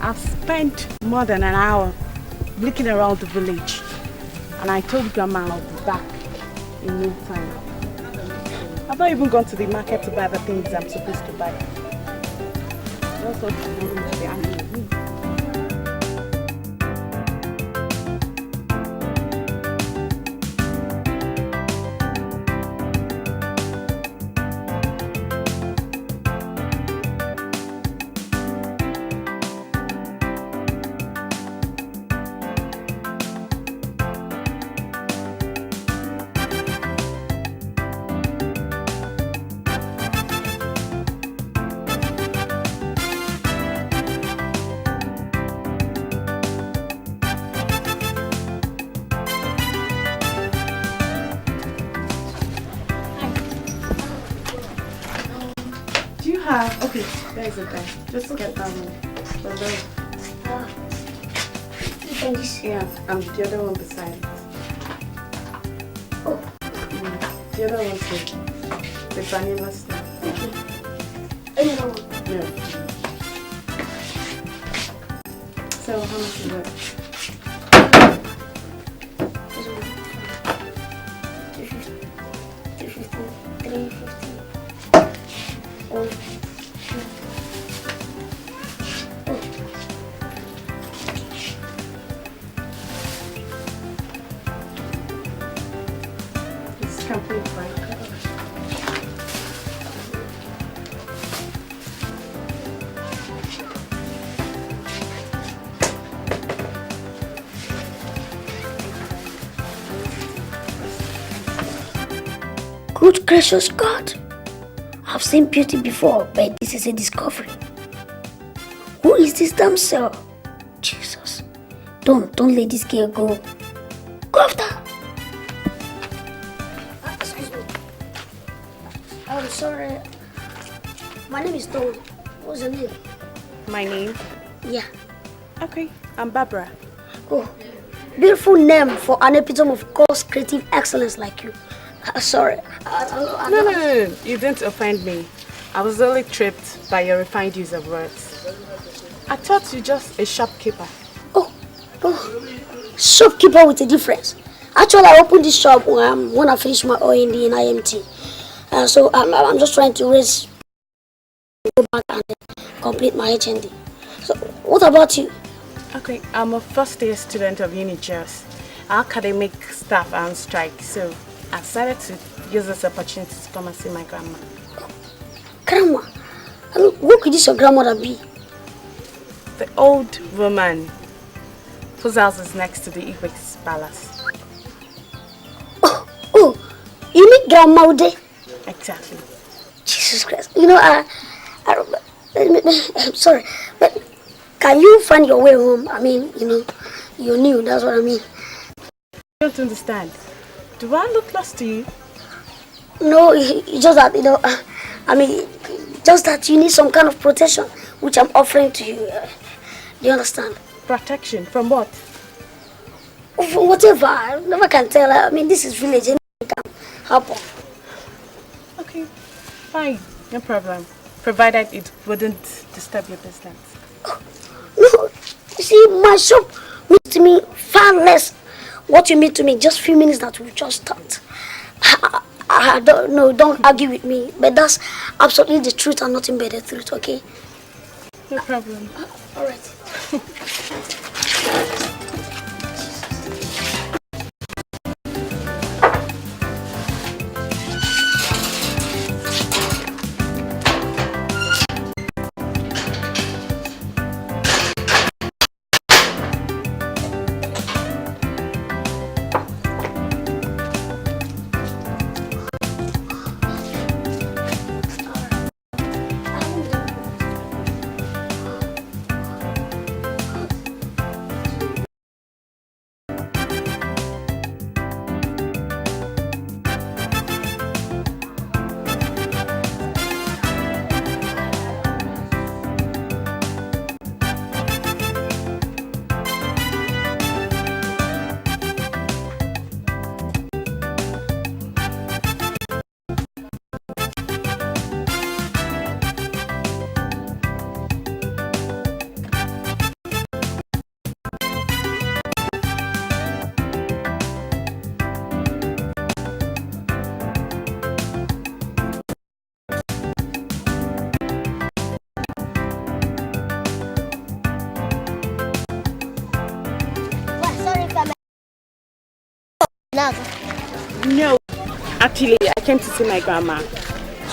I've spent more than an hour looking around the village, and I told Grandma I'll be back in no time. I've not even gone to the market to buy the things I'm supposed to buy. That's what I'm going to be angry with me. Okay, there's a guy. Just get that one. Thanks. Yeah, and the other one beside it. Oh. The other one too. The vanilla stuff. Okay. Another one? Yeah. So, how much is that? 250, 350. Oh. Complete right. Good gracious God! I've seen beauty before, but this is a discovery. Who is this damsel? Jesus. Don't let this girl go. Go after her. Excuse me. I'm sorry. My name is Don. What's your name? My name? Yeah. Okay, I'm Barbara. Oh, beautiful name for an epitome of God's creative excellence like you. Sorry. No. You didn't offend me. I was only tripped by your refined use of words. I thought you just a shopkeeper. Oh, shopkeeper with a difference. Actually, I opened this shop when I finished my OND in IMT. So I'm just trying to raise, go back and complete my HND. So what about you? Okay, I'm a first-year student of UniJust. Our academic staff are on strike, so I decided to use this opportunity to come and see my grandma. Grandma? Who could this your grandmother be? The old woman whose house is next to the Igwe's palace. Oh, you mean Grandma Ude? Exactly. Jesus Christ. You know, I'm sorry, but can you find your way home? I mean, you're new, that's what I mean. I don't understand. Do I look lost to you? No, it's just that, just that you need some kind of protection, which I'm offering to you. Do you understand? Protection? From what? For whatever. I never can tell. I mean, this is village. Anything can happen. Okay, fine. No problem. Provided it wouldn't disturb your business. Oh, no, you see, my shop means to me far less what you mean to me. Just few minutes that we just talked. I don't know, don't argue with me. But that's absolutely the truth and nothing but the truth, okay? No problem. All right. Actually, I came to see my grandma.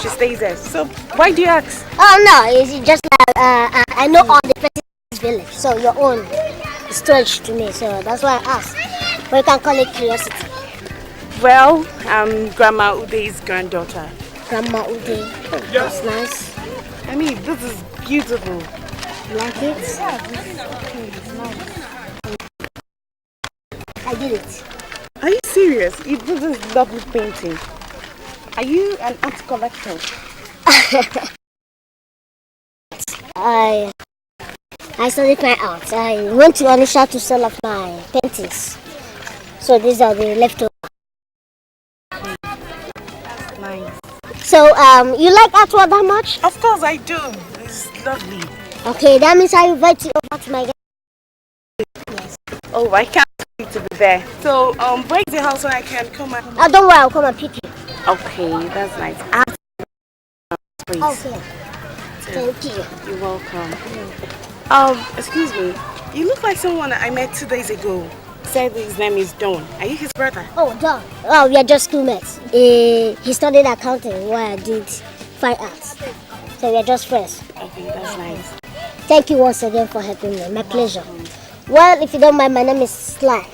She stays there. So, why do you ask? Oh no, it's just that I know all the places in this village, so your own is strange to me, so that's why I asked. But you can call it curiosity. Well, I'm Grandma Ude's granddaughter. Grandma Ude, that's nice. I mean, this is beautiful. You like it? Yeah, this is okay. It's nice. I did it. Are you serious? You did this lovely painting. Are you an art collector? I studied fine art. I went to Onisha to sell off my paintings. So these are the leftovers. That's nice. So you like artwork that much? Of course I do. It's lovely. Okay, that means I invite you over to my. Yes. Oh, I can't wait to be there. So break the house so I can come and. Don't worry, I'll come and pick you. Okay, that's nice. Ask please. Okay. Thank you. You're welcome. Excuse me. You look like someone I met 2 days ago. Said his name is Don. Are you his brother? Oh, Don. Oh, we are just schoolmates. He studied accounting while I did fine arts. So we are just friends. Okay, that's nice. Thank you once again for helping me. My pleasure. Well, if you don't mind, my name is Sly.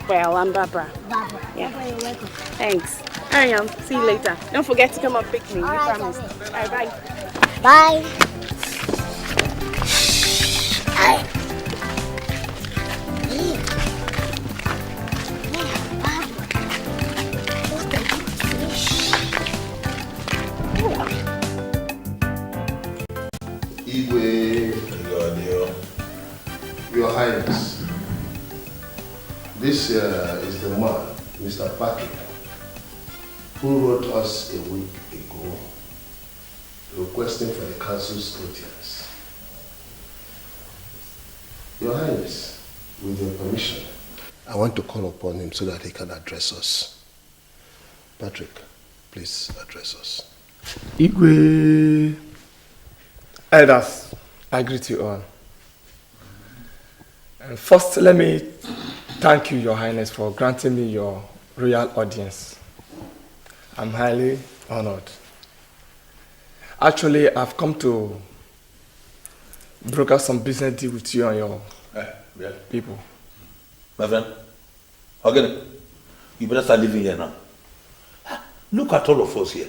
Well, I'm Barbara. Barbara. Yeah. Barbara, you're welcome. Thanks. I am. See you later. Don't forget to come and pick me. You Alright, promised. Alright, bye. Bye. Bye. Igwe, Your Highness, this is the man, Mr. Patrick, who wrote us a week ago requesting for the council's audience. Your Highness, with your permission, I want to call upon him so that he can address us. Patrick, please address us. Igwe, elders, I greet you all. And first, let me thank you, Your Highness, for granting me your royal audience. I'm highly honored. Actually, I've come to broker some business deal with you and your people. My friend, again, you better start living here now. Look at all of us here.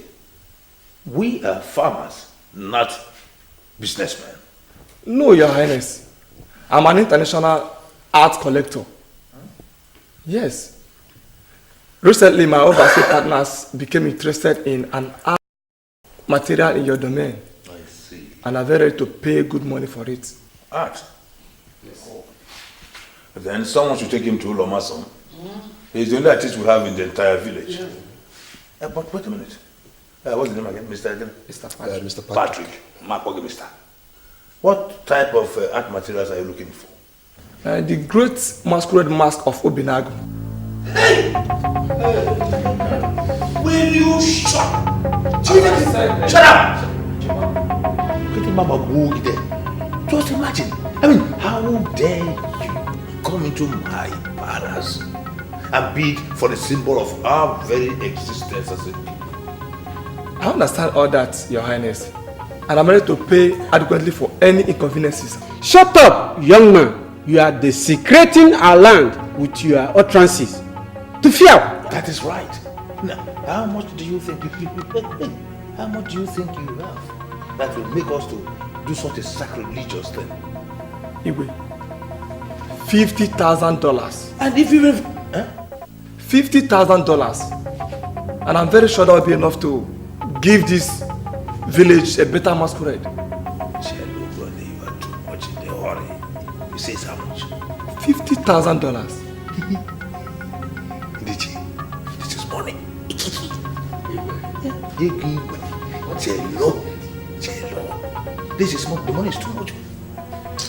We are farmers, not businessmen. No, Your Highness. I'm an international art collector. Yes. Recently, my overseas partners became interested in an art material in your domain. I see. And are very ready to pay good money for it. Art? Yes. Then someone should take him to Lomason. He's the only artist we have in the entire village. Yeah. But wait a minute. What's the name again? Mr. Patrick. Mr. Patrick. Mr. What type of art materials are you looking for? The great masquerade mask of Obinagu. Hey! Will you shut up? Shut up! Just imagine. I mean, how dare you come into my palace and bid for the symbol of our very existence as a people? I understand all that, Your Highness. And I'm ready to pay adequately for any inconveniences. Shut up, young man. You are desecrating our land with your utterances. To fear. That is right. Now, how much do you think how much do you think you have that will make us to do such a sacrilegious thing? Igwe, $50,000. And if you have $50,000. And I'm very sure that will be enough to give this village a better masquerade. Cello, brother, you are too much in the hurry. You say how much? $50,000. Ndichi, this is money. Cello. This is the money is too much.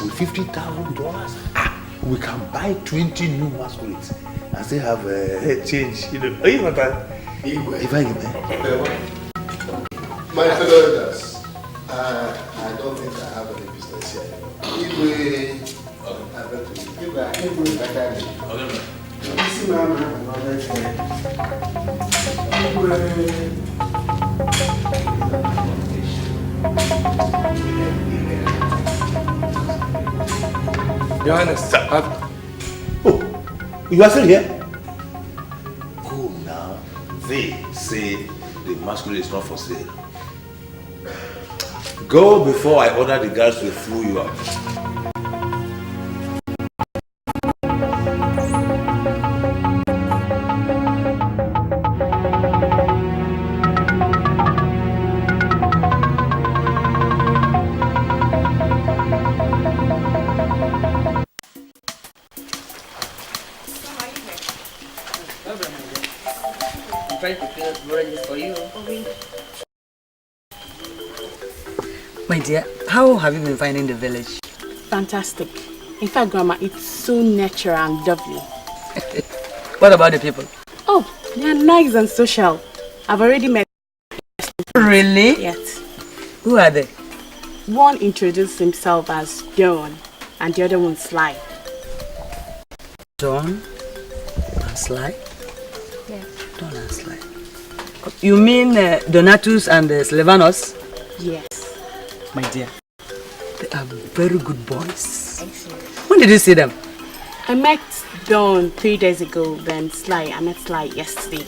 With $50,000, we can buy 20 new masquerades and still have a change. You know, even that. If I give My fellow elders, I don't think I have any business here. Igwe, Your Highness, Oh, you are still here? Go now. They say the masquerade is not for sale. Go before I order the guards to throw you out. I'm trying to fill oranges for you. My dear, how have you been finding the village? Fantastic. In fact, Grandma, it's so natural and lovely. What about the people? Oh, they are nice and social. I've already met. Really? Yes. Who are they? One introduced himself as John and the other one Sly. John and Sly? Yes. John and Sly. You mean Donatus and Sylvanus? Yes. My dear, they are very good boys. Excellent. When did you see them? I met Dawn 3 days ago, then Sly. I met Sly yesterday.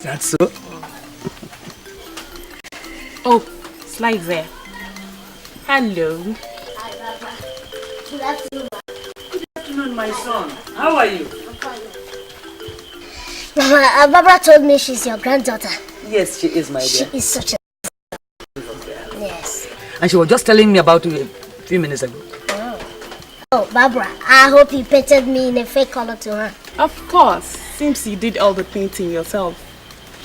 That's so? Oh, Sly's there. Hello. Good afternoon. Good afternoon, my son. How are you? Mama, Barbara told me she's your granddaughter. Yes, she is, my She dear. is such a... Yes. And she was just telling me about you a few minutes ago. Oh, Barbara, I hope you painted me in a fake color to her. Of course. Seems you did all the painting yourself.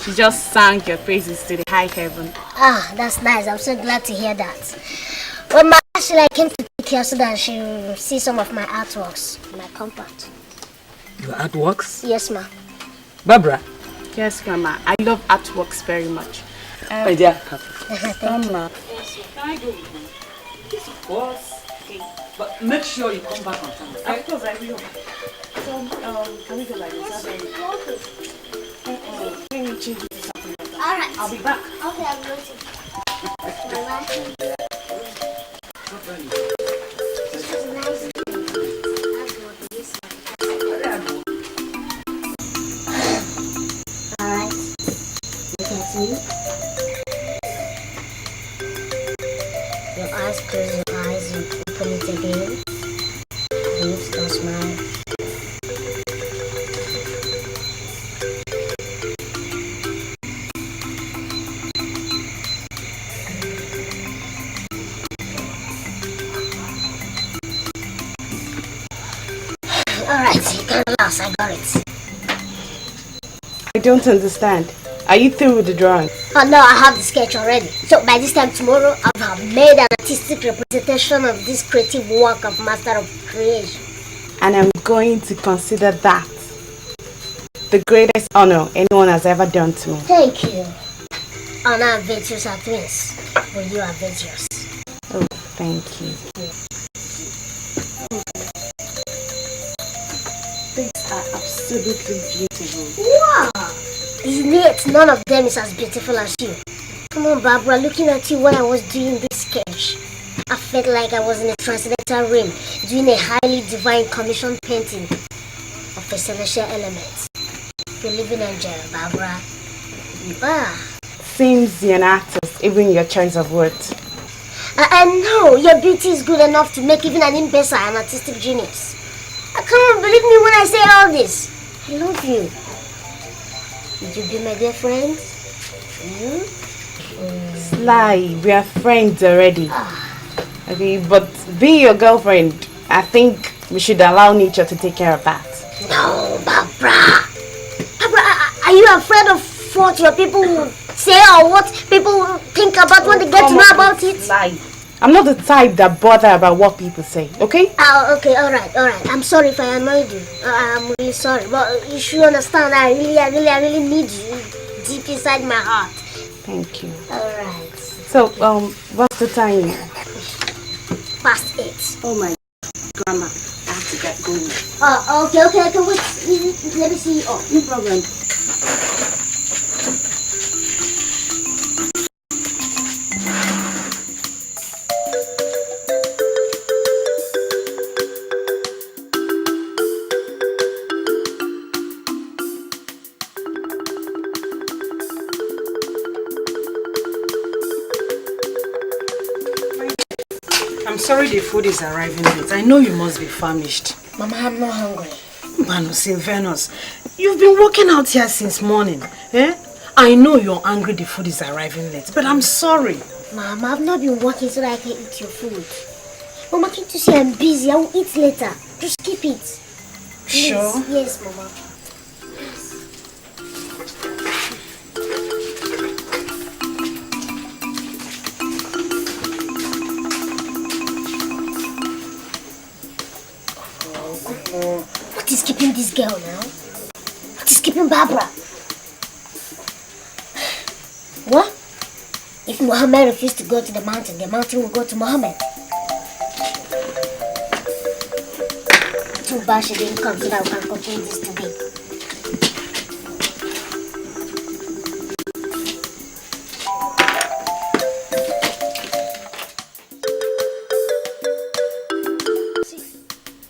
She just sang your praises to the high heaven. Ah, that's nice. I'm so glad to hear that. Well, ma, actually, I came to pick her so that she will see some of my artworks in my compound. Your artworks? Yes, ma. Barbara? Yes, Grandma. I love artworks very much. My dear. Grandma. Can I go with you? Yes, of course. Okay. But make sure you come back on time. Of course, I will. So, can we go like this? Let me change it to something like that. Alright. I'll be back. Okay, I'm waiting. Bye-bye. This is nice. Alright. Look at me. Your eyes, close your eyes, you open it again. Lips, don't smile. Alright, you can relax, I got it. I don't understand. Are you through with the drawing? Oh no, I have the sketch already. So by this time tomorrow, I have made an artistic representation of this creative work of master of creation. And I'm going to consider that the greatest honor anyone has ever done to me. Thank you. Honor and virtues are twins, but you are virtuous. Oh, thank you. These are absolutely beautiful. Wow! Yet none of them is as beautiful as you. Come on, Barbara, looking at you when I was doing this sketch, I felt like I was in a transcendental realm, doing a highly divine commission painting of a celestial element. You're living angel, Barbara. Ah. Seems you're an artist, even your choice of words. I know your beauty is good enough to make even an imbecile an artistic genius. Come on, believe me when I say all this. I love you. Would you be my dear friend? Sly, we are friends already. Okay, but being your girlfriend, I think we should allow nature to take care of that. No, Barbara. Barbara, are you afraid of what your people will say or what people will think about when they get to know about it? Sly, I'm not the type that bother about what people say, okay? Oh, okay, alright. I'm sorry if I annoyed you. I'm really sorry, but you should understand I really need you deep inside my heart. Thank you. Alright. So, what's the time? Past 8. Oh my grandma, I have to get going. Oh, okay, wait. Let me see you off. No problem. I'm sorry the food is arriving late. I know you must be famished. Mama, I'm not hungry. Manus in Venus, you've been working out here since morning. Eh? I know you're angry the food is arriving late, but I'm sorry. Mama, I've not been working so that I can eat your food. Mama, can't you see I'm busy? I will eat later. Just keep it. Please. Sure? Yes, Mama. What is keeping this girl now? What is keeping Barbara? What? If Muhammad refused to go to the mountain will go to Muhammad. Too bad she didn't come so that we can continue this today.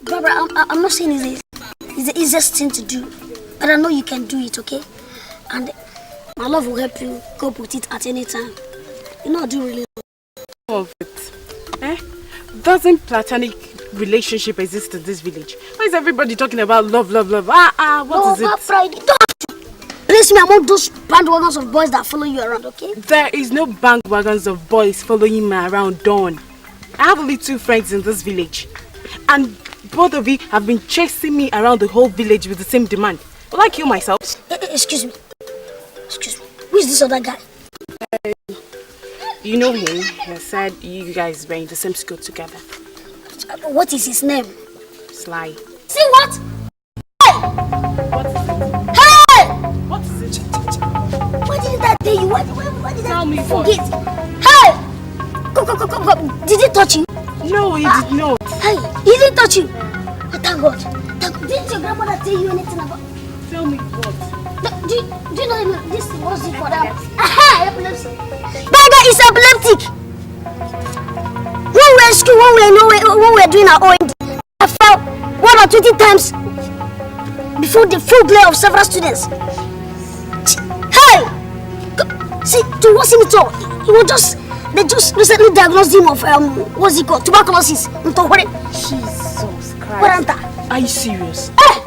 Barbara, I'm not saying it's the easiest thing to do, but I know you can do it, okay? And my love will help you cope with it at any time. You know I do really well. Of it. Eh? Doesn't platonic relationship exist in this village? Why is everybody talking about love, love, love? What is it? No, Friday, don't have to place me among those bandwagons of boys that follow you around, okay? There is no bandwagons of boys following me around, Dawn. I have only 2 friends in this village. And both of you have been chasing me around the whole village with the same demand. Will I kill myself? Excuse me. Excuse me. Who is this other guy? You know him. He said you guys were in the same school together. What is his name? Sly. See what? Hey! What is it? Hey! What is it? What did that tell you? What did Tell me forget? Hey! Go. Did he touch you? No, he did not. Hey, he didn't touch you. Thank God. Didn't your grandmother tell you anything about? Tell me what? Do you know this was it for them? Epilepsy. That guy is epileptic. When we were in school, when we were doing our OND, I fell 1 or 20 times before the full glare of several students. Hey! See, to worsen it all, they just recently diagnosed him of what's it called? Tuberculosis. Jesus Christ. Are you serious? Hey!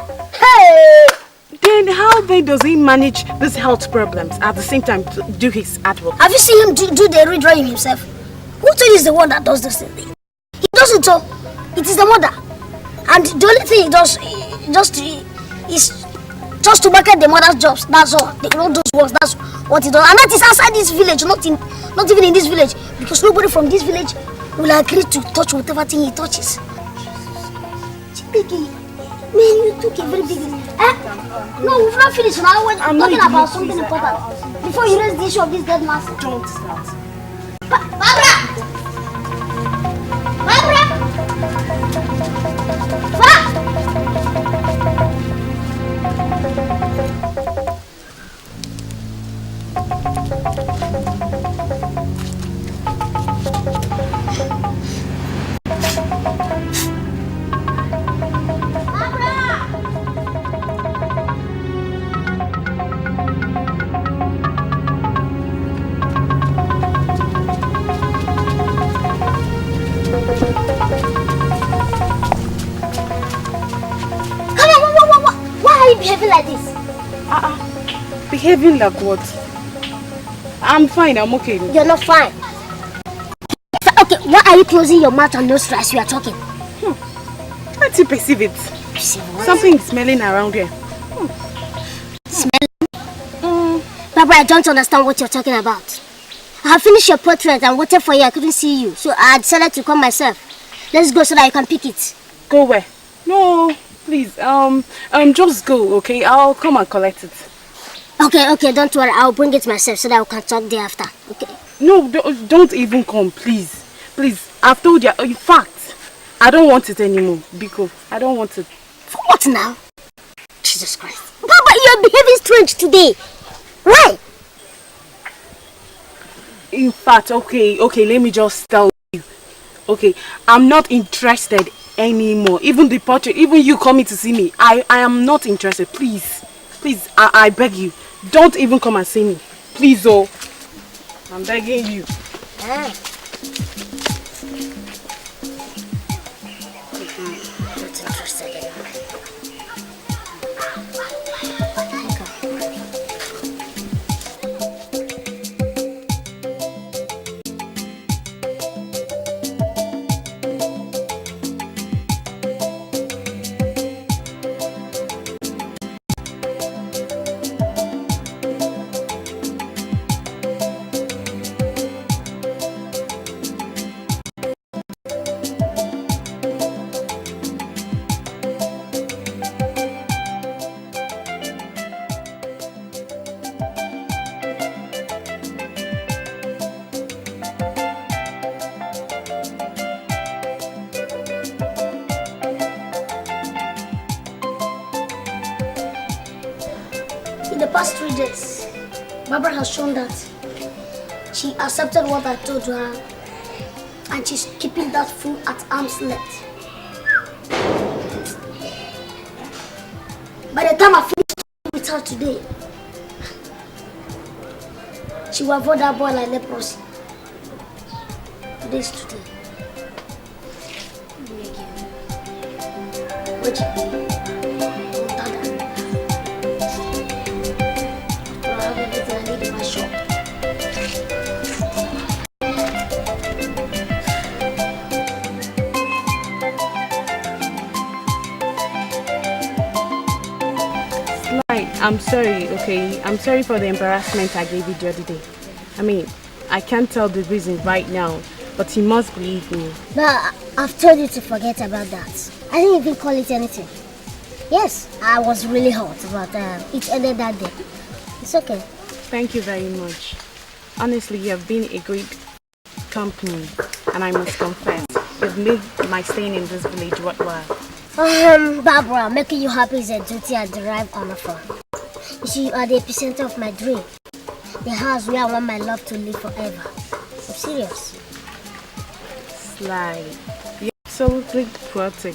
Then how then does he manage these health problems at the same time to do his artwork? Have you seen him do the redrawing himself? Who told you is the one that does this thing? He doesn't all. It is the mother. And the only thing he does is just to market the mother's jobs. That's all. All those works, that's what he does. And that is outside this village, not even in this village. Because nobody from this village will agree to touch whatever thing he touches. Chibiki, man, you took a very big... No, we've not finished now. We're talking about something important. Before you raise the issue of this dead man. Don't start. Barbara! Behaving like this? Behaving like what? I'm fine, I'm okay. You're not fine. Okay, why are you closing your mouth and nose as you are talking? Can't you perceive it? Perceive what? Something is smelling around here. Smelling? Barbara, I don't understand what you're talking about. I have finished your portrait and waited for you. I couldn't see you, so I decided to come myself. Let's go so that you can pick it. Go where? No. Please, just go, okay? I'll come and collect it. Okay, don't worry. I'll bring it myself so that we can talk there after, okay? No, don't even come, please. Please, I've told you. In fact, I don't want it anymore, Biko. I don't want it. For what now? Jesus Christ. Baba, you're behaving strange today. Why? In fact, okay, let me just tell you. Okay, I'm not interested anymore. Even the portrait, even you coming to see me, I am not interested. Please, I beg you, don't even come and see me. Please, oh, I'm begging you. the past 3 days, Barbara has shown that she accepted what I told her and she's keeping that fool at arm's length. By the time I finish with her today, she will avoid that boy like leprosy. Today's today. Wait. I'm sorry, okay? I'm sorry for the embarrassment I gave you the other day. I mean, I can't tell the reason right now, but you must believe me. But I've told you to forget about that. I didn't even call it anything. Yes, I was really hot, but it ended that day. It's okay. Thank you very much. Honestly, you have been a great company, and I must confess, you've made my staying in this village worthwhile. Barbara, making you happy is a duty I derive honor from. You see, you are the epicenter of my dream. The house where I want my love to live forever. I'm serious. Sly, you're absolutely poetic.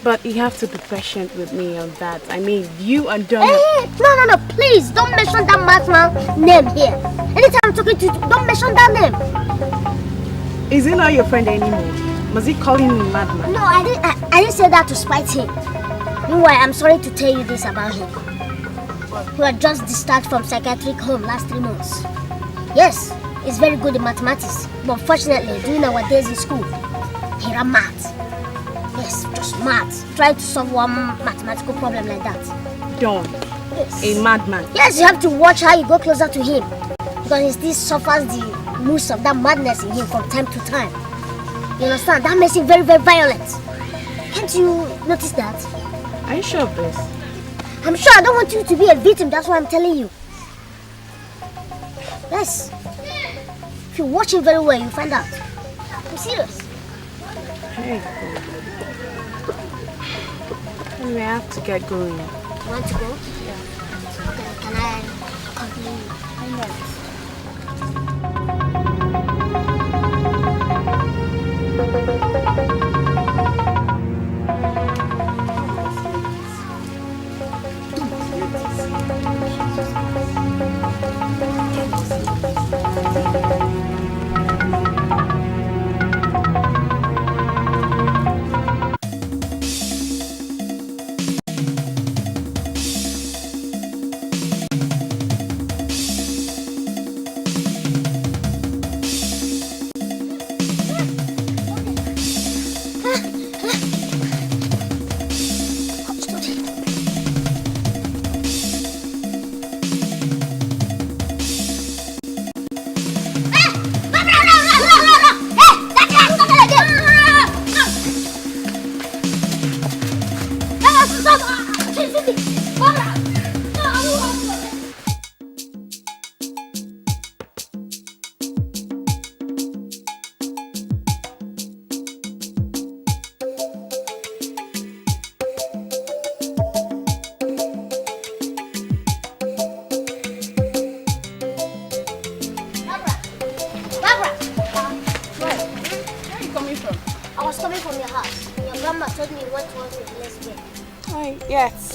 But you have to be patient with me on that. I mean, you and Don... Hey, no, please, don't mention that madman name here. Anytime I'm talking to you, don't mention that name. Is he not your friend anymore? Was he calling you madman? No, I didn't say that to spite him. Meanwhile, I'm sorry to tell you this about him. He was just discharged from psychiatric home last 3 months. Yes, he's very good in mathematics, but fortunately, during our days in school, he ran mad. Yes, just mad. Trying to solve one mathematical problem like that. Don, yes. A madman. Yes, you have to watch how you go closer to him, because he still suffers the moods of that madness in him from time to time. You understand? That makes him very, very violent. Can't you notice that? Are you sure of this? I'm sure. I don't want you to be a victim. That's why I'm telling you. Yes. If you watch him very well, you'll find out. I'm serious. Hey. Anyway, I have to get going. You want to go? Yeah. Okay, can I accompany you? Yes.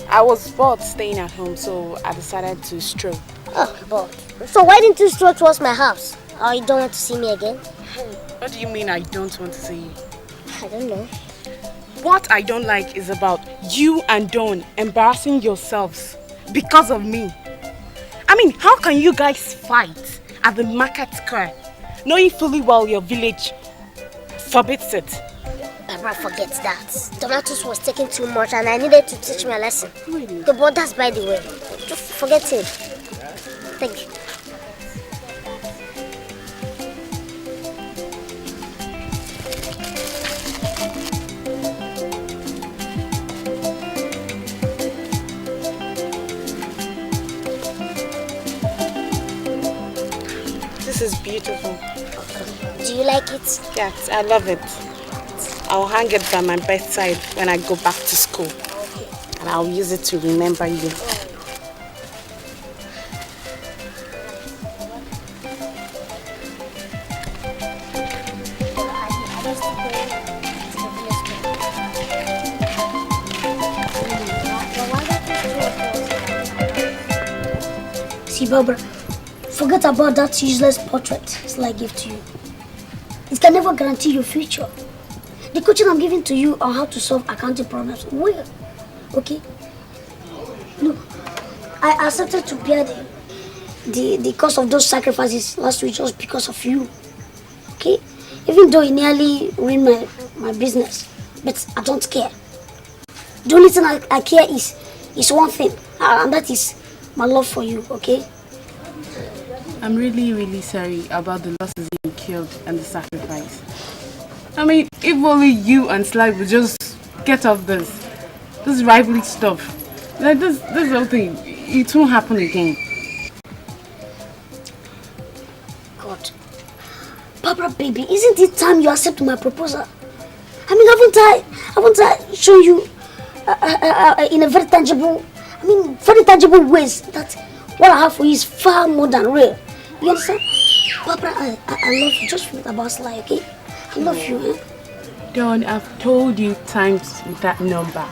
I was bored staying at home, so I decided to stroll. Oh, bored. So why didn't you stroll towards my house? Or you don't want to see me again? What do you mean I don't want to see you? I don't know. What I don't like is about you and Dawn embarrassing yourselves because of me. I mean, how can you guys fight at the market square, knowing fully well your village forbids it? Barbara forgets that. Donatus was taking too much and I needed to teach me a lesson. Really? The but that's by the way. Just forget it. Thank you. This is beautiful. Do you like it? Yes, I love it. I'll hang it by my bedside when I go back to school. Okay. And I'll use it to remember you. See, Barbara, forget about that useless portrait it's like gift to you. It can never guarantee your future. The coaching I'm giving to you on how to solve accounting problems will. Okay? Look, I accepted to bear the cost of those sacrifices last week just because of you. Okay? Even though it nearly ruined my business. But I don't care. The only thing I care is one thing. And that is my love for you, okay? I'm really, really sorry about the losses you killed and the sacrifice. I mean, if only you and Sly would just get off this rivalry stuff. Like this whole thing, it won't happen again. God. Barbara, baby, isn't it time you accept my proposal? I mean, haven't I shown you in a very tangible ways that what I have for you is far more than real. You understand? Barbara, I love you. Just forget about Sly, okay? I love you, eh? Don, I've told you times with that number.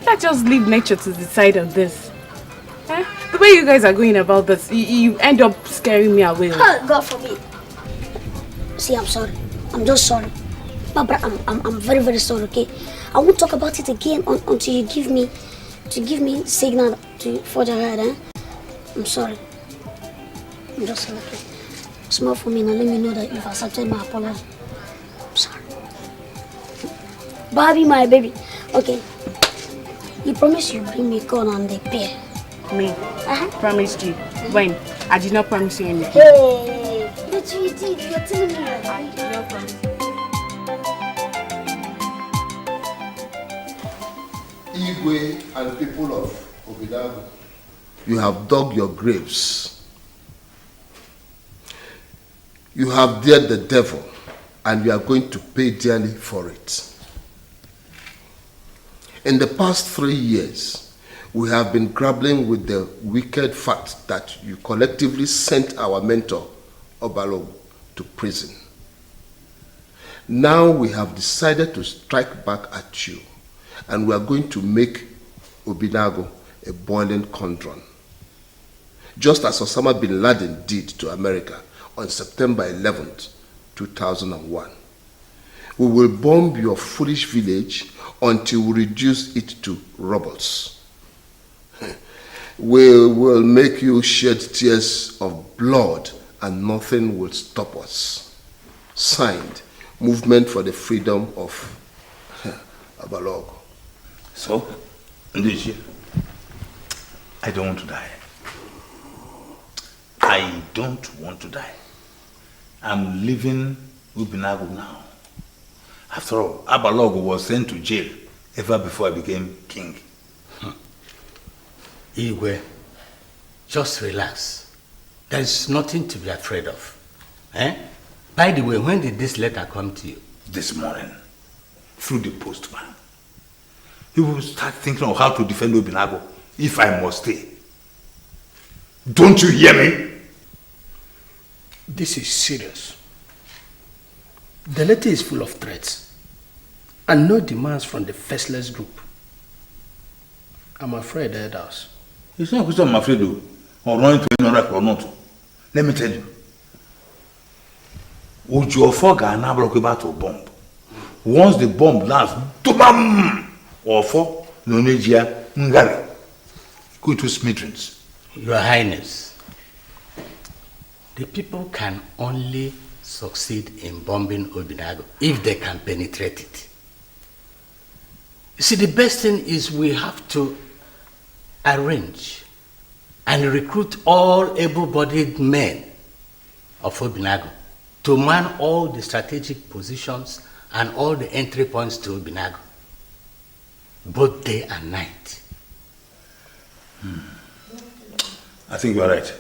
Let's just leave nature to decide on this. Eh? The way you guys are going about this, you end up scaring me away. God forbid. See, I'm sorry. I'm just sorry. Barbara, I'm very, very sorry, okay? I won't talk about it again until you give me signal to forge ahead, eh? I'm sorry. I'm just sorry, okay? Smile for me now, let me know that you've accepted my apology. I'm sorry. Barbie, my baby. Okay. You promised you bring me corn and the pear. Me? Promised you. When? I did not promise you anything. Hey! But you did. You're telling me. I did not promise you. Igwe and people of Obidago, you have dug your graves. You have dared the devil, and you are going to pay dearly for it. In the past 3 years, we have been grappling with the wicked fact that you collectively sent our mentor, Obalogu, to prison. Now we have decided to strike back at you, and we are going to make Obidago a boiling cauldron. Just as Osama bin Laden did to America on September 11th, 2001. We will bomb your foolish village until we reduce it to rubbles. We will make you shed tears of blood and nothing will stop us. Signed, Movement for the Freedom of Abalog. So, Ndichi, I don't want to die. I don't want to die. I'm leaving Ubinago now. After all, Abalog was sent to jail ever before I became king. Igwe, just relax. There is nothing to be afraid of. Eh? By the way, when did this letter come to you? This morning, through the postman. He will start thinking of how to defend Ubinago if I must stay. Don't you hear me? This is serious. The letter is full of threats and no demands from the faceless group. I'm afraid, elders. It's not a question I'm afraid of, or running to another or not. Let me tell you. Ojuofo ga-anabroke about to bomb. Once the bomb lands, tubam! Ofo, Nonejia, Ngari. Go to smithereens. Your Highness, the people can only succeed in bombing Obinago if they can penetrate it. You see, the best thing is we have to arrange and recruit all able-bodied men of Obinago to man all the strategic positions and all the entry points to Obinago, both day and night. I think you are right.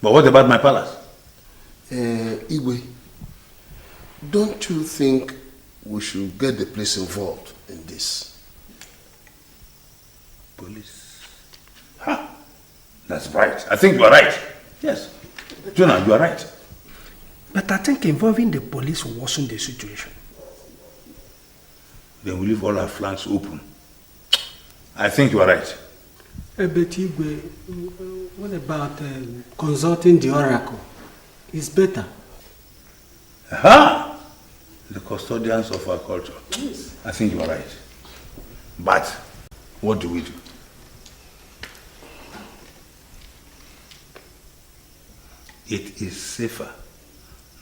But what about my palace? Igwe, don't you think we should get the police involved in this? Police? Ha! That's right. I think you are right. Yes. Jonah, you are right. But I think involving the police will worsen the situation. Then we leave all our flanks open. I think you are right. But Igwe, what about consulting the oracle? It's better. Aha! The custodians of our culture. Yes. I think you are right. But what do we do? It is safer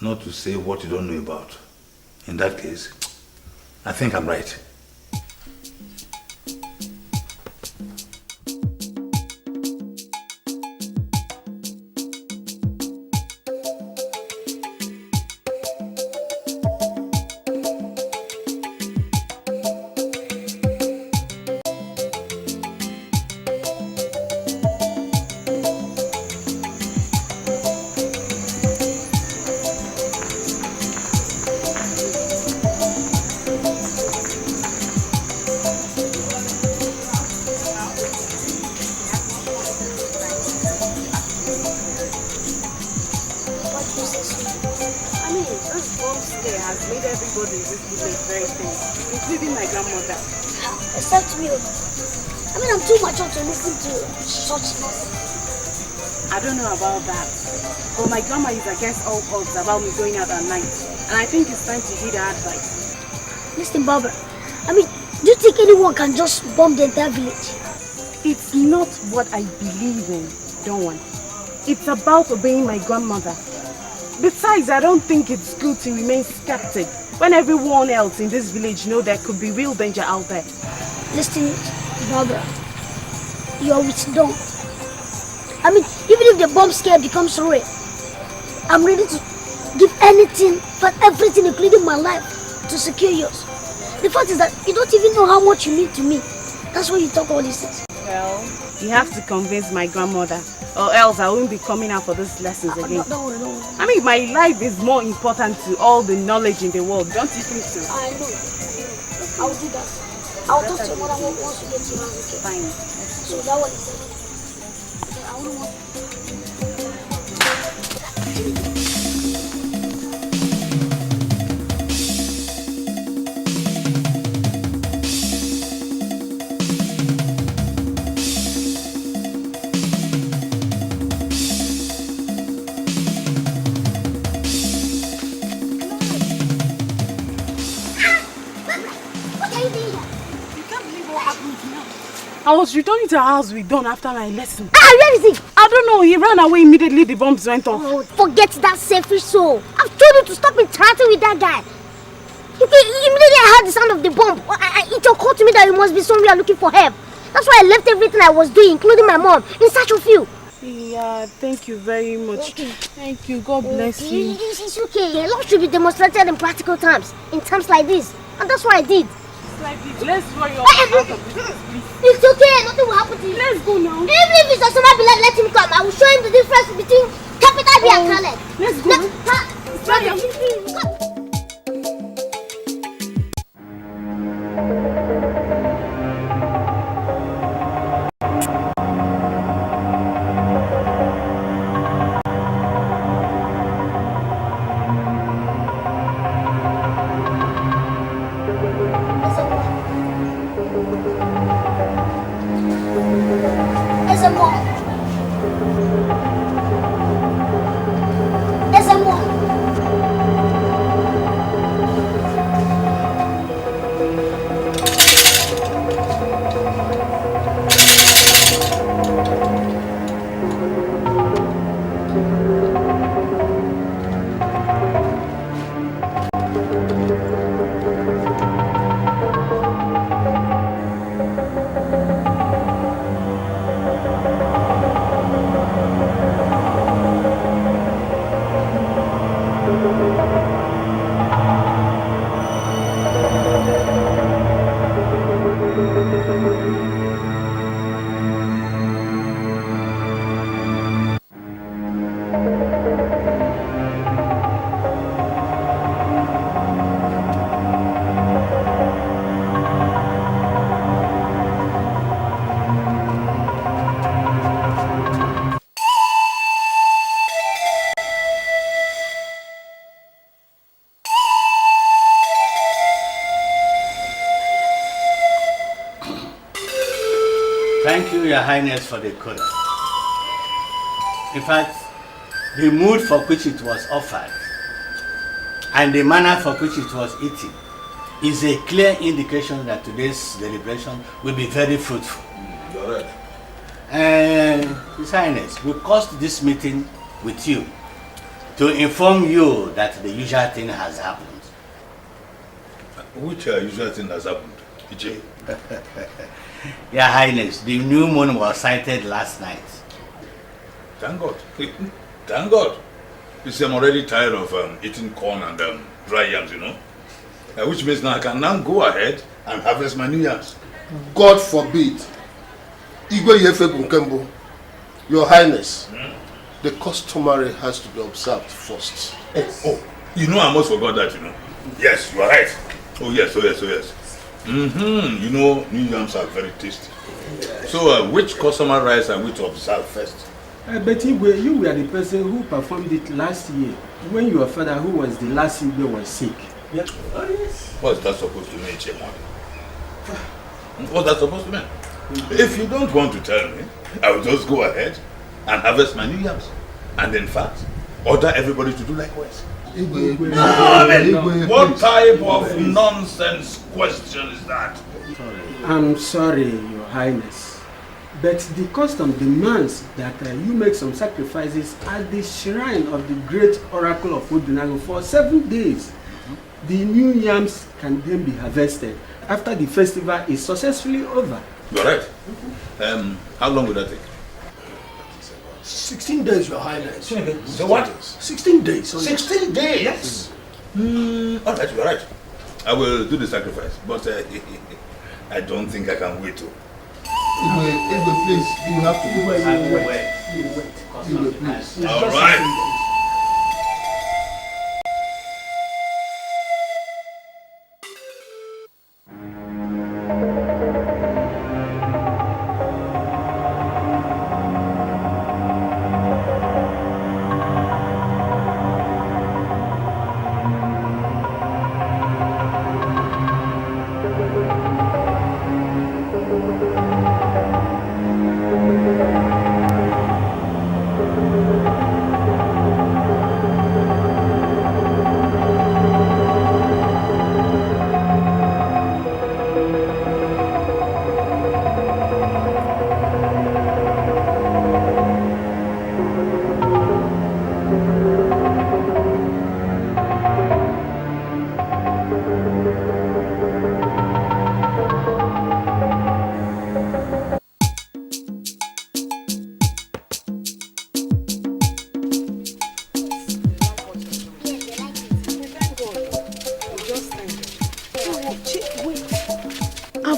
not to say what you don't know about. In that case, I think I'm right. Except me. I mean, I'm too mature to listen to such nonsense. I don't know about that. But my grandma is against all odds about me going out at night. And I think it's time to heed her advice. Listen, Barbara. I mean, do you think anyone can just bomb the entire village? It's not what I believe in, don't want. It's about obeying my grandmother. Besides, I don't think it's good to remain skeptic when everyone else in this village knows there could be real danger out there. Listen, Barbara, you're with Don. I mean, even if the bomb scare becomes real, I'm ready to give anything, but everything, including my life, to secure yours. The fact is that you don't even know how much you mean to me. That's why you talk all these things. Well, you have to convince my grandmother, or else I won't be coming out for these lessons again. Don't worry, don't worry. I mean, my life is more important to all the knowledge in the world. Don't you think so? I know. I'll do that. I'll talk to your mother once you get to your house, okay? Fine. So that one is I wouldn't want. I was returning to our house with Don after my lesson. Where is he? I don't know, he ran away immediately the bombs went off. Oh, forget that selfish soul. I've told you to stop interacting with that guy. Immediately I heard the sound of the bomb. It occurred to me that you must be somewhere looking for help. That's why I left everything I was doing, including my mom, in search of you. Yeah, thank you very much. Okay. Thank you, God bless you. It's okay. Love should be demonstrated in practical terms, in times like this. And that's what I did. Let's run your out of this, please. It's okay, nothing will happen to you. Let's go now. Even if it's Osama Bin Laden, let him come. I will show him the difference between capital B and Khaled. Let's go. Come. Thank you, Your Highness, for the color. In fact, the mood for which it was offered and the manner for which it was eaten is a clear indication that today's deliberation will be very fruitful. You're right. And His Highness, we caused this meeting with you to inform you that the usual thing has happened. Which usual thing has happened? Iche? Your Highness, the new moon was sighted last night. Thank God. Thank God. You see, I'm already tired of eating corn and dry yams, you know. Which means now I can now go ahead and harvest my new yams. God forbid. Igwe Yefe Bunkembo, Your Highness, the customary has to be observed first. Oh, you know I almost forgot that, you know. Yes, you are right. Oh yes, oh yes, oh yes. You know, new yams are very tasty. So which customer rice are we to observe first? But Igwe, you were the person who performed it last year when your father, who was the last Igwe, was sick. Yeah. Oh, yes. What's that supposed to mean, Chema? What's that supposed to mean? If you don't want to tell me, I will just go ahead and harvest my new yams. And in fact, order everybody to do likewise. What type of nonsense question is that? I'm sorry, Your Highness, but the custom demands that you make some sacrifices at the shrine of the great oracle of Obinago for 7 days. The new yams can then be harvested after the festival is successfully over. You're right. How long will that take? 16 days, Your Highness. So what? 16 days. 16 days? Yes. All right, you're right. I will do the sacrifice, but I don't think I can wait. Igwe, please, you have to Wait. Igwe, please. All right.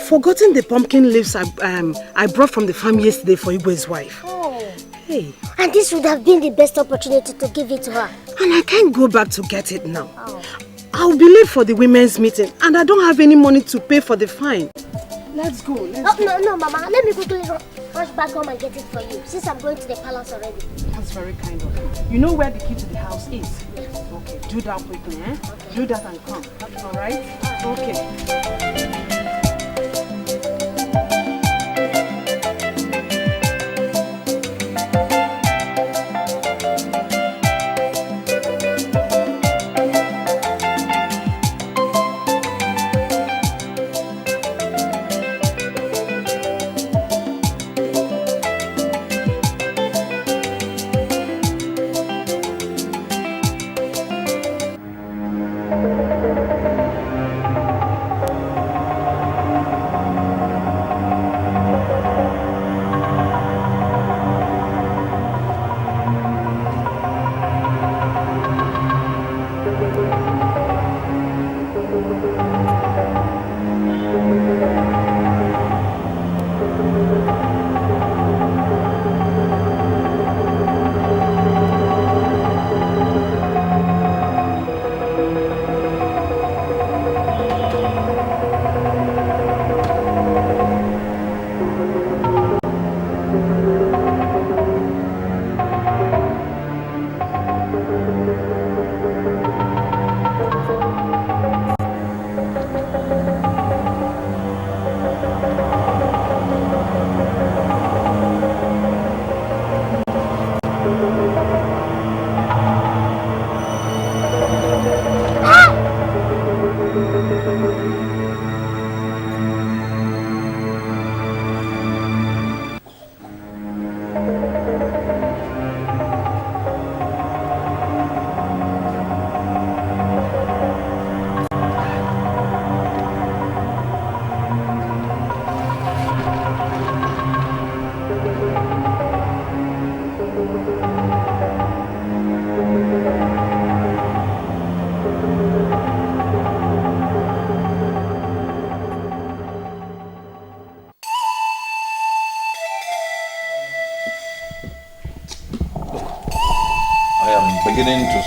Forgotten the pumpkin leaves I brought from the farm yesterday for Igwe's wife. Oh. Hey. And this would have been the best opportunity to give it to her. And I can't go back to get it now. Oh. I'll be late for the women's meeting and I don't have any money to pay for the fine. Let's go. No, Mama. Let me quickly rush back home and get it for you, since I'm going to the palace already. That's very kind of you. You know where the key to the house is? Yes. Okay, do that quickly, eh? Okay. Do that and come. Okay. All right? Okay.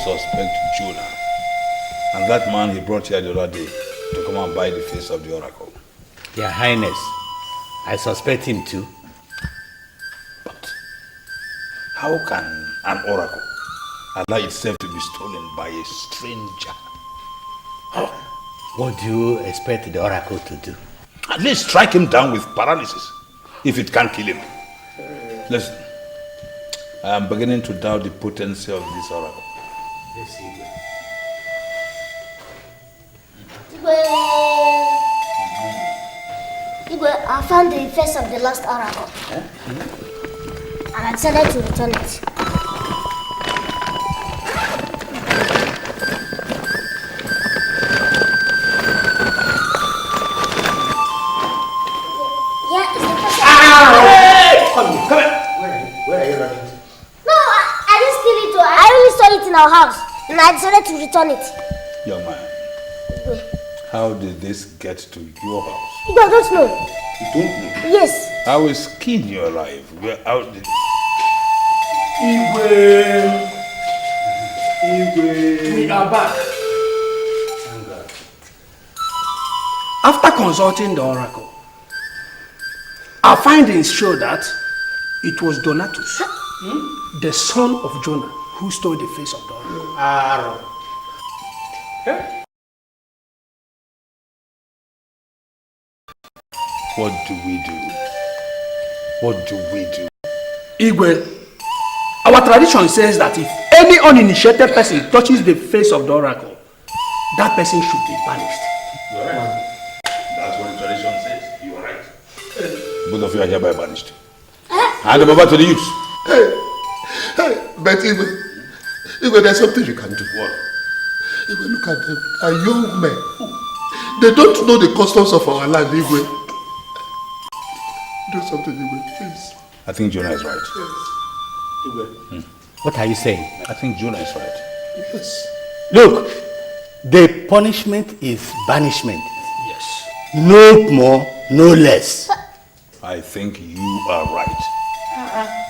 suspect Jonah. And that man he brought here the other day to come and buy the face of the oracle. Your Highness, I suspect him too. But how can an oracle allow itself to be stolen by a stranger? What do you expect the oracle to do? At least strike him down with paralysis, if it can't kill him. Listen, I am beginning to doubt the potency of this oracle. Let's see. Igwe, I found the face of the last oracle. And I decided to return it. Yeah, it's the face of Come here. Where are you running to? No, I didn't steal it. I only saw it in our house. And I decided to return it. Young man, how did this get to your house? I don't know. You don't know? Yes. How is King your life? How did... Igwe, we are back. After consulting the oracle, our findings show that it was Donatus, the son of Jonah, who stole the face of the oracle. What do we do? What do we do? Igwe, our tradition says that if any uninitiated person touches the face of the oracle, that person should be banished. You are right. That's what the tradition says. You are right. Both of you are hereby banished. Hand them over to the youths. But Igwe, there's something you can do. What? Igwe, look at them. Are young men. They don't know the customs of our land, Igwe. Do something, Igwe, please. I think Jonah is right. Yes. Igwe. What are you saying? I think Jonah is right. Yes. Look, the punishment is banishment. Yes. No more, no less. I think you are right.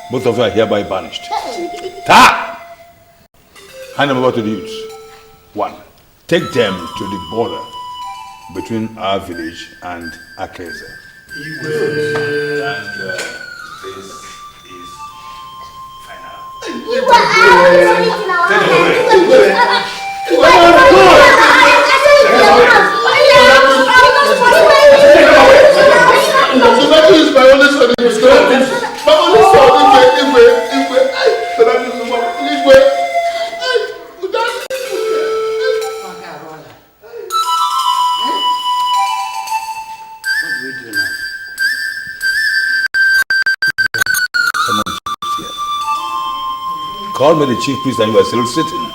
Both of you are hereby banished. Ta! Hand them over to the youths. 1. Take them to the border between our village and AKI. And this is final. Donatus is my only son. My only son, Igwe. Donatus is my Igwe. Call me the chief priest and you are still sitting.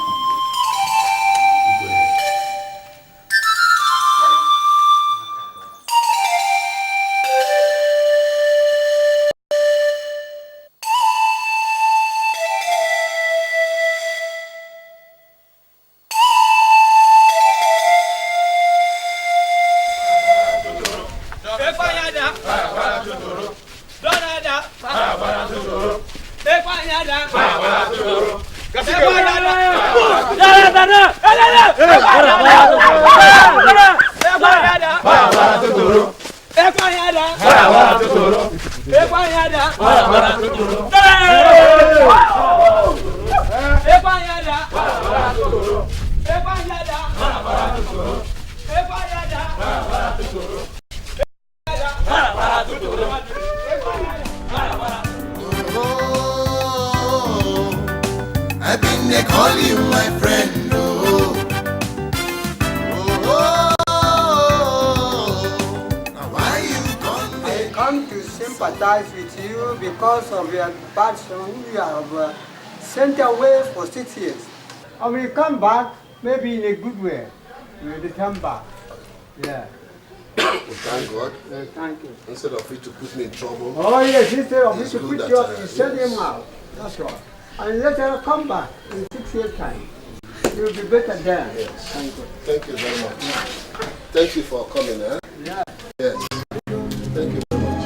I've been they call you my friend. Now why you come? I come to sympathize with you because of your bad son you have sent away for 6 years. I will come back, maybe in a good way. You will return back. Yeah. Thank God. Thank you. Instead of it to put me in trouble. Oh yes, instead of you It's to good put that you up, I- you send him yes. out. That's right. And later come back in 6 years' time. You will be better there. Yes. Thank you. Thank you very much. Thank you for coming, eh? Yeah. Yes. Thank you very much.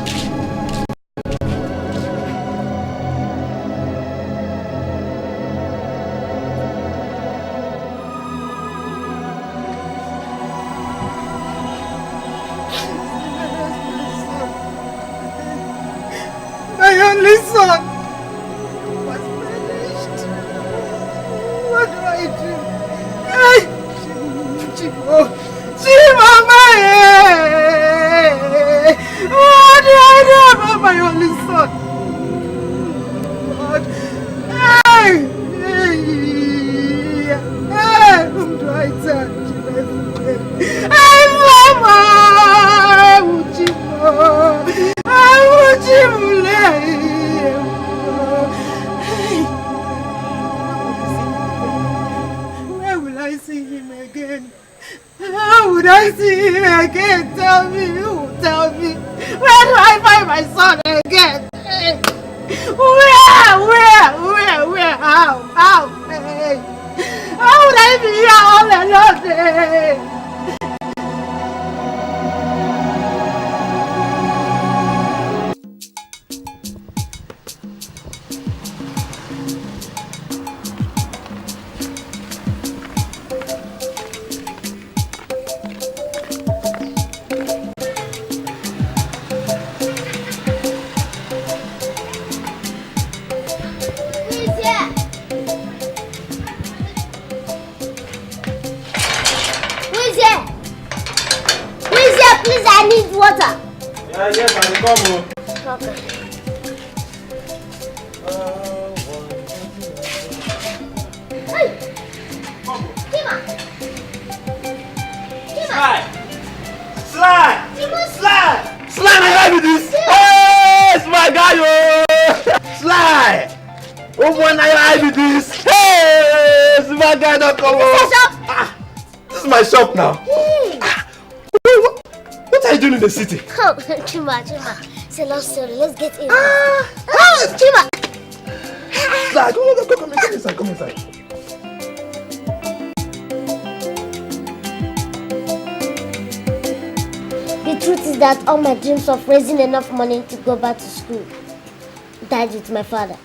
I turn? I'm Mama! Where will I see him again? How would I see him again? Tell me, who tell me? Where do I find my son again? Where? How? Hey. How would I be here all alone? Hey. Yes, I will come. Okay. Hey! Tima! Slide! Slide, I have this! Hey, it's my guy, yo! Slide! Oh, when I have this! Hey, it's my guy, don't come on! This is my shop now. Hey! What are you doing in the city? Oh, Chima. It's a long story. Let's get in. Chima! Slide, come inside. The truth is that all my dreams of raising enough money to go back to school died with my father.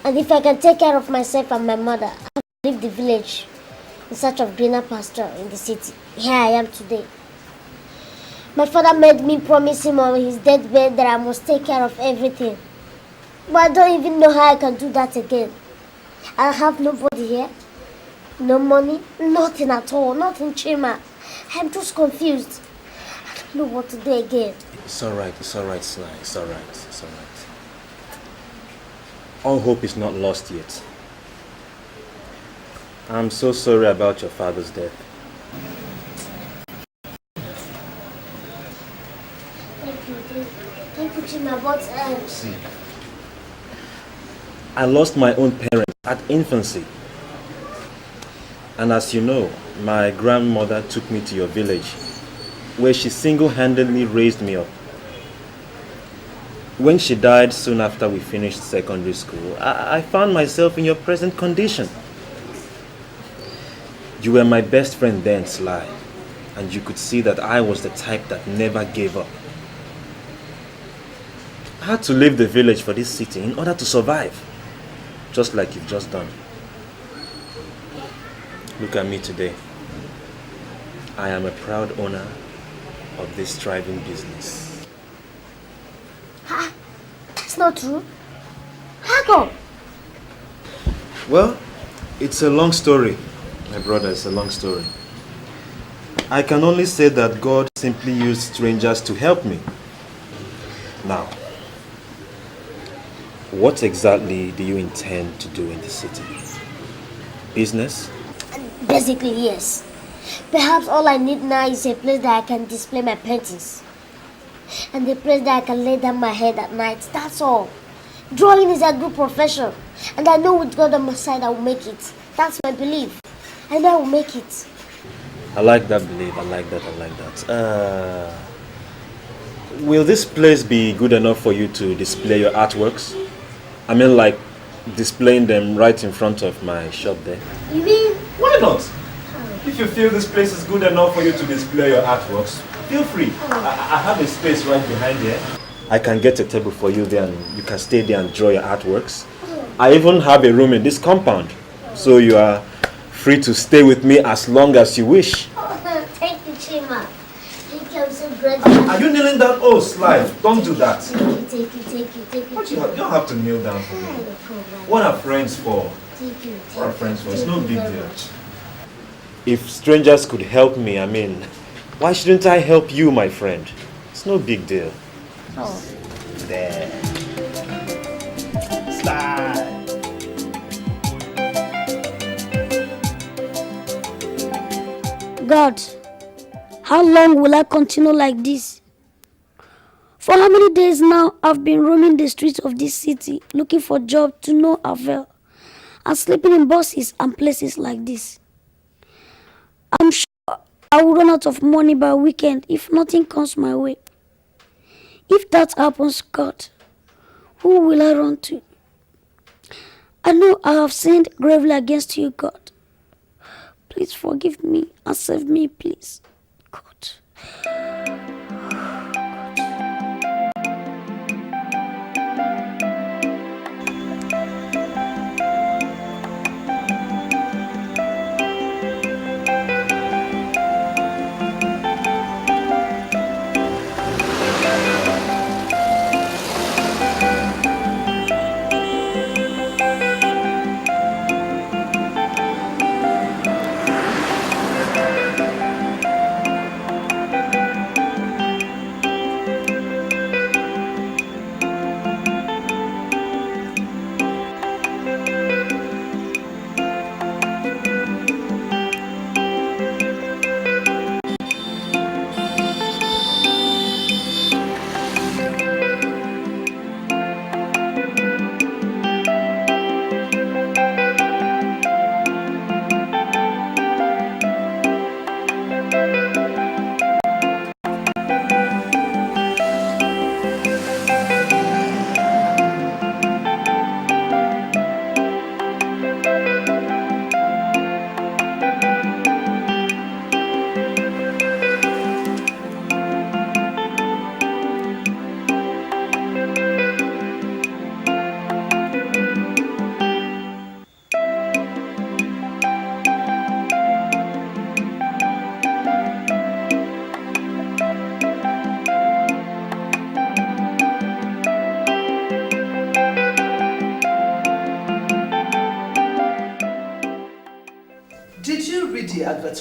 And if I can take care of myself and my mother, I will leave the village in search of greener pasture in the city. Here I am today. My father made me promise him on his deathbed that I must take care of everything. But I don't even know how I can do that again. I have nobody here, no money, nothing at all, nothing, Chima. I'm just confused. I don't know what to do again. It's alright, Sly. It's alright. All hope is not lost yet. I'm so sorry about your father's death. Thank you, Chima, but See, I lost my own parents at infancy. And as you know, my grandmother took me to your village, where she single-handedly raised me up. When she died soon after we finished secondary school, I found myself in your present condition. You were my best friend then, Sly, and you could see that I was the type that never gave up. I had to leave the village for this city in order to survive, just like you've just done. Look at me today. I am a proud owner of this thriving business. that's not true. How come? Well, it's a long story, my brother, it's a long story. I can only say that God simply used strangers to help me. Now, what exactly do you intend to do in the city? Business? Basically, yes. Perhaps all I need now is a place that I can display my paintings. And a place that I can lay down my head at night. That's all. Drawing is a good profession. And I know with God on my side I will make it. That's my belief. I know I will make it. I like that belief, I like that. Will this place be good enough for you to display your artworks? I mean, like displaying them right in front of my shop there. You mean? Why not? If you feel this place is good enough for you to display your artworks, feel free. I have a space right behind here. I can get a table for you there and you can stay there and draw your artworks. I even have a room in this compound, so you are free to stay with me as long as you wish. Thank you, Chima. Thank you, I'm so grateful. Are you kneeling down? Oh, Sly, don't do that. Thank you. You don't have to kneel down for me. What are friends for? Thank you. What are friends for? It's no big deal. If strangers could help me, I mean, why shouldn't I help you, my friend? It's no big deal. Oh. There. Slide. God, how long will I continue like this? For how many days now I've been roaming the streets of this city looking for job to no avail and sleeping in buses and places like this. I'm sure I will run out of money by weekend if nothing comes my way. If that happens, God, who will I run to? I know I have sinned gravely against you, God. Please forgive me and save me, please. God.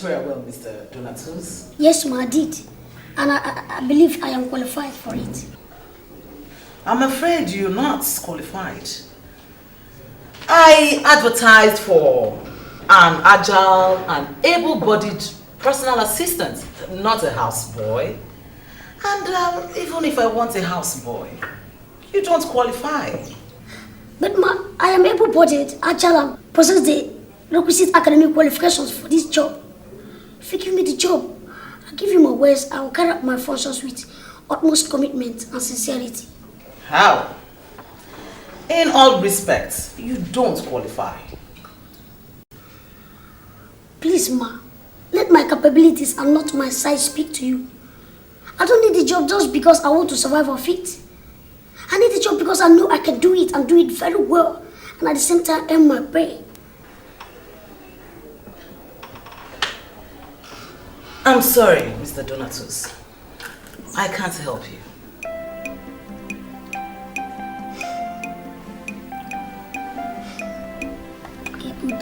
Very well, Mr. Donatus. Yes, ma, I did. And I believe I am qualified for it. I'm afraid you're not qualified. I advertised for an agile and able-bodied personal assistant, not a houseboy. And even if I want a houseboy, you don't qualify. But ma, I am able-bodied, agile, and possess the requisite academic qualifications for this job. If you give me the job, I'll give you my words. I will carry out my functions with utmost commitment and sincerity. How? In all respects, you don't qualify. Please, ma, let my capabilities and not my size speak to you. I don't need the job just because I want to survive off it. I need the job because I know I can do it and do it very well, and at the same time earn my pay. I'm sorry, Mr. Donatus. I can't help you. Okay, good.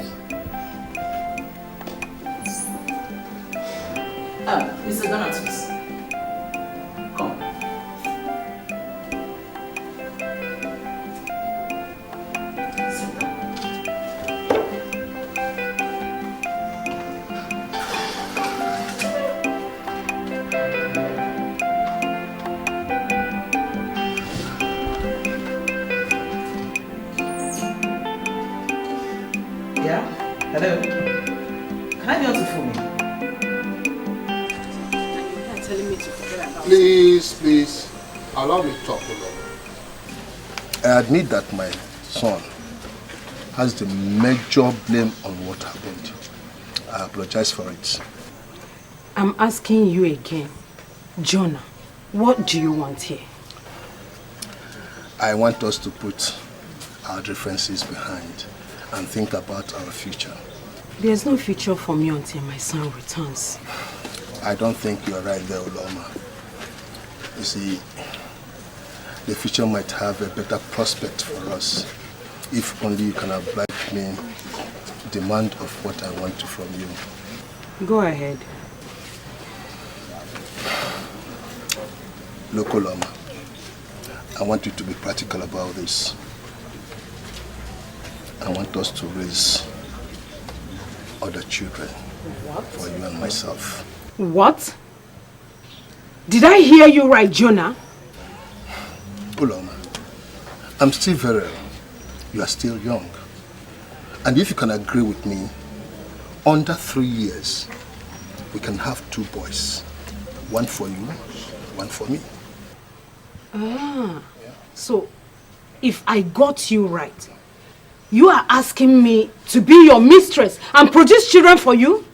Mr. Donatus. Come. Sit down. Yeah? Hello? Can I be on the phone? You're telling me to forget about Please, allow me to talk a little. I admit that my son has the major blame on what happened. I apologize for it. I'm asking you again, Jonah, what do you want here? I want us to put our differences behind and think about our future. There's no future for me until my son returns. I don't think you're right there, Uloma. You see, the future might have a better prospect for us if only you can oblige me demand of what I want from you. Go ahead. Look, Uloma, I want you to be practical about this. I want us to raise other children What? For you and myself. What? Did I hear you right, Jonah? Uloma, I'm still very young. You are still young. And if you can agree with me, under 3 years, we can have 2 boys. One for you, one for me. Ah, so if I got you right, you are asking me to be your mistress and produce children for you?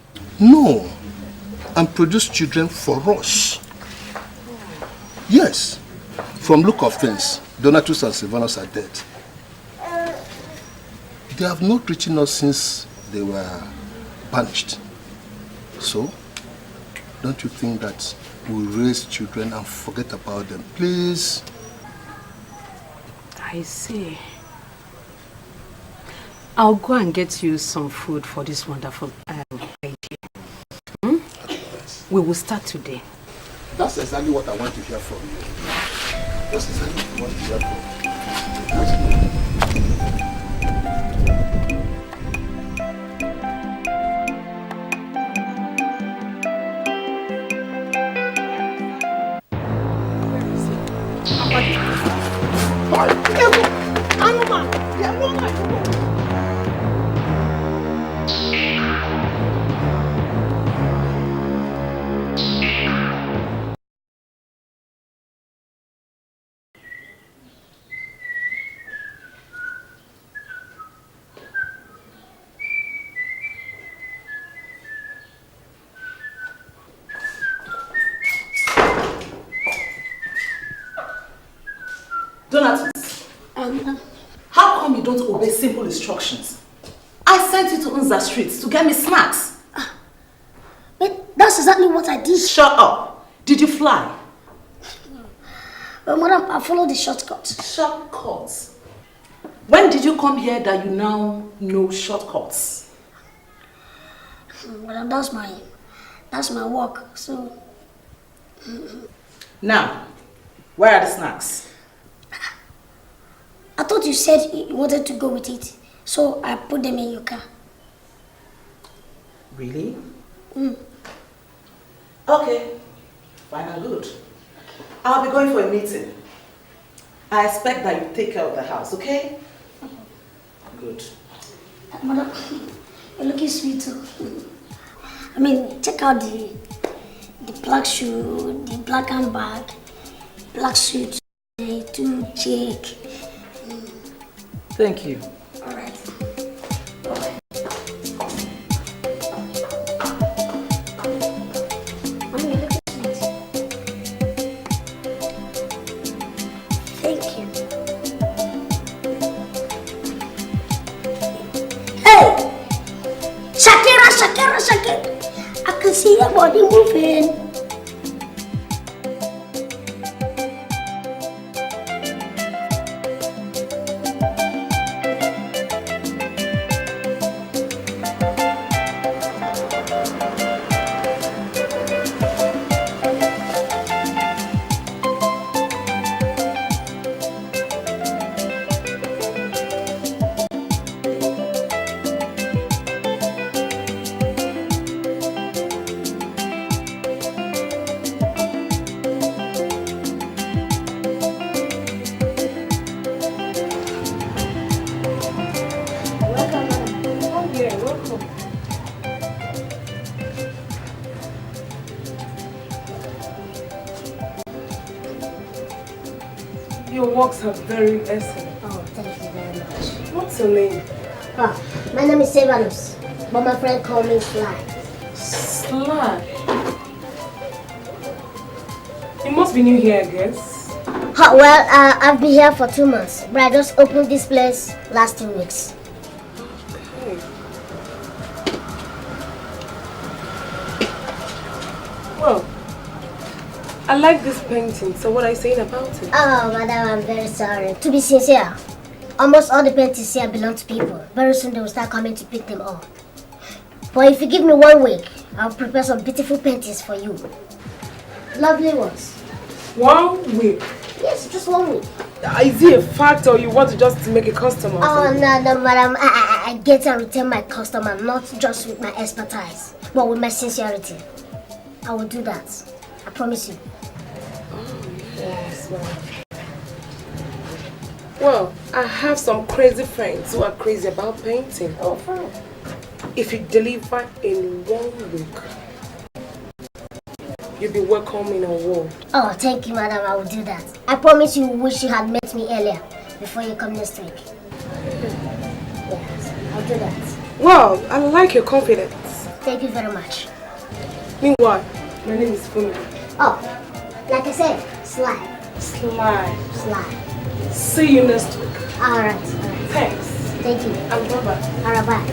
No, and produce children for us. Yes, from look of things, Donatus and Silvanus are dead. They have not reached us since they were banished. So, don't you think that we raise children and forget about them, please? I see. I'll go and get you some food for this wonderful idea. Hmm? We will start today. That's exactly what I want to hear from you. That's exactly what I want to hear from you. Donatus, how come you don't obey simple instructions? I sent you to Unza Street to get me snacks. But that's exactly what I did. Shut up. Did you fly? Well, madam, I followed the shortcuts. Shortcuts? When did you come here that you now know shortcuts? Madam, that's my work, so... Now, where are the snacks? I thought you said you wanted to go with it, so I put them in your car. Really? Okay, fine and good. I'll be going for a meeting. I expect that you take care of the house, okay? Good. Madam, you're looking sweet too. I mean, check out the black shoe, the black handbag, black suit, the 2 check. Thank you. All right. Mommy, look at sweet. Thank you. Hey! Shakira! I can see your body moving. Your works are very excellent. Oh, thank you very much. What's your name? My name is Silvanus, but my friend called me Sly. Sly? You must be new here, I guess. Well, I've been here for 2 months, but I just opened this place last 2 weeks. Okay. Well, I like this painting, so what are you saying about it? Oh, madam, I'm very sorry. To be sincere, almost all the paintings here belong to people. Very soon they will start coming to pick them up. But if you give me 1 week, I'll prepare some beautiful paintings for you. Lovely ones. 1 week? Yes, just 1 week. Is it a fact or you want to just make a customer? Oh, no, madam. I get and retain my customer, not just with my expertise, but with my sincerity. I will do that. I promise you. Yes, well, I have some crazy friends who are crazy about painting. Oh, fine. If you deliver in 1 week, you'll be welcome in a world. Oh, thank you, madam. I will do that. I promise you wish you had met me earlier before you come next week. Yes, I'll do that. Well, I like your confidence. Thank you very much. Meanwhile, my name is Fumi. Oh, like I said, Sly. Sly. See you next week. Alright. Thanks. Thank you. And bye-bye. Alright, bye.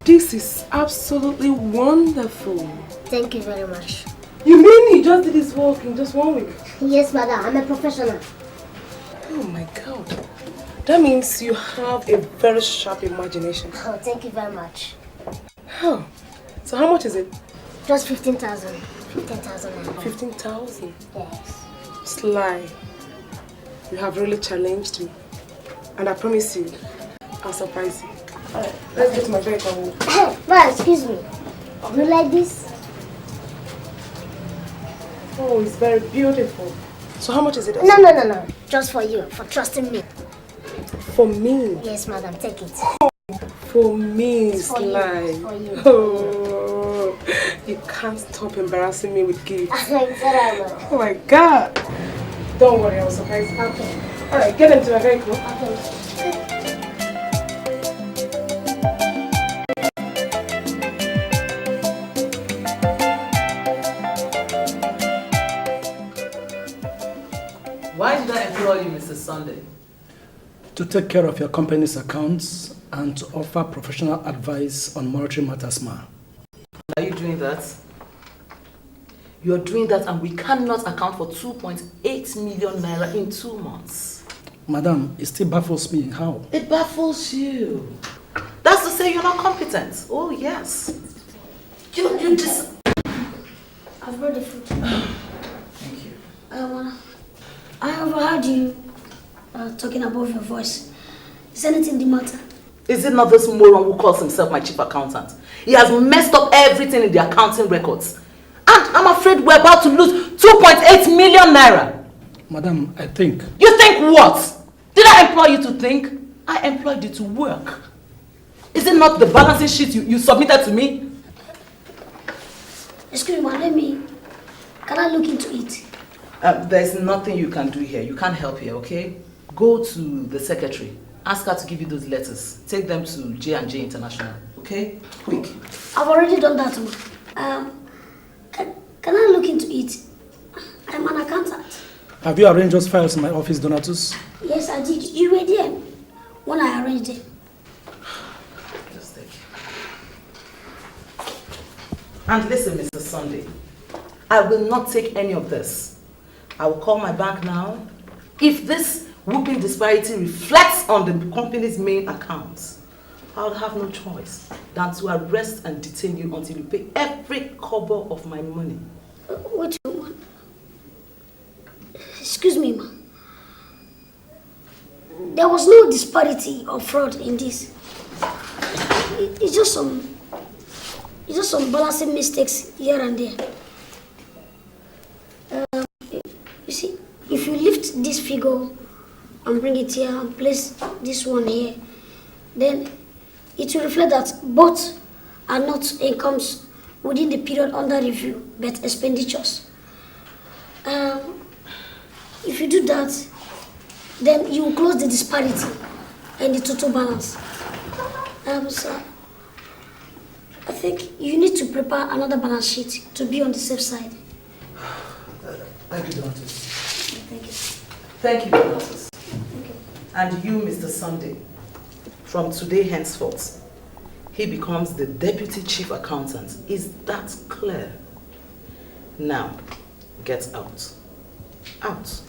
This is absolutely wonderful. Thank you very much. You mean he just did his work in just 1 week? Yes, madam. I'm a professional. Oh my God. That means you have a very sharp imagination. Oh, thank you very much. Oh, so how much is it? Just 15,000. 15,000. 15,000? Yes. Sly, you have really challenged me. And I promise you, I'll surprise you. Alright, let's get to my vehicle. Well, excuse me. Do you like this? Oh, it's very beautiful. So how much is it? No. Just for you, for trusting me. For me? Yes, madam. Take it. For me, It's for Sly. you. It's for you. Oh, you can't stop embarrassing me with gifts. Oh my God. Don't worry, I will surprise you. Okay. Alright, get into my vehicle. Okay. Why did I employ you, Mr. Sunday? To take care of your company's accounts and to offer professional advice on monetary matters, ma'am. Are you doing that? You're doing that and we cannot account for 2.8 million naira in 2 months. Madam, it still baffles me. How? It baffles you. That's to say you're not competent. Oh, yes. You just... I've brought the food. Thank you. I overheard you talking above your voice. Is anything the matter? Is it not this moron who calls himself my chief accountant? He has messed up everything in the accounting records. And I'm afraid we're about to lose 2.8 million naira. Madam, I think... You think what? Did I employ you to think? I employed you to work. Is it not the balancing sheet you submitted to me? Excuse me, can I look into it? There's nothing you can do here. You can't help here, okay? Go to the secretary. Ask her to give you those letters. Take them to J&J International, okay? Quick. I've already done that, ma. Can I look into it? I'm an accountant. Have you arranged those files in my office, Donatus? Yes, I did. You were there when I arranged them. Just take it. And listen, Mr. Sunday. I will not take any of this. I will call my bank now. If this whooping disparity reflects on the company's main accounts, I'll have no choice than to arrest and detain you until you pay every kobo of my money. Wait a moment. Excuse me, ma. There was no disparity or fraud in this. It's just some balancing mistakes here and there. You see, if you lift this figure and bring it here and place this one here, then it will reflect that both are not incomes within the period under review, but expenditures. If you do that, then you will close the disparity and the total balance. Sir, I think you need to prepare another balance sheet to be on the safe side. Thank you, Donatus. Thank you. Thank you, Donatus. And you, Mr. Sunday, from today henceforth, he becomes the Deputy Chief Accountant. Is that clear? Now, get out. Out.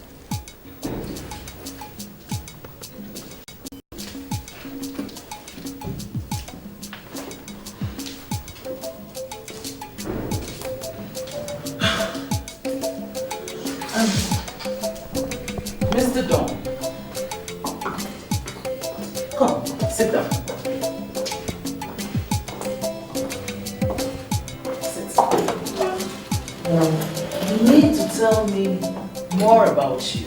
Mr. Don, come, sit down. You need to tell me more about you.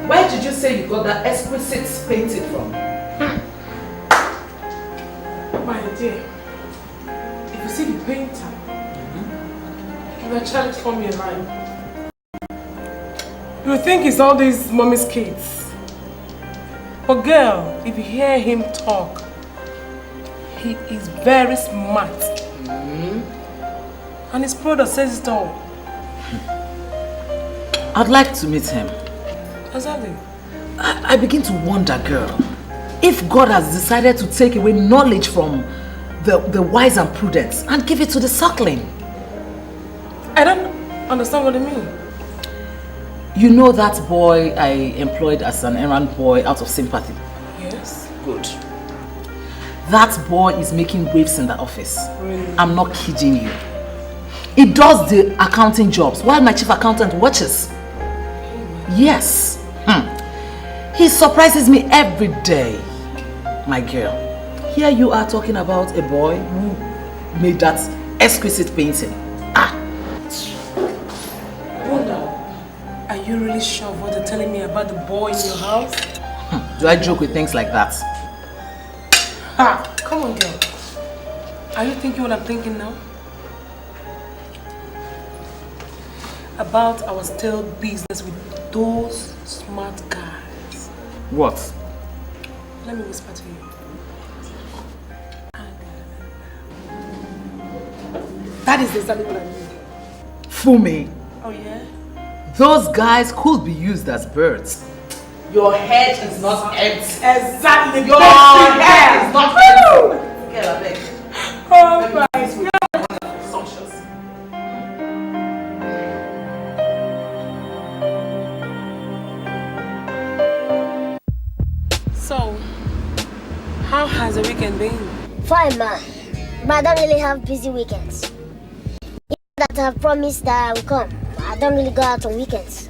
Where did you say you got that exquisite painting from? My dear, if you see the painter, you will actually form your line. You will think it's all these mommy's kids. But girl, if you hear him talk, he is very smart. And his product says it all. I'd like to meet him. Exactly. I begin to wonder, girl, if God has decided to take away knowledge from the wise and prudent and give it to the suckling. I don't understand what you mean. You know that boy I employed as an errand boy out of sympathy? Yes. Good. That boy is making waves in the office. Really? I'm not kidding you. He does the accounting jobs while my chief accountant watches. Yes. He surprises me every day. My girl, here you are talking about a boy who made that exquisite painting. Wanda, are you really sure of what you're telling me about the boy in your house? Do I joke with things like that? Come on, girl. Are you thinking what I'm thinking now? About our stale business with those smart guys. What? Let me whisper to you. That is exactly what I mean. Fumi, Oh yeah? those guys could be used as birds. Your head is not empty. Exactly. Your head is not empty. Girl, I beg. Oh my God. Sumptuous. So, how has the weekend been? Fine, man. But I don't really have busy weekends. Even that I've promised that I will come, I don't really go out on weekends.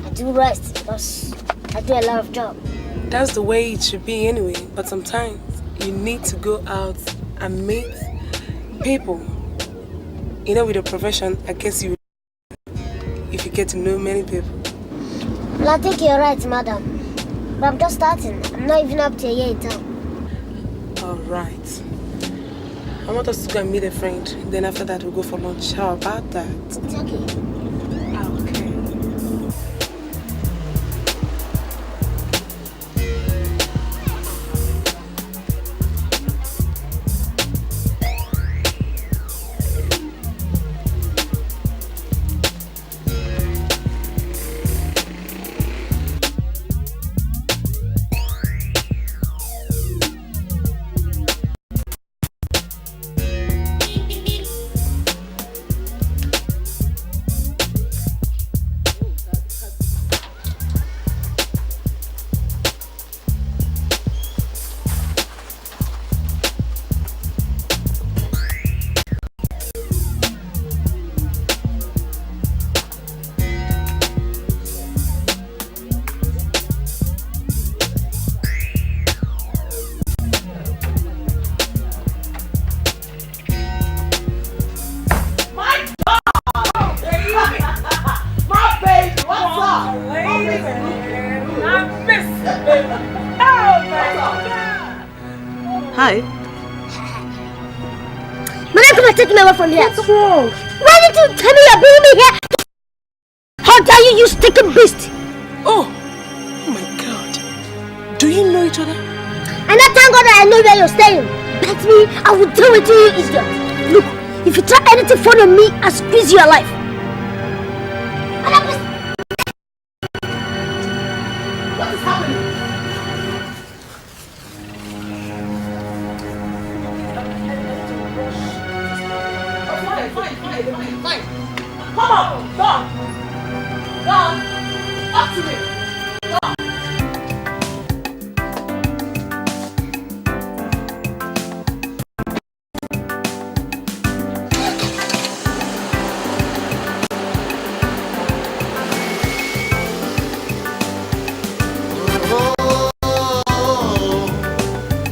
I do rest because I do a lot of job. That's the way it should be anyway, but sometimes you need to go out and meet people. You know, with your profession, I guess you if you get to know many people. Well, I think you're right, madam. But I'm just starting. I'm not even up to a year in town. Alright. I want us to go and meet a friend. Then after that, we'll go for lunch. How about that? It's okay. Okay. Man, come and take me away from here. What's wrong? Why did you tell me you're bringing me here? How dare you, you stinking beast? Oh my God. Do you know each other? And I thank God that I know where you're staying. Bet me, I will deal with you, idiot. Look, if you try anything fun on me, I'll squeeze you alive. What is happening? Fine. Come on, Don, up to me.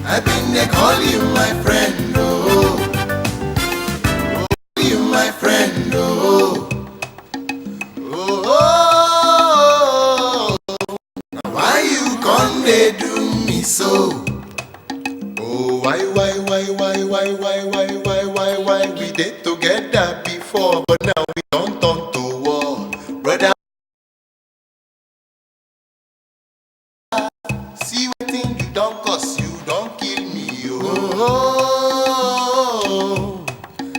I've been there, call you my friend, oh. Call you my friend, oh. Oh, now why you come they do me so? Oh, why, we did together before, but now we don't turn to war, brother. See what thing you don't cause, you don't kill me, oh.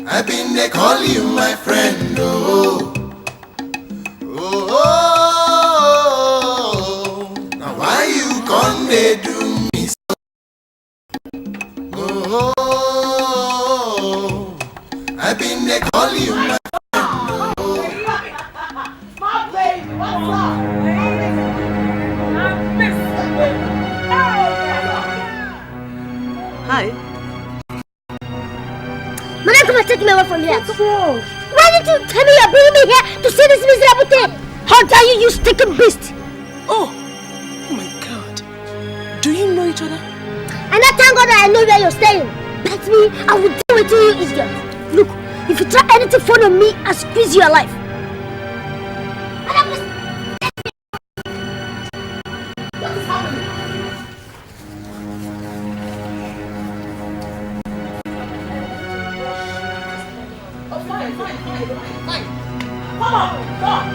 I've been there, call you my friend, oh. Oh, now why you come they do me so? Oh, I've been there, call you my friend, oh. My baby, what's up? Hi. Man, come and take me away from here. What's wrong? Why did you tell me you're bringing me here to see this miserable thing? How dare you, you stinking beast? Oh my God. Do you know each other? And I thank God that I know where you're staying. Bet me, I will deal with you, idiot. Look, if you try anything fun on me, I'll squeeze you alive. What is happening? Oh, fine. Come on, Don,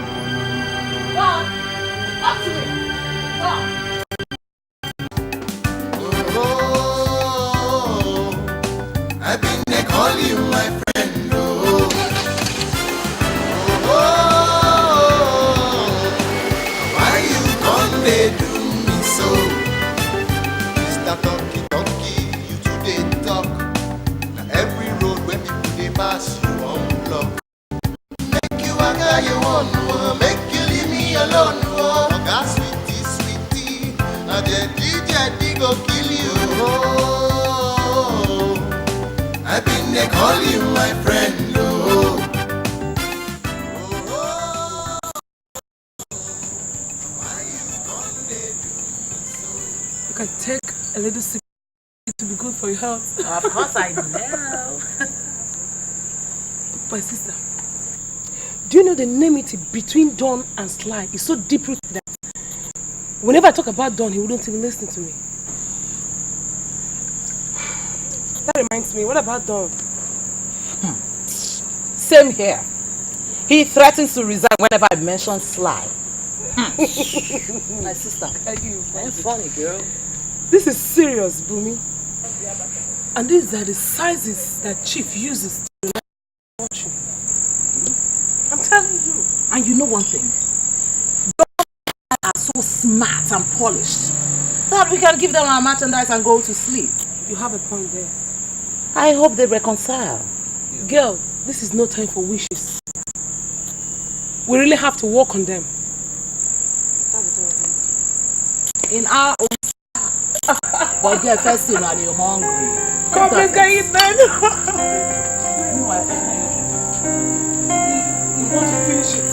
up to me. Don. Oh, I've been there, call you my friend, oh. Oh, why you come they do me so? Mr. Donkey, you today talk. Now every road where people they pass, you unblock. Make you a guy you want, make you leave me alone, oh. God, sweetie, now the DJ go kill you, oh. I've been there, call you my friend, oh. You can take a little sip to be good for your health. Of course I know. My sister, do you know the enmity between Don and Sly is so deep-rooted that whenever I talk about Don, he wouldn't even listen to me. That reminds me, what about Don? Same here. He threatens to resign whenever I mention Sly. My sister, I'm funny, girl. This is serious, Bumi. And these are the sizes that Chief uses to watch you. I'm telling you. And you know one thing? Dogs are so smart and polished that we can give them our merchandise and go to sleep. You have a point there. I hope they reconcile. Girl, this is no time for wishes. We really have to work on them. In our own but get first thing when you're hungry. Come, let's go eat then. You want to finish it?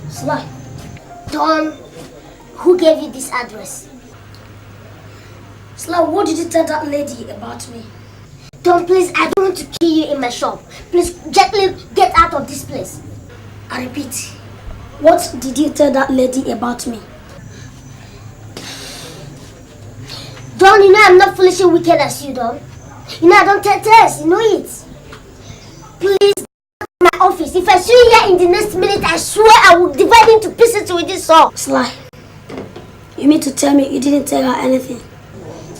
Sly, Don, who gave you this address? Sly, what did you tell that lady about me? Don't, please, I don't want to kill you in my shop. Please, gently get out of this place. I repeat, what did you tell that lady about me? Don, you know I'm not foolish and wicked as you, Don. You know I don't tell tales, you know it. Please, my office. If I see you here in the next minute, I swear I will divide into pieces with this saw. Sly, you mean to tell me you didn't tell her anything?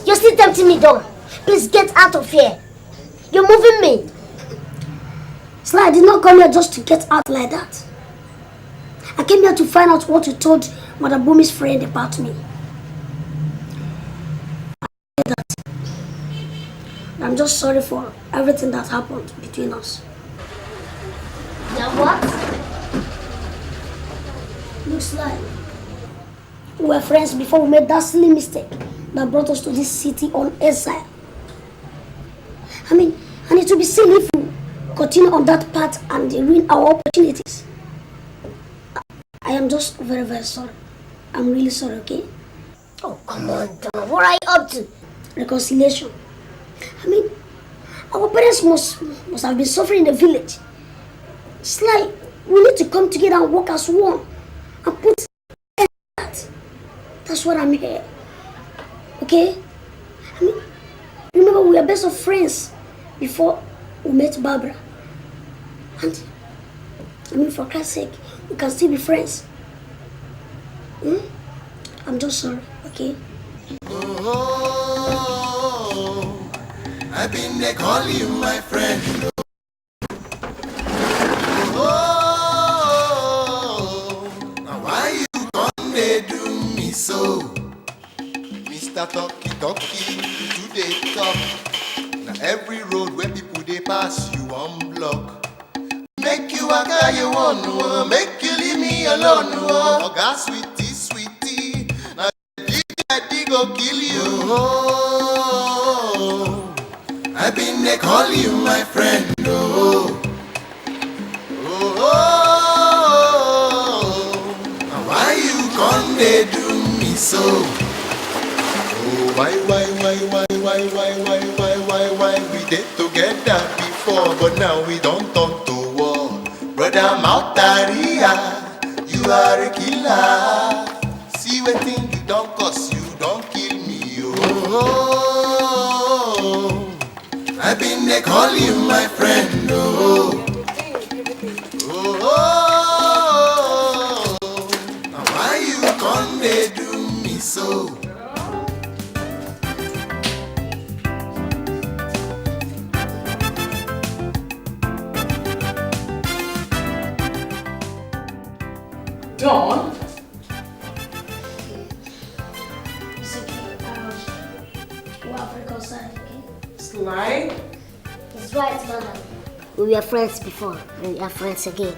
You're still tempting me, Don. Please get out of here. You're moving me. Sly, I did not come here just to get out like that. I came here to find out what you told Mother Bumi's friend about me. I'm just sorry for everything that happened between us. Now what? Looks like we were friends before we made that silly mistake that brought us to this city on exile. I mean, and it would be silly if we continue on that path and ruin our opportunities. I am just very, very sorry. I'm really sorry, okay? Oh, come on, Don. What are you up to? Reconciliation. I mean, our parents must have been suffering in the village. It's like we need to come together and work as one and put that. That's what I'm here. Okay? I mean, remember we were best of friends before we met Barbara. And, I mean, for Christ's sake, we can still be friends. I'm just sorry, okay? Oh, I've been there calling you my friend. Oh, now why you come they do me so? Mr. Talkie Talkie, today talk. Now every road where people they pass you unblock. Make you a guy you want, make you leave me alone. Oh, God, sweetie, sweetie, now DJ go kill you. Oh, I've been there calling you my friend. Oh, oh, oh, now why you come they do me so? Oh, why, we did together before, but now we don't talk to war. Brother Mautaria, you are a killer. See what thing you don't cause, you don't kill me. Oh, I've been there calling you my friend. Oh, oh, now why you come they do me so? Dawn? It's okay. We have reconciled, okay? Sly? It's right, madam. We were friends before, and we are friends again.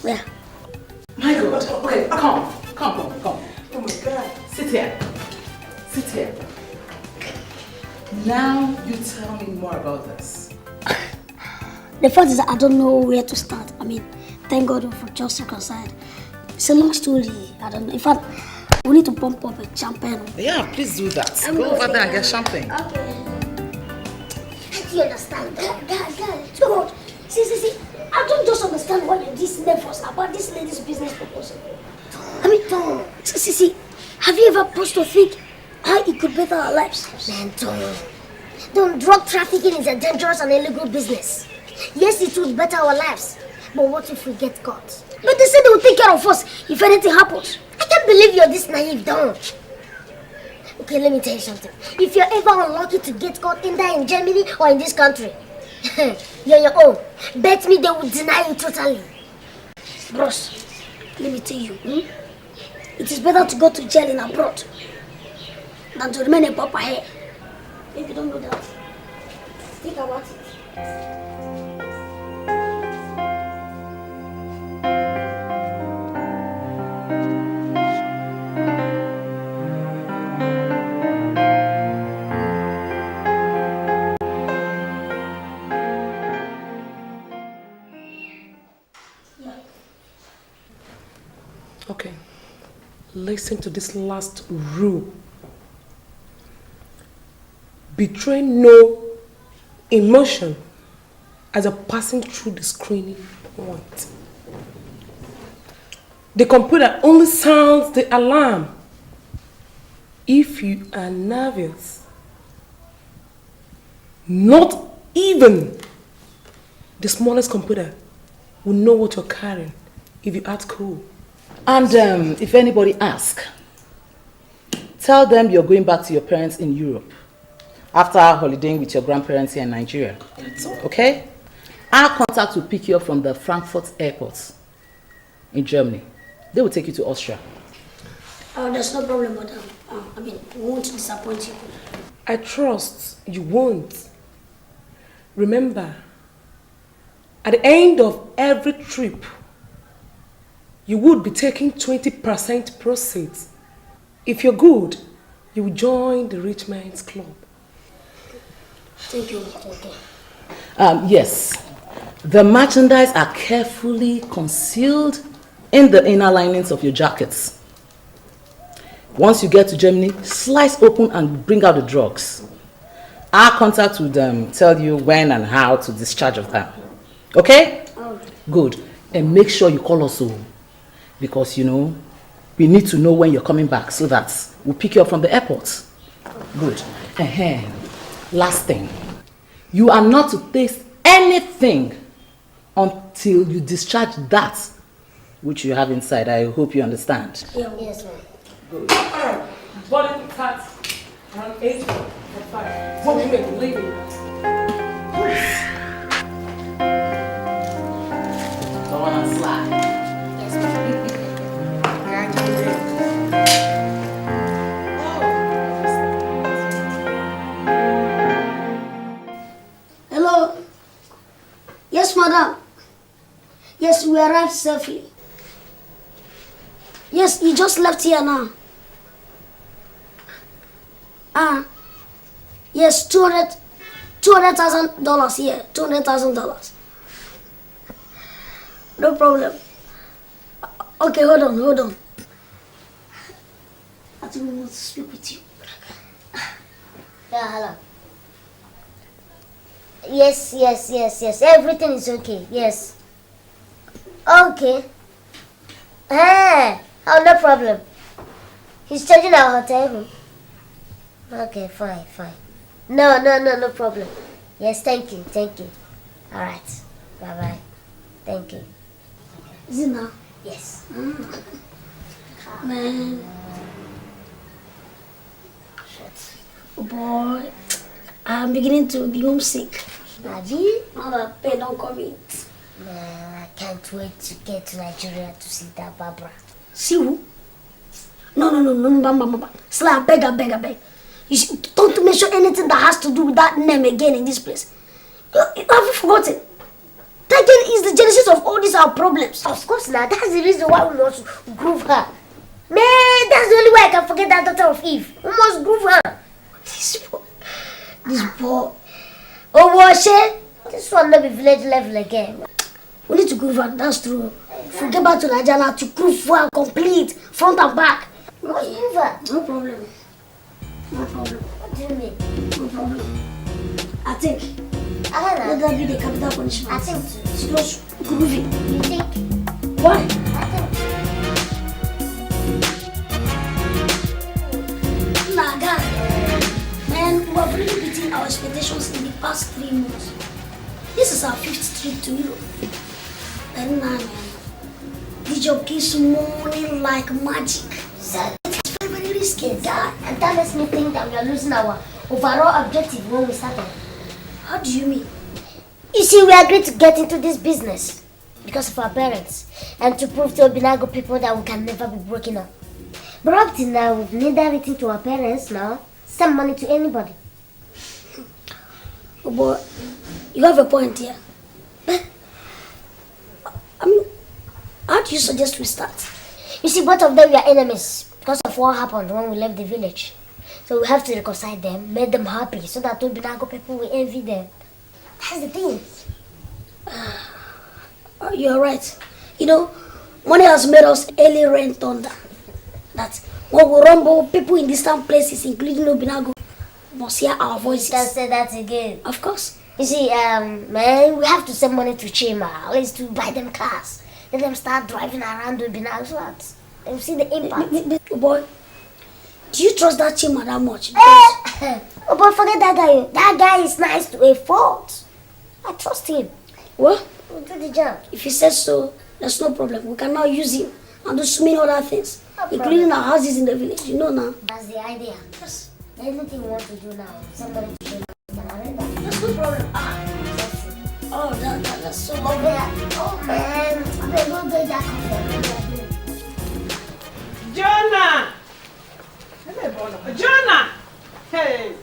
Yeah. My God. Okay, come. Oh my God. Sit here. Now you tell me more about this. The fact is that I don't know where to start. I mean, thank God for just reconciled. It's a long story. I don't know. In fact, we need to pump up a champagne. Yeah, please do that. Go over there and get champagne. Okay. Do you understand? Guys, God. See. I don't just understand why you're this nervous about this lady's business proposal. I mean, Tom, see. Have you ever paused to think how it could better our lives? Man, Tom, drug trafficking is a dangerous and illegal business. Yes, it would better our lives. But what if we get caught? But they said they will take care of us if anything happens. I can't believe you're this naive, Don. Okay, let me tell you something. If you're ever unlucky to get caught either in Germany or in this country, you're your own. Bet me they will deny you totally. Bros, let me tell you, it is better to go to jail in abroad than to remain a pauper here. If you don't know that, think about it. Okay, listen to this last rule. betray no emotion as you're passing through the screening point. The computer only sounds the alarm if you are nervous. Not even the smallest computer will know what you're carrying if you act cool. And if anybody asks, tell them you're going back to your parents in Europe after holidaying with your grandparents here in Nigeria. Okay? Our contact will pick you up from the Frankfurt airport in Germany. They will take you to Austria. There's no problem, madam. We won't disappoint you. I trust you won't. Remember, at the end of every trip, you would be taking 20% proceeds. If you're good, you will join the Rich Man's Club. Thank you. Yes, the merchandise are carefully concealed in the inner linings of your jackets. Once you get to Germany, slice open and bring out the drugs. Our contact will tell you when and how to discharge of them. Okay? Good. And make sure you call us home. Because, we need to know when you're coming back so that we'll pick you up from the airport. Good. Last thing. You are not to taste anything until you discharge that which you have inside. I hope you understand. Yes, ma'am. Good. Alright. Boarding starts around 8:45. What we make leaving? Go on and slide. Yes, ma'am. Hello. Yes, madam. Yes, we arrived safely. Yes, you just left here now. Yes, $200,000 here. $200,000. No problem. Okay, hold on. I think we want to speak with you. Yeah, hello. Yes. Everything is okay. Yes. Okay. Hey, no problem. He's charging our hotel room. Okay, fine. No problem. Yes, thank you. All right. Bye. Thank you. Is it now? Yes. Man. Oh boy. I'm beginning to be homesick. Abi? Now that pay don't come in. Man, I can't wait to get to Nigeria to see that Barbara. See who? No, Bamba. Sly, I beg. You don't mention anything that has to do with that name again in this place. Have you forgotten? That girl is the genesis of all these our problems. Of course not. That's the reason why we must groove her. Man, that's the only way I can forget that daughter of Eve. We must groove her. This boy. Oh, Washe. This one not be village level again. We need to groove her, that's true. If we get back to Nigeria to groove her complete, front and back. We must groove her. No problem. What do you mean? No problem. I think. Let that be the capital punishment. I think so. It's just grooving. You think? Why? I think. Nah, God. Man, we have really beaten our expectations in the past 3 months. This is our 5th trip to Europe. And now, man, the job keeps moving like magic. It's very risky, God. And that makes me think that we are losing our overall objective when we started. How do you mean? You see, we agreed to get into this business because of our parents and to prove to Obinago people that we can never be broken up. But up till now, we've neither written to our parents nor sent money to anybody. Oh boy, you have a point here. I mean, how do you suggest we start? You see, both of them were enemies because of what happened when we left the village. So we have to reconcile them, make them happy so that Obinago people will envy them. That's the thing. You're right. Money has made us early rain thunder. That when we rumble people in distant places, including Obinago, must hear our voices. You can say that again. Of course. You see, man, we have to send money to Chima, at least to buy them cars. Let them start driving around with Binag so that they'll see the impact. Boy, do you trust that Chima that much? Oh, but forget that guy. That guy is nice to a fault. I trust him. Well, We'll do the job. if he says so, there's no problem. We can now use him and do so many other things, No including problem. our houses in the village. You know now. That's the idea. Yes. Anything we want to do now, somebody to show we can arrange that. There's no problem. Oh, that's so Oh, man. Oh, man. I better go get that coffee. Jonah! Hey!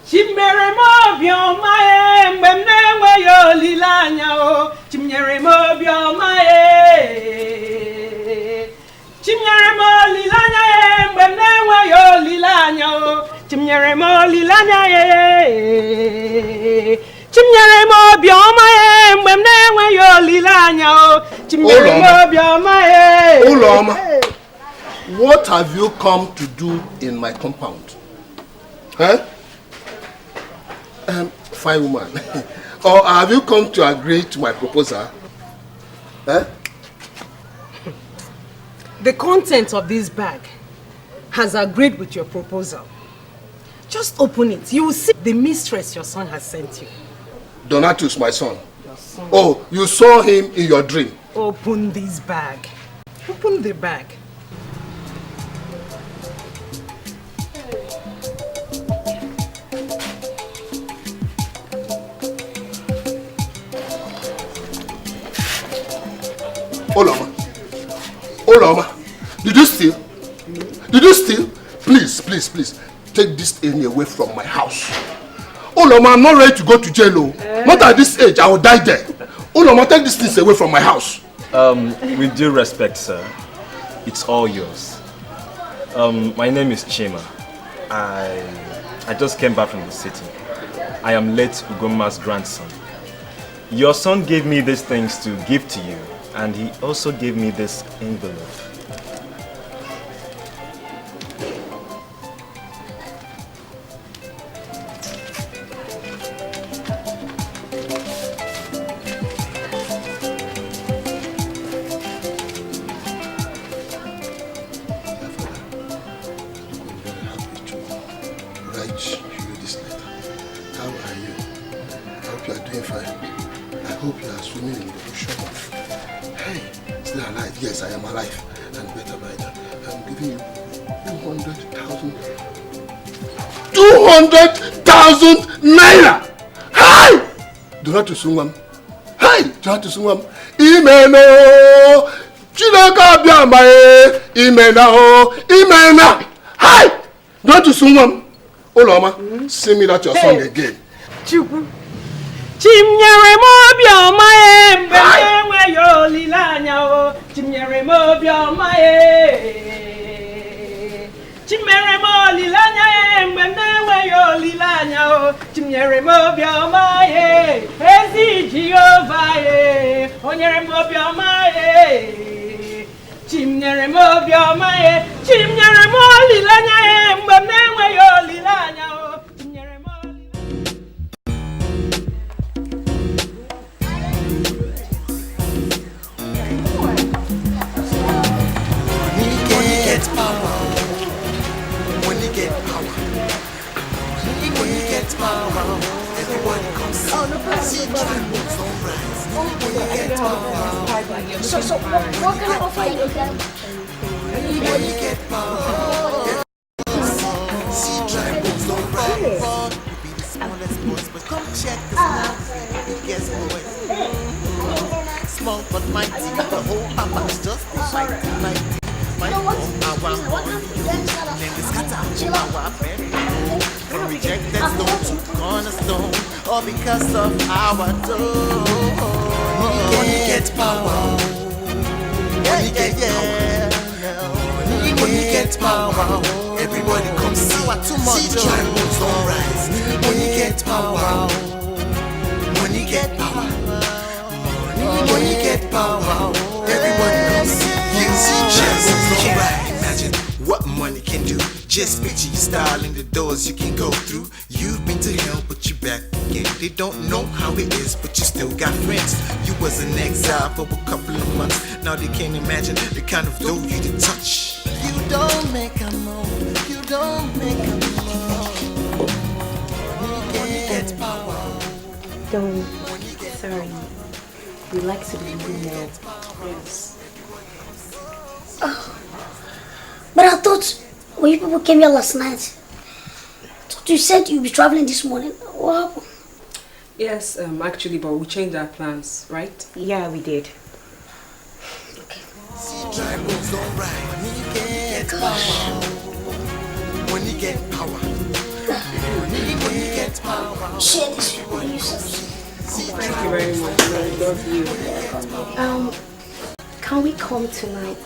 Chimere mo bioma mgbe m na-enweghị olileanya o. Chimere mo bioma Chimere mo olileanya mgbe m na-enweghị olileanya o. Chimere mo olileanya Chimere mo bioma mgbe m na-enweghị olileanya o. Chimere mo bioma Uloma, what have you come to do in my compound? Huh? Fine woman. Or have you come to agree to my proposal? Huh? The content of this bag has agreed with your proposal. Just open it. You will see the mistress your son has sent you. Donatus, my son. Oh, you saw him in your dream. Open this bag. Open the bag. Oloma. Oloma. Did you steal? Did you steal? Please, please, please. Take this thing away from my house. Oloma, I'm not ready to go to jail. Not at this age, I will die there. Oloma, take this thing away from my house. With due respect, sir, it's all yours. My name is Chima. I just came back from the city. I am late Ugoma's grandson. Your son gave me these things to give to you, and he also gave me this envelope. Yes, I am alive, and better by that. I'm giving you 200,000. 200,000 naira! Hi! Do not sungam. Hi! Do not sungam. Imeno! Chilaka biamae! Imena! Imena! Hi! Do not sungam. Oloma, sing me that your song again. Chukwu. Chimnyere mobioma mgbe na-enweghị olileanya o. Chimnyere mobioma Chimnyere olileanya mgbe na-enweghị olileanya o. Chimnyere mobioma ezi Jehova onyere mobioma Chimnyere mobioma Chimnyere olileanya mgbe na-enweghị olileanya o. Everybody comes see triangles don't rise. When you get power, So what can I offer you, okay? when you get power, see triangles don't rise. You be the smallest boys, but come check this out. The biggest boys. Small but mighty, the whole papa is just mighty. Then we scatter our family. From rejected stone to cornerstone, all because of our door. When you get power, when you get when you get power, everybody comes see triangles don't rise. When you get power, when you get power, when you get power, everybody comes see triangles don't rise. Imagine what money can do. Just picture your style in the doors you can go through. You've been to hell, but you're back again. They don't know how it is, but you still got friends. You was in exile for a couple of months. Now they can't imagine the kind of dough you to touch. You don't make a move. You don't make a move. When you get power. Don't. Sorry. We like to be more. Yes. Oh. But I thought when you people came here last night, I thought you said you'd be traveling this morning. What happened? Yes, actually, but we changed our plans, right? Yeah, we did. Triangles don't ride when you get power. When you get power. When you get power. Share this with me, Thank you very much. I love you. Can we come tonight?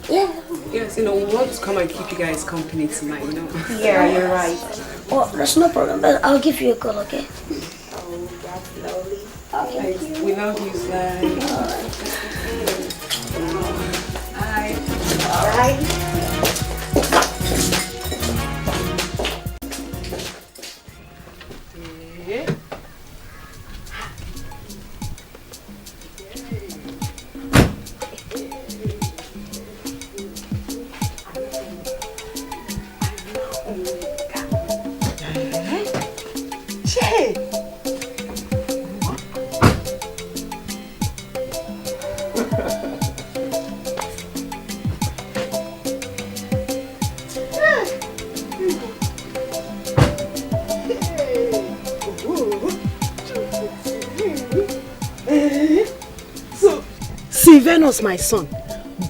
Yeah. Yes, we want to come and keep you guys company tonight, Yeah, you're right. Oh, that's no problem, but I'll give you a call, okay? Oh, that's lovely. Okay. We love you, Sly. Bye. Bye. Venus, my son,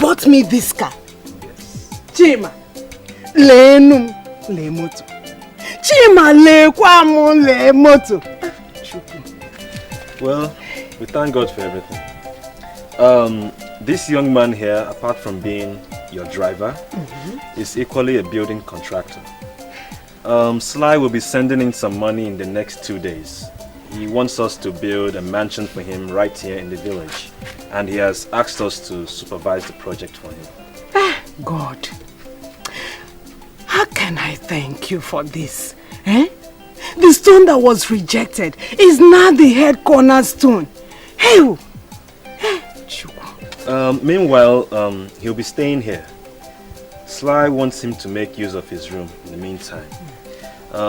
bought me this car. Chima, lenum le moto. Chima le kwamu le moto. Well, we thank God for everything. This young man here, apart from being your driver, is equally a building contractor. Sly will be sending in some money in the next 2 days. He wants us to build a mansion for him right here in the village. And he has asked us to supervise the project for him. God, how can I thank you for this? Eh? The stone that was rejected is now the head cornerstone. Hey! Meanwhile, he'll be staying here. Sly wants him to make use of his room in the meantime.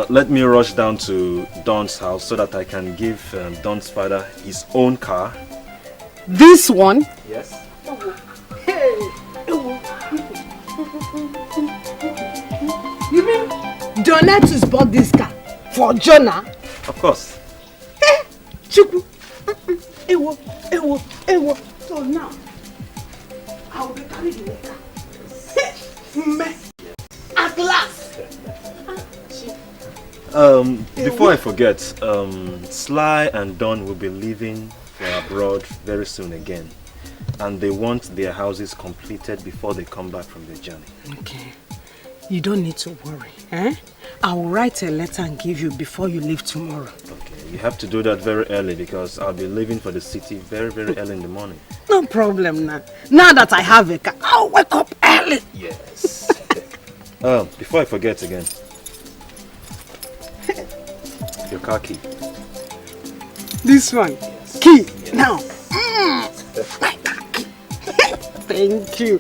Let me rush down to Don's house so that I can give Don's father his own car. This one? Yes. You mean Donatus bought this car for Jonah? Of course. Chuku. Ewo. So now, I will be carrying the car. At last. Before I forget, Sly and Don will be leaving for abroad very soon again. And they want their houses completed before they come back from their journey. Okay. You don't need to worry. Eh? I will write a letter and give you before you leave tomorrow. Okay, you have to do that very early because I'll be leaving for the city very, very early in the morning. No problem now. Now that I have a car, I'll wake up early. Yes. Before I forget again. Your car key. This one. Yes. Key. Yes. Now. My car key. Thank you.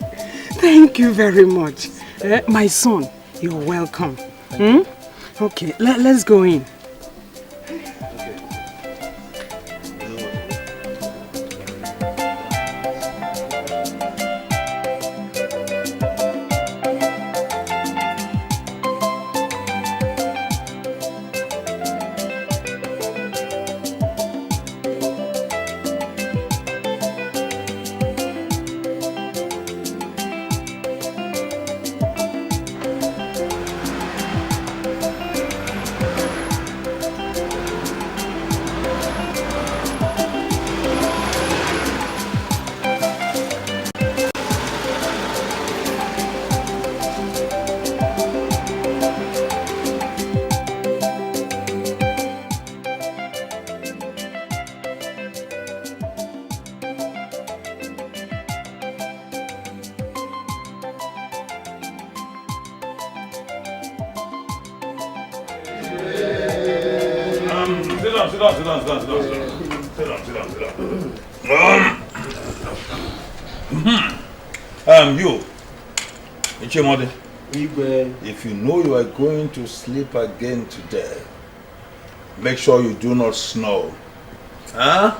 Thank you very much. My son, you're welcome. Okay, let's go in. down. You, Ichimode, if you know you are going to sleep again today, make sure you do not snore. Huh?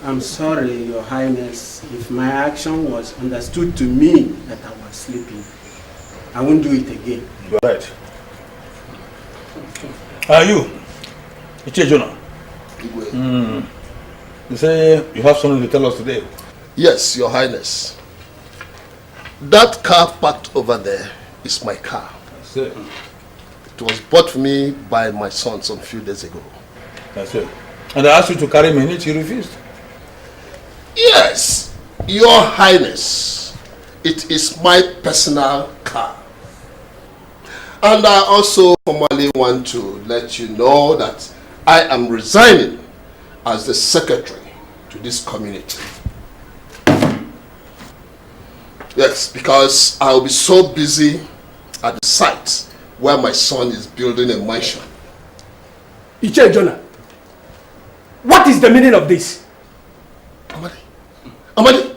I'm sorry, Your Highness. If my action was understood to mean that I was sleeping, I won't do it again. You're right. You, Iche Jonah. You say you have something to tell us today? Yes, Your Highness. That car parked over there is my car. That's it. It was bought for me by my son some few days ago. That's it. And I asked you to carry me in it, you refused. Yes, Your Highness. It is my personal car. And I also formally want to let you know that I am resigning as the secretary to this community. Yes, because I will be so busy at the site where my son is building a mansion. Iche Jonah, what is the meaning of this? Amadi,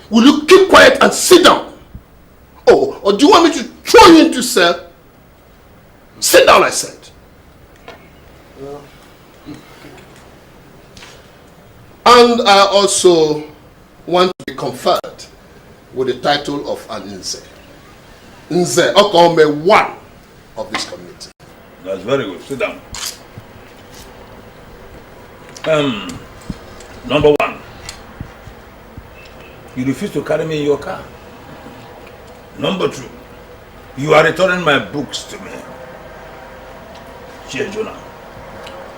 will you keep quiet and sit down? Oh, or do you want me to throw you into cell? Sit down, I said. And I also want to be conferred with the title of an Nze. Nze, Okome, one of this community. That's very good. Sit down. Number one, you refuse to carry me in your car. Number two, you are returning my books to me. Che Jonah,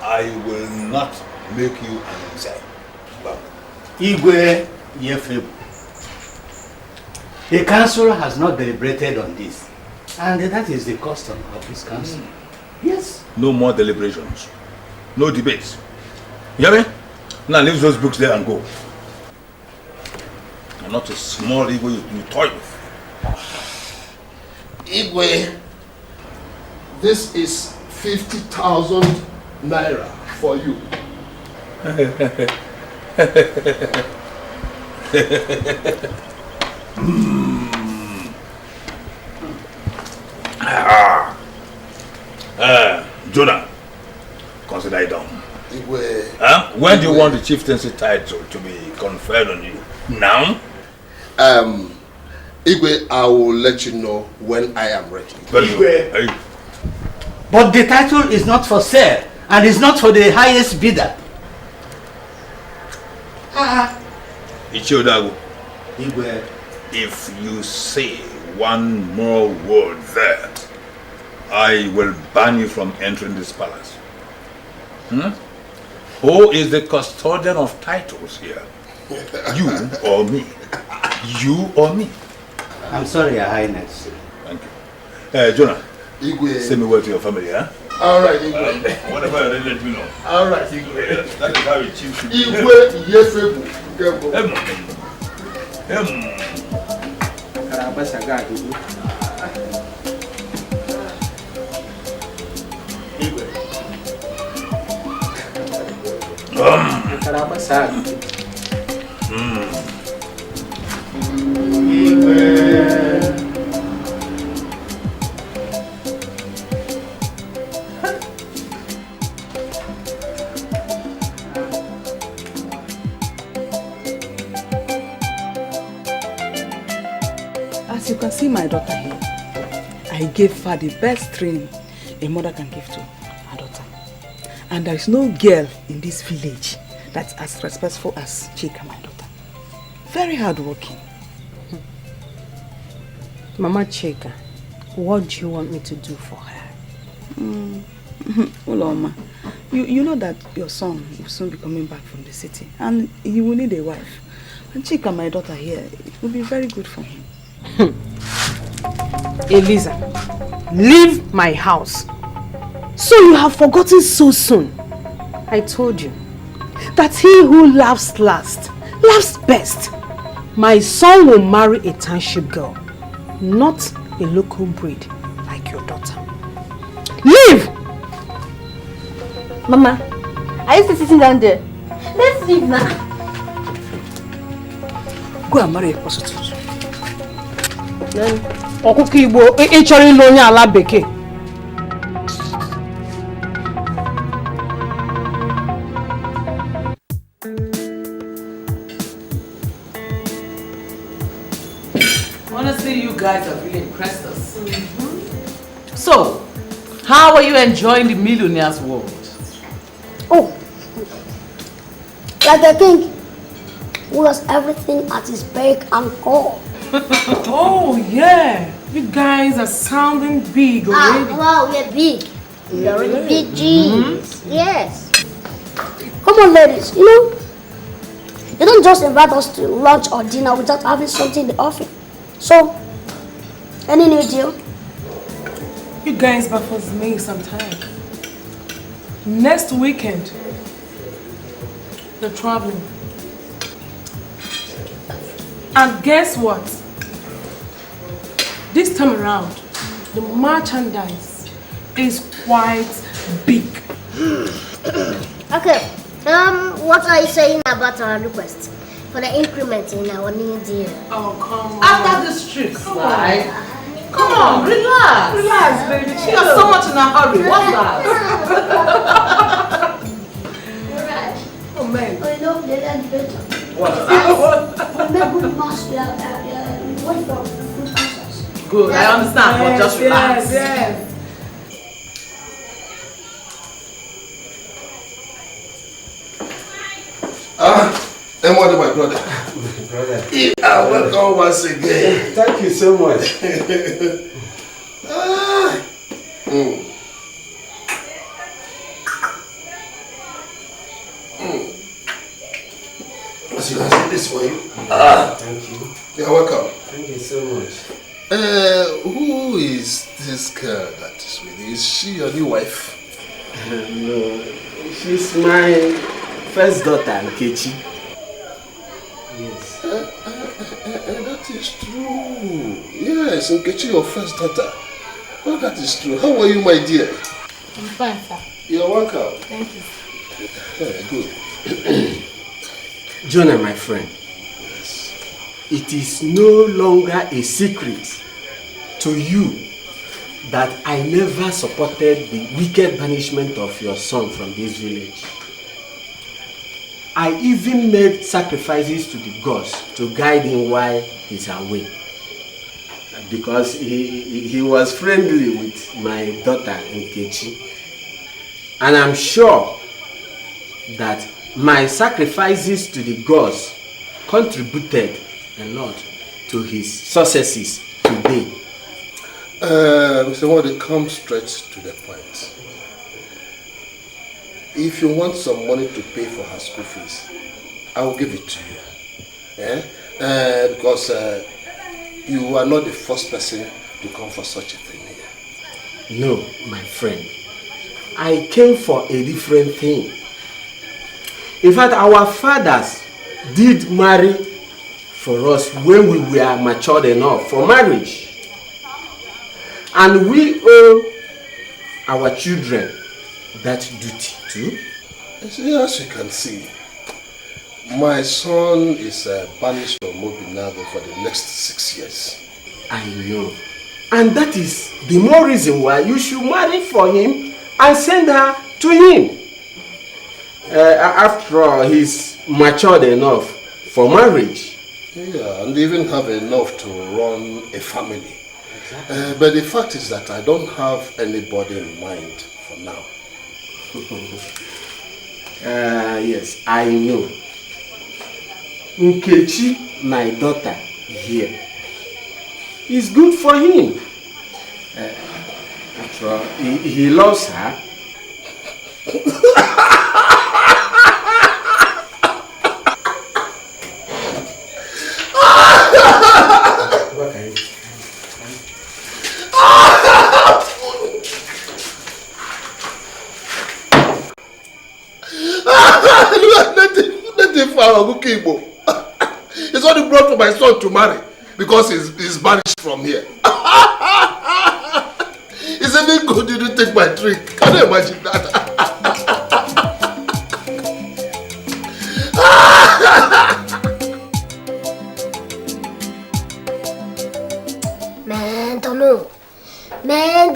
I will not make you an Nze. Igwe Yefebu. The council has not deliberated on this, and that is the custom of this council. Yes. No more deliberations. No debates. You hear me? Now leave those books there and go. I'm not a small Igwe you toy with. Igwe, this is 50,000 naira for you. Jonah, consider it done. Igwe. When do you want the chieftaincy title to be conferred on you? Now? Igwe, I will let you know when I am ready. Igwe. But the title is not for sale and is not for the highest bidder. Ichiodago. Igwe. If you say one more word there, I will ban you from entering this palace. Who is the custodian of titles here? You or me? You or me? I'm sorry, Your Highness. Thank you. Jonah, Igwe. send me word to your family, huh? All right, Igwe. Whatever you let me know. All right, Igwe. That is how a chief should be. Igwe Yefebu. As you can see my daughter here, I gave her the best training a mother can give to her daughter. And there is no girl in this village that's as respectful as Chika, my daughter. Very hardworking. Mama Chika, what do you want me to do for her? Uloma, you know that your son will soon be coming back from the city and he will need a wife. And Chika, my daughter here, it will be very good for him. Eliza, leave my house. So you have forgotten so soon. I told you that he who laughs last, laughs best. My son will marry a township girl, not a local breed like your daughter. Leave! Mama, are you still sitting down there? Let's leave now. Go and marry a prostitute. Then, Okuko Igbo, ịchọrọ ịlụ onye ala bekee. Honestly, you guys have really impressed us. So, how are you enjoying the millionaire's world? Oh, like a king who has everything at his beck and call. Oh yeah, you guys are sounding big already. Wow, we're big. We're already big G's. Yes. Come on, ladies. You know, you don't just invite us to lunch or dinner without having something in the offing. So, any new deal? You guys baffles me sometimes. Next weekend, they're traveling. And guess what? This time around, the merchandise is quite big. Okay. What are you saying about our request for the increment in our new deal? Oh, come on. After this trip, right? Come on, relax. Relax, baby. She got so much in a hurry. What's that? Oh, man. Oh, you know, they're better. What's that? We make good mass. We wait for good answers. Good, I understand, but just relax. Yes. And what my brother? Brother. Welcome once again. Thank you so much. As you can see this for you. Thank you. You're welcome. Thank you so much. Who is this girl that is with you? Is she your new wife? No, she's my first daughter, Nkechi. Yes. That is true. Yes, Nkechi, your first daughter. Oh, that is true. How are you, my dear? I'm fine, sir. You're welcome. Thank you. Good. Jonah, my friend, it is no longer a secret to you that I never supported the wicked banishment of your son from this village. I even made sacrifices to the gods to guide him while he's away. Because he was friendly with my daughter Nkechi. And I'm sure that my sacrifices to the gods contributed a lot to his successes today. Mr. Wade, come straight to the point. If you want some money to pay for her school fees, I will give it to you. Because you are not the first person to come for such a thing here. No, my friend. I came for a different thing. In fact, our fathers did marry for us when we were matured enough for marriage. And we owe our children that duty too. As you can see, my son is banished from Mobinago for the next 6 years. I know. And that is the more reason why you should marry for him and send her to him. After all, he's matured enough for marriage. Yeah, and even have enough to run a family. But the fact is that I don't have anybody in mind for now. Yes, I know. Nkechi, my daughter, here, is good for him. After all, he loves her. It's only brought for my son to marry because he's banished from here. It's even good you didn't take my drink. Can you imagine that?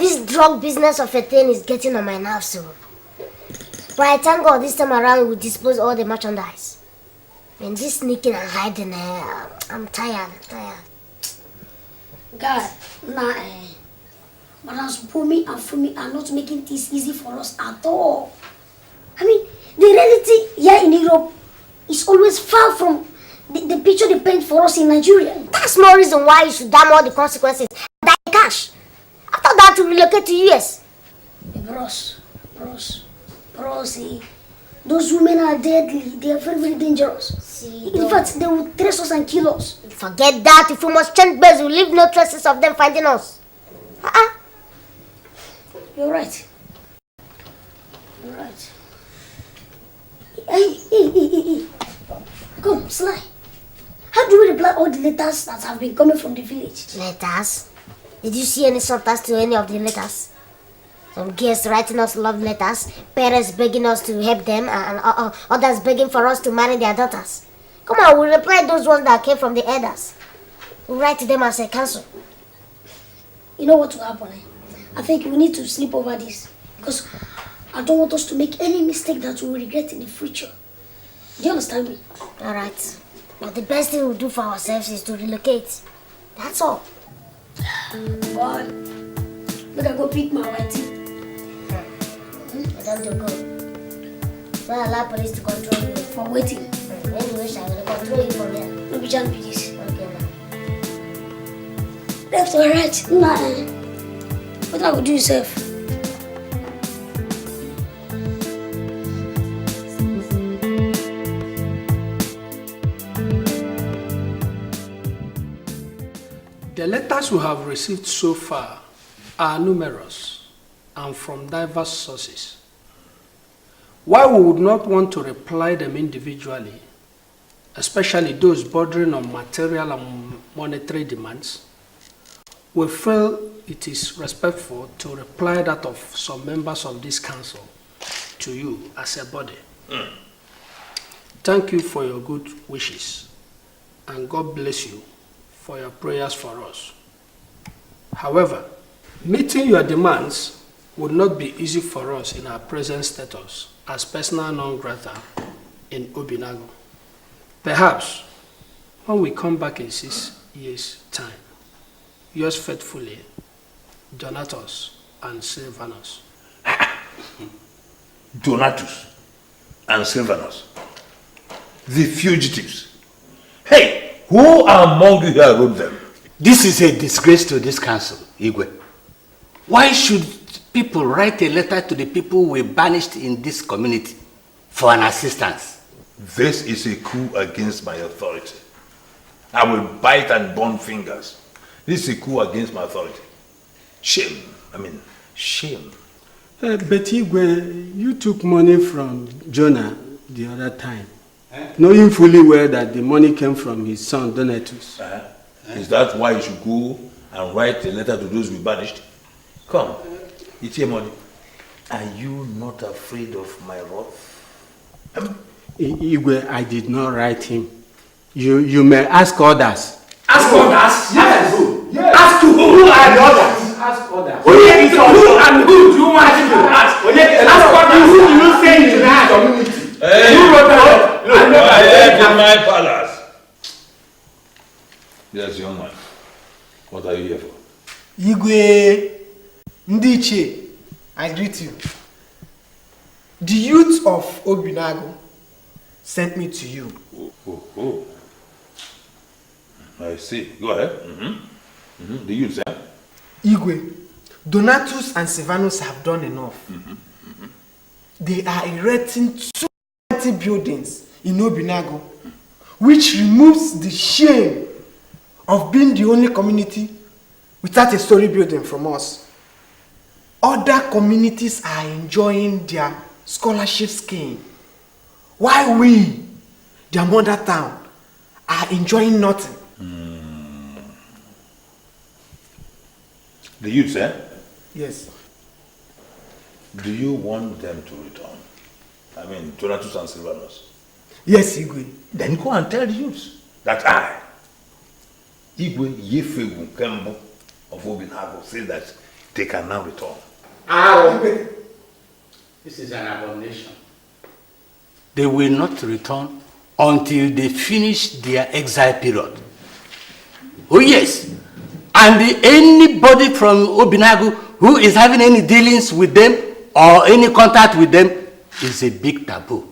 this drug business of a thing is getting on my nerves, so. But I thank God this time around we dispose all the merchandise. And this sneaking and hiding, I'm tired. God, nah, but as Bumi and Fumi are not making things easy for us at all. I mean, the reality here in Europe is always far from the picture they paint for us in Nigeria. That's no reason why you should damn all the consequences. Die cash. After that, to relocate to US. Bros, those women are deadly. They are very, very dangerous. In fact, they will trace us and kill us. Forget that. If we must change beds, we'll leave no traces of them finding us. You're right. Hey. Come, Sly. How do we reply all the letters that have been coming from the village? Letters? Did you see any subtitles to any of the letters? Some guests writing us love letters, parents begging us to help them, and others begging for us to marry their daughters. Come on, we'll reply those ones that came from the elders. We'll write to them as a council. You know what will happen, I think we need to sleep over this. Because I don't want us to make any mistake that we will regret in the future. Do you understand me? Alright. But the best thing we'll do for ourselves is to relocate. That's all. Boy, look, I go pick my whitey. I don't do go. Don't allow police to control you. For waiting. Anyway, I will control you from here. No be jam be this. Okay, now. Left or right? Nah. What I will do yourself? The letters we have received so far are numerous and from diverse sources. While we would not want to reply them individually, especially those bordering on material and monetary demands, we feel it is respectful to reply that of some members of this council to you as a body. Thank you for your good wishes, and God bless you for your prayers for us. However, meeting your demands would not be easy for us in our present status as persona non grata in Obinago. Perhaps when we come back in 6 years' time, yours faithfully, Donatus and Silvanus. Donatus and Silvanus, the fugitives. Hey! Who among you here wrote them? This is a disgrace to this council, Igwe. Why should people write a letter to the people we banished in this community for an assistance? This is a coup against my authority. I will bite and burn fingers. This is a coup against my authority. Shame. Shame. But Igwe, you took money from Jonah the other time. Knowing fully well that the money came from his son Donatus. Is that why you should go and write a letter to those we banished? Come, it's your money. Are you not afraid of my wrath? Igwe, I did not write him. You may ask others. Ask others? Yes. Yes. Ask who are the others? Ask others. Who and who do you want to ask? Ask others. Who do you say you should ask? Hey, you wrote that? Look, I am in my palace. Yes, young man. What are you here for? Igwe Ndiche, I greet you. The youth of Obinago sent me to you. Oh. I see. Go ahead. The youth, eh? Igwe, Donatus and Silvanus have done enough. They are erecting 2 buildings in Obinago, which removes the shame of being the only community without a story building from us. Other communities are enjoying their scholarship scheme, while we, their mother town, are enjoying nothing. The youths, eh? Yes. Do you want them to return? I mean, Donatus and Silvanus. Yes, Igwe. Then go and tell the youths that Igwe Yefegu Kembo of Obinago, says that they can now return. This is an abomination. They will not return until they finish their exile period. Oh yes, and anybody from Obinago who is having any dealings with them or any contact with them is a big taboo.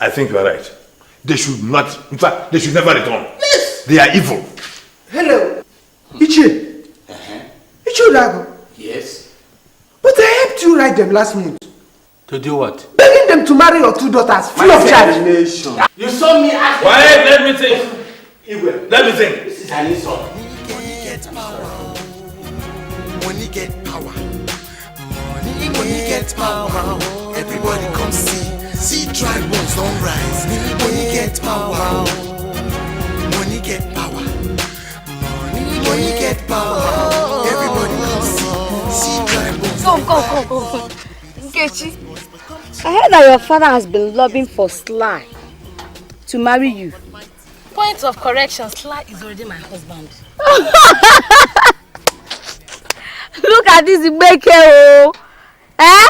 I think you are right. They should not, in fact, they should never return. Yes. They are evil. Hello. Ichi. Ichi Ulago. Yes. But I helped you write them last month. To do what? Begging them to marry your 2 daughters free of charge. You saw me asking. Quiet, let me think. Let me think. This is an insult. When you get power, money, when you get power, everybody come see. See tribals don't rise. When you get power, when you get power, money, when you get power, everybody come see. See tribals don't rise. Go. Nkechi, I heard that your father has been lobbying for Sly to marry you. Point of correction, Sly is already my husband. Look at this Ibeke. Eh?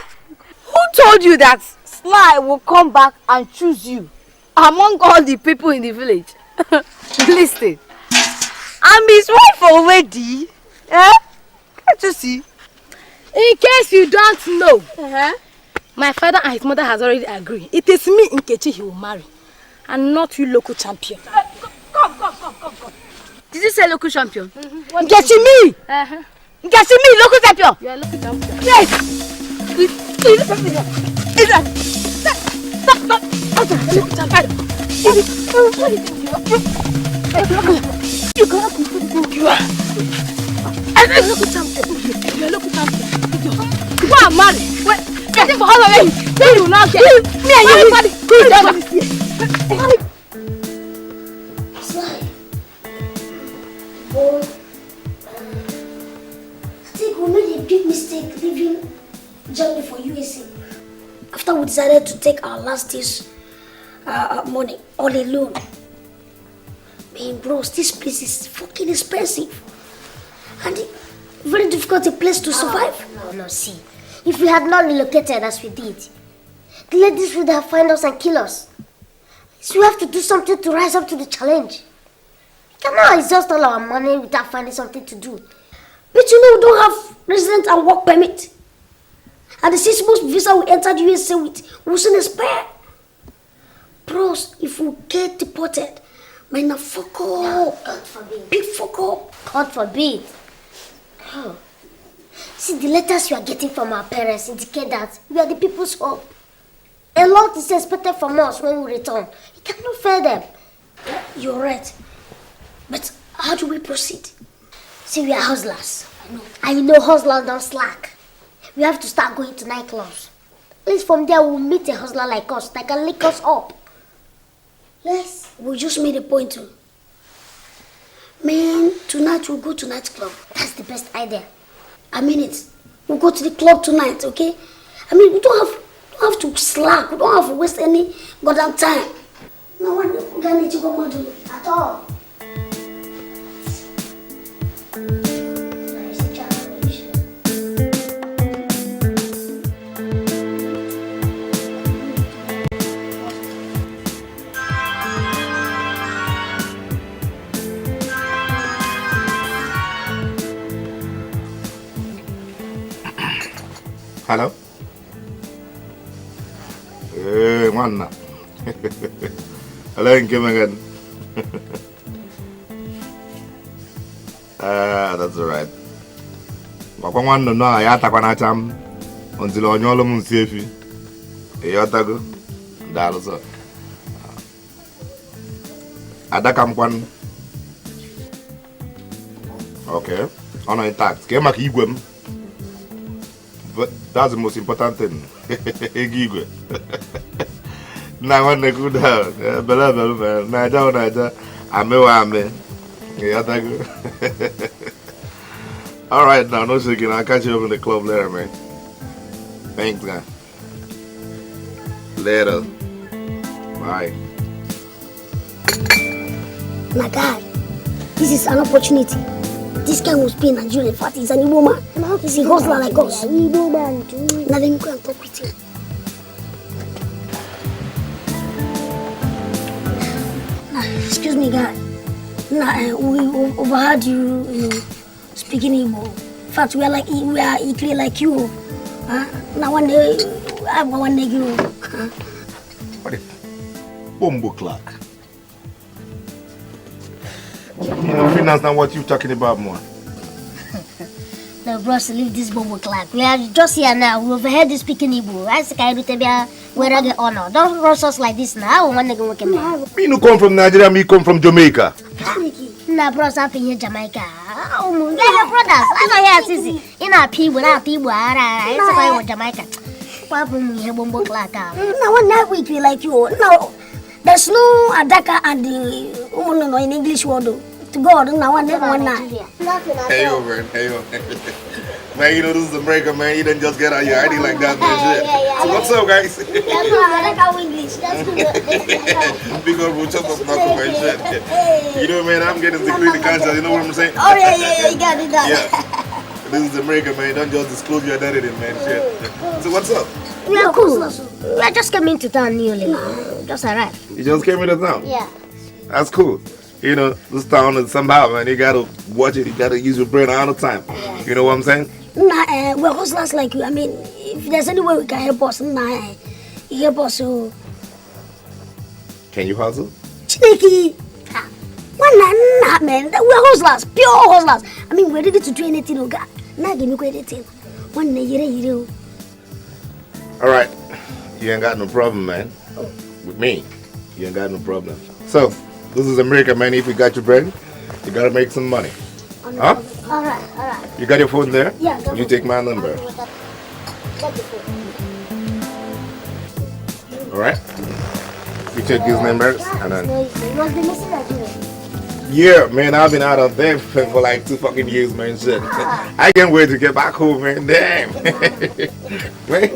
Who told you that Sly will come back and choose you among all the people in the village? Listen, I'm his wife already. Eh? Can't you see? In case you don't know, my father and his mother has already agreed. It is me, Nkechi, he will marry, and not you, local champion. Come. Did you say local champion? Nkechi, me! Nkechi, me, local champion! You are local champion. Yes! You cannot control the thing you are. I'm a local champion. You're a local champion. Go and marry. Wait, getting for all of them. Then you will not get. Me and you. Sly. Boy. I think we made a big mistake leaving Germany for USA. After we decided to take our last day's money all alone. Man, bros, this place is fucking expensive. And very difficult a place to survive. No, see. If we had not relocated as we did, the ladies would have found us and kill us. So we have to do something to rise up to the challenge. We cannot exhaust all our money without finding something to do. But you know we don't have resident and work permit. And the 6 months visa we entered USA with wasn't expire. Bros, if we get deported, man, now fuck up. No, God forbid. Big fuck up. God forbid. Oh. See, the letters you are getting from our parents indicate that we are the people's hope. A lot is expected from us when we return. You cannot fail them. You're right. But how do we proceed? See, we are hustlers. I know hustlers don't slack. We have to start going to nightclubs. At least from there we'll meet a hustler like us that can lick us up. Yes, we just made a point too. Man, tonight we'll go to nightclub. That's the best idea. I mean it. We'll go to the club tonight, okay? I mean, we don't have to slack. We don't have to waste any goddamn time. No one can need to go do at all. Hello? Hey, man. Hello, again. That's alright. Wakwa nwannu no ya atakwa na cham until onyolo mu nsiefi. E yotago. Dalu so. Adaka mkwan. Okay. Ono intact. Ke maka igwe m. But that's the most important thing. Igwe. Na wanne good down. Bela man. Naija. Amewa ame. Yotago. All right, now, no shaking. I'll catch you up in the club later, man. Thanks, guy. Later. Bye. My God, this is an opportunity. this guy must be in Nigeria. In fact, he's an Igbo man. He's a hustler like us. Igbo man too. Now let me go and talk with him. Nah, excuse me, guy. Nah, we overheard you speaking Igbo. In fact, we are equally like you. Now one day, I have one day you. What if? Bombo clock. Finance now what you talking about, man? No, bros, leave this bombo clock. We are just here now. We overheard you speaking Igbo. I say, I do tell you where I get honor. Don't rush us like this now. I want to go work in there. Me no come from Nigeria, me come from Jamaica. Nah, bros, I'm from here, Jamaica. Oh, my God. Yeah, your brothers. I know here, Sissy. In our people, I say, I'm Jamaica. Why bring me here, bombo clock? Now, one night we feel like you. No, there's no Adaka and the woman in English word. To God, now one night. Hey, yo, man. Hey, yo. Man, you know, this is America, man. You didn't just get out your ID like that, man. So what's up, guys? Big old roach up of knuckle, man. Shit. You know, man, I'm getting security conscious. You know what I'm saying? Oh, yeah, you got it done. Yeah. This is America, man. Don't just disclose your identity, man. Shit. So what's up? We are cool. We just came into town newly. Just arrived. You just came into town? Yeah. That's cool. You know, this town is somehow, man. You gotta watch it. You gotta use your brain all the time. Yeah. You know what I'm saying? Nah, we're hustlers like you. I mean, if there's any way we can help us, you help us. So. Can you hustle? Sneaky. Nah, man. We're hustlers, pure hustlers. I mean, we're ready to do anything, oh God. Nah, give me anything. One day, you. All right. You ain't got no problem, man. With me, you ain't got no problem. So. This is America, man. If you got your bread, you gotta make some money. Huh? All right. You got your phone there? Yeah. You take my number. All right. You check these numbers and then. Yeah, man. I've been out of there for like 2 fucking years, man. Shit. I can't wait to get back home, man. Damn. Man,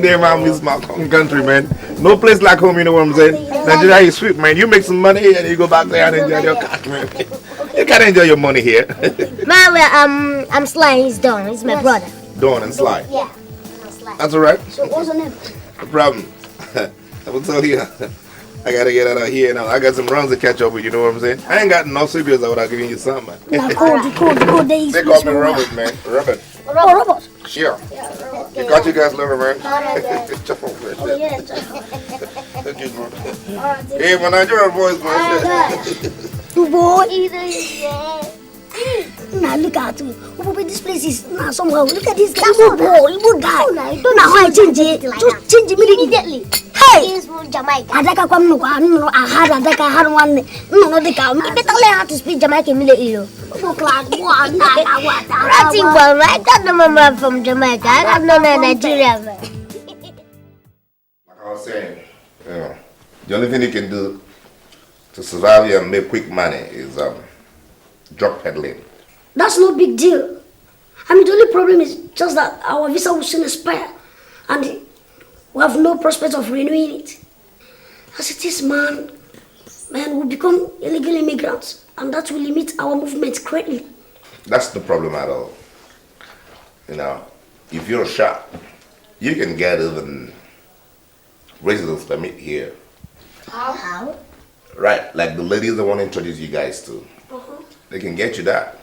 damn, I miss my home country, man. No place like home, you know what I'm saying? Nigeria is sweet, man. You make some money and you go back there and enjoy your country, man. You can't enjoy your money here. I'm Sly. He's Don. He's my brother. Don and Sly. Yeah. I'm Sly. That's all right. So what's your name? No problem. I will tell you. I gotta get out of here now. I got some runs to catch up with, you know what I'm saying? I ain't got no cigarettes without giving you some, man. Nah, cold. They call me Robert, man. Robert. Robert? Sure. You got you guys later, man. Hey, my Nigerian boys, man. Boy. Nah, look at you. This place is somehow. Look at this guy. Igbo guy. Now I change it. Just change it immediately. Hey! Jamaica. I had one. No, they can't. You better learn how to speak Jamaican immediately. Right, I got the mama from Jamaica. I got no Nigeria. Like I was saying, the only thing you can do to survive and make quick money is drug peddling. That's no big deal. I mean, the only problem is just that our visa will soon expire and we have no prospect of renewing it. As it is, man, we become illegal immigrants and that will limit our movement greatly. That's the problem at all. You know, if you're shot, you can get even residence permit here. How? Right, like the ladies I want to introduce you guys to. They can get you that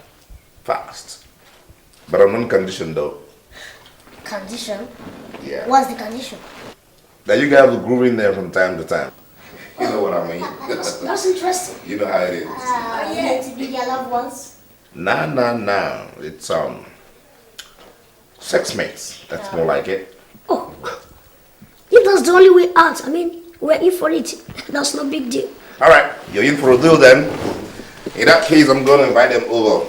fast. But on one condition though. Condition? Yeah. What's the condition? That you guys will groove in there from time to time. You know what I mean? That's interesting. You know how it is. Yeah, to be their loved ones? Nah. It's sex mates. That's more like it. Oh, if that's the only way out, I mean, we're in for it. That's no big deal. Alright, you're in for a deal then. In that case, I'm gonna invite them over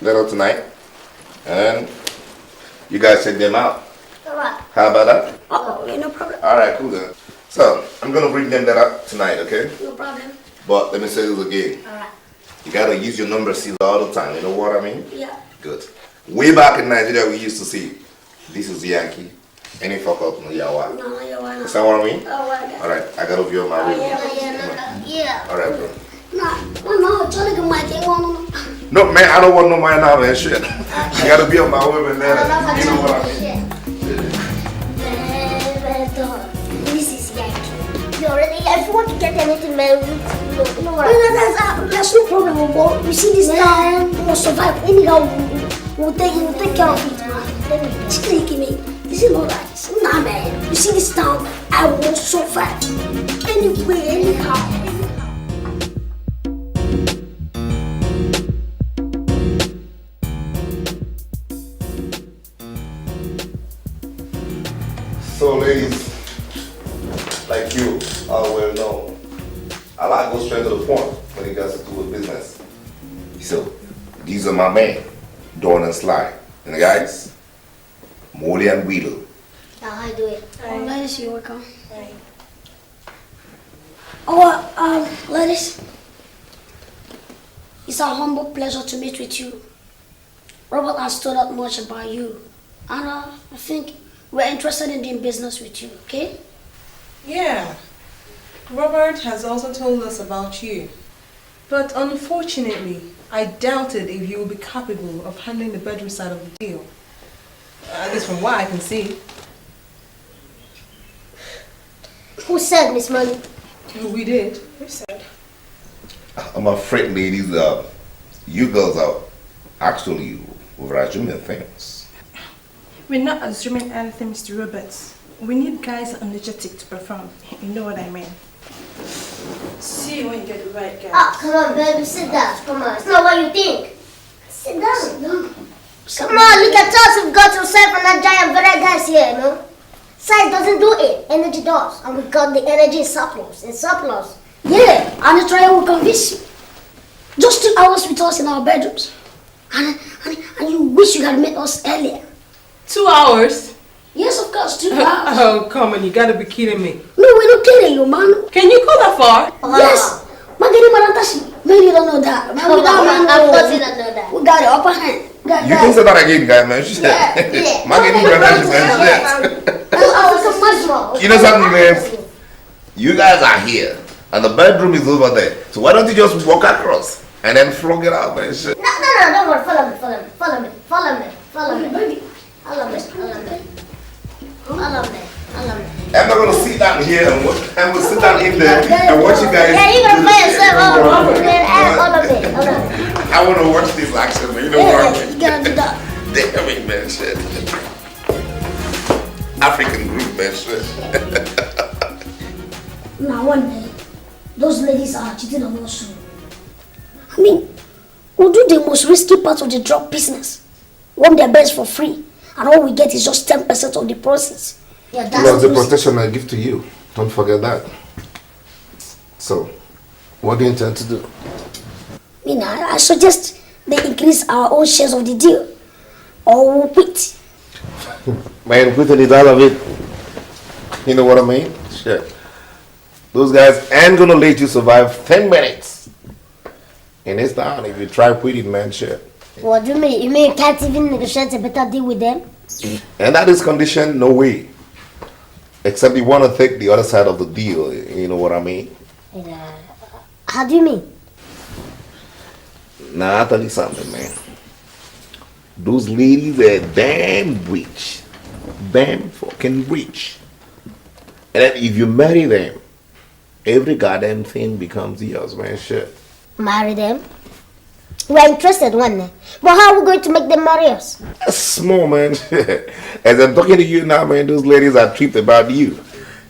later tonight. And you guys check them out. Alright. How about that? Okay, no problem. Alright, cool then. So, I'm gonna bring them that up tonight, okay? No problem. But let me say this again. Alright. You gotta use your number seals all the time, you know what I mean? Yeah. Good. Way back in Nigeria, we used to see, this is Yankee. Any fuck up, no yawa. No, yawa. Is that what I mean? Oh, alright, I got over on my way. Yeah. Alright, bro. No, Johnny, come on, No, man, I don't want no man now, man. Shit. I gotta be on my women, man. You know what I mean? This is like, you already, if you want to get anything, man, you know what I mean? That's no problem, but you see this town, we'll survive. Anyhow, we'll take care of it, man. Let me speak me. This is not right. Nah, man. You see this town, I will survive. Anyway, anyhow. So, ladies, like you are well known, I like to go straight to the point when it gets to do with business. So, these are my men, Dawn and Sly. And the guys, Molly and Weedle. How I do it? Ladies, you're welcome. Ladies, it's a humble pleasure to meet with you. Robert has told us much about you, and I think we're interested in doing business with you, okay? Yeah. Robert has also told us about you. But unfortunately, I doubted if you would be capable of handling the bedroom side of the deal. At least from what I can see. Who said, Miss Money? We did. We said. I'm afraid, ladies, you girls are actually overassuming things. We're not assuming anything, Mr. Roberts. We need guys energetic to perform. You know what I mean? See when you get the right guy. Ah, come on, baby, sit down. Come on, it's not what you think. Sit down. Come on, look at us. We've got yourself and that giant very guys here, you know. Size doesn't do it. Energy does. And we got the energy in surplus. Yeah, and the trial will convince you. Just 2 hours with us in our bedrooms. And you wish you had met us earlier. 2 hours? Yes, of course, 2 hours. Oh, come on, you gotta be kidding me. No, we're not kidding you, man. Can you go that far? Yes. Magari Marantashi. Maybe you don't know that. Of course you don't know that. We got the upper hand. You can say that again, guy, man. Shit. Yeah. Man. You know something, man? You guys are here, and the bedroom is over there. So why don't you just walk across and then flog it out, man? Shit. No, don't worry. Follow me. Baby. Follow me. I'm not gonna sit down here and we'll sit down in there and watch you guys. Yeah, you gonna play yourself all of it. I wanna watch this action, man. You know what I mean? You gotta do that. Damn it, man. Shit. African group, man. Shit. Now one day, those ladies are cheating on us soon. I mean, we'll do the most risky part of the drug business. Want their best for free. And all we get is just 10% of the process. Yeah, That's the protection I give to you. Don't forget that. So, what do you intend to do? I suggest they increase our own shares of the deal. Or we'll quit. Man, quitting is all of it. You know what I mean? Shit. Those guys ain't gonna let you survive 10 minutes in this town if you try quitting, man. Shit. What do you mean? You mean you can't even negotiate a better deal with them? And that is condition, no way. Except you want to take the other side of the deal, you know what I mean? How do you mean? Now, I'll tell you something, man. Those ladies are damn rich. Damn fucking rich. And then if you marry them, every goddamn thing becomes yours, man. Shit. Marry them? We're interested one day. But how are we going to make them marry us? That's small, man. As I'm talking to you now, man, those ladies are tripped about you.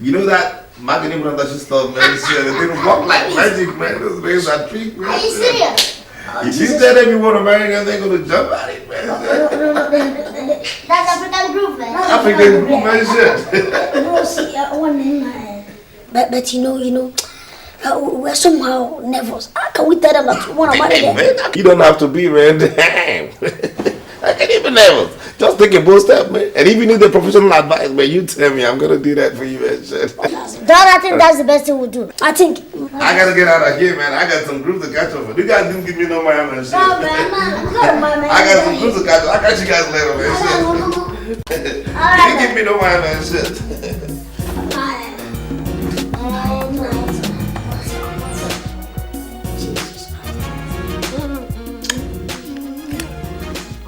You know that marketing production stuff, man? Shit, they don't walk like magic, man. Those ladies are tripped, man. Are you serious? If you tell them you want to marry them, they're going to jump at it, man. That's African group, man. African group, man, shit. No, see, one thing, but you know, we're somehow nervous. How can we tell them that we want to marry them? Man, you don't have to be, man. Damn. I can't even nervous. Just take a bold step, man. And if you need the professional advice, man, you tell me. I'm going to do that for you, man. Shit. I think that's the best thing we'll do. I think. I got to get out of here, man. I got some groups to catch up with. You guys didn't give me no money, man. Shit. No, man. I got some groups to catch up. I'll catch you guys later, man. Shit. You didn't give me no money, man. Shit.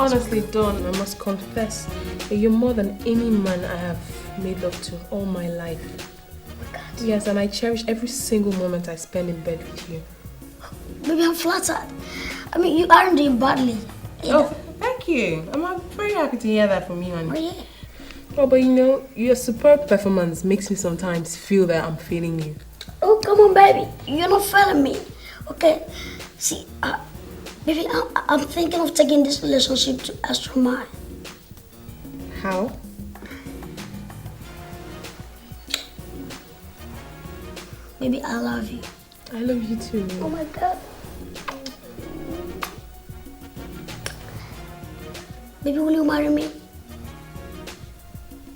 Honestly, Dawn, I must confess that you're more than any man I have made love to all my life. Oh my God. Yes, and I cherish every single moment I spend in bed with you. Maybe I'm flattered. I mean, you aren't doing badly. Oh, thank you. I'm very happy to hear that from you, honey. Oh, yeah. Oh, but you know, your superb performance makes me sometimes feel that I'm failing you. Oh, come on, baby. You're not failing me. Okay? See, baby, I'm thinking of taking this relationship to extra mile. How? Baby, I love you. I love you too. Oh my God. Baby, will you marry me?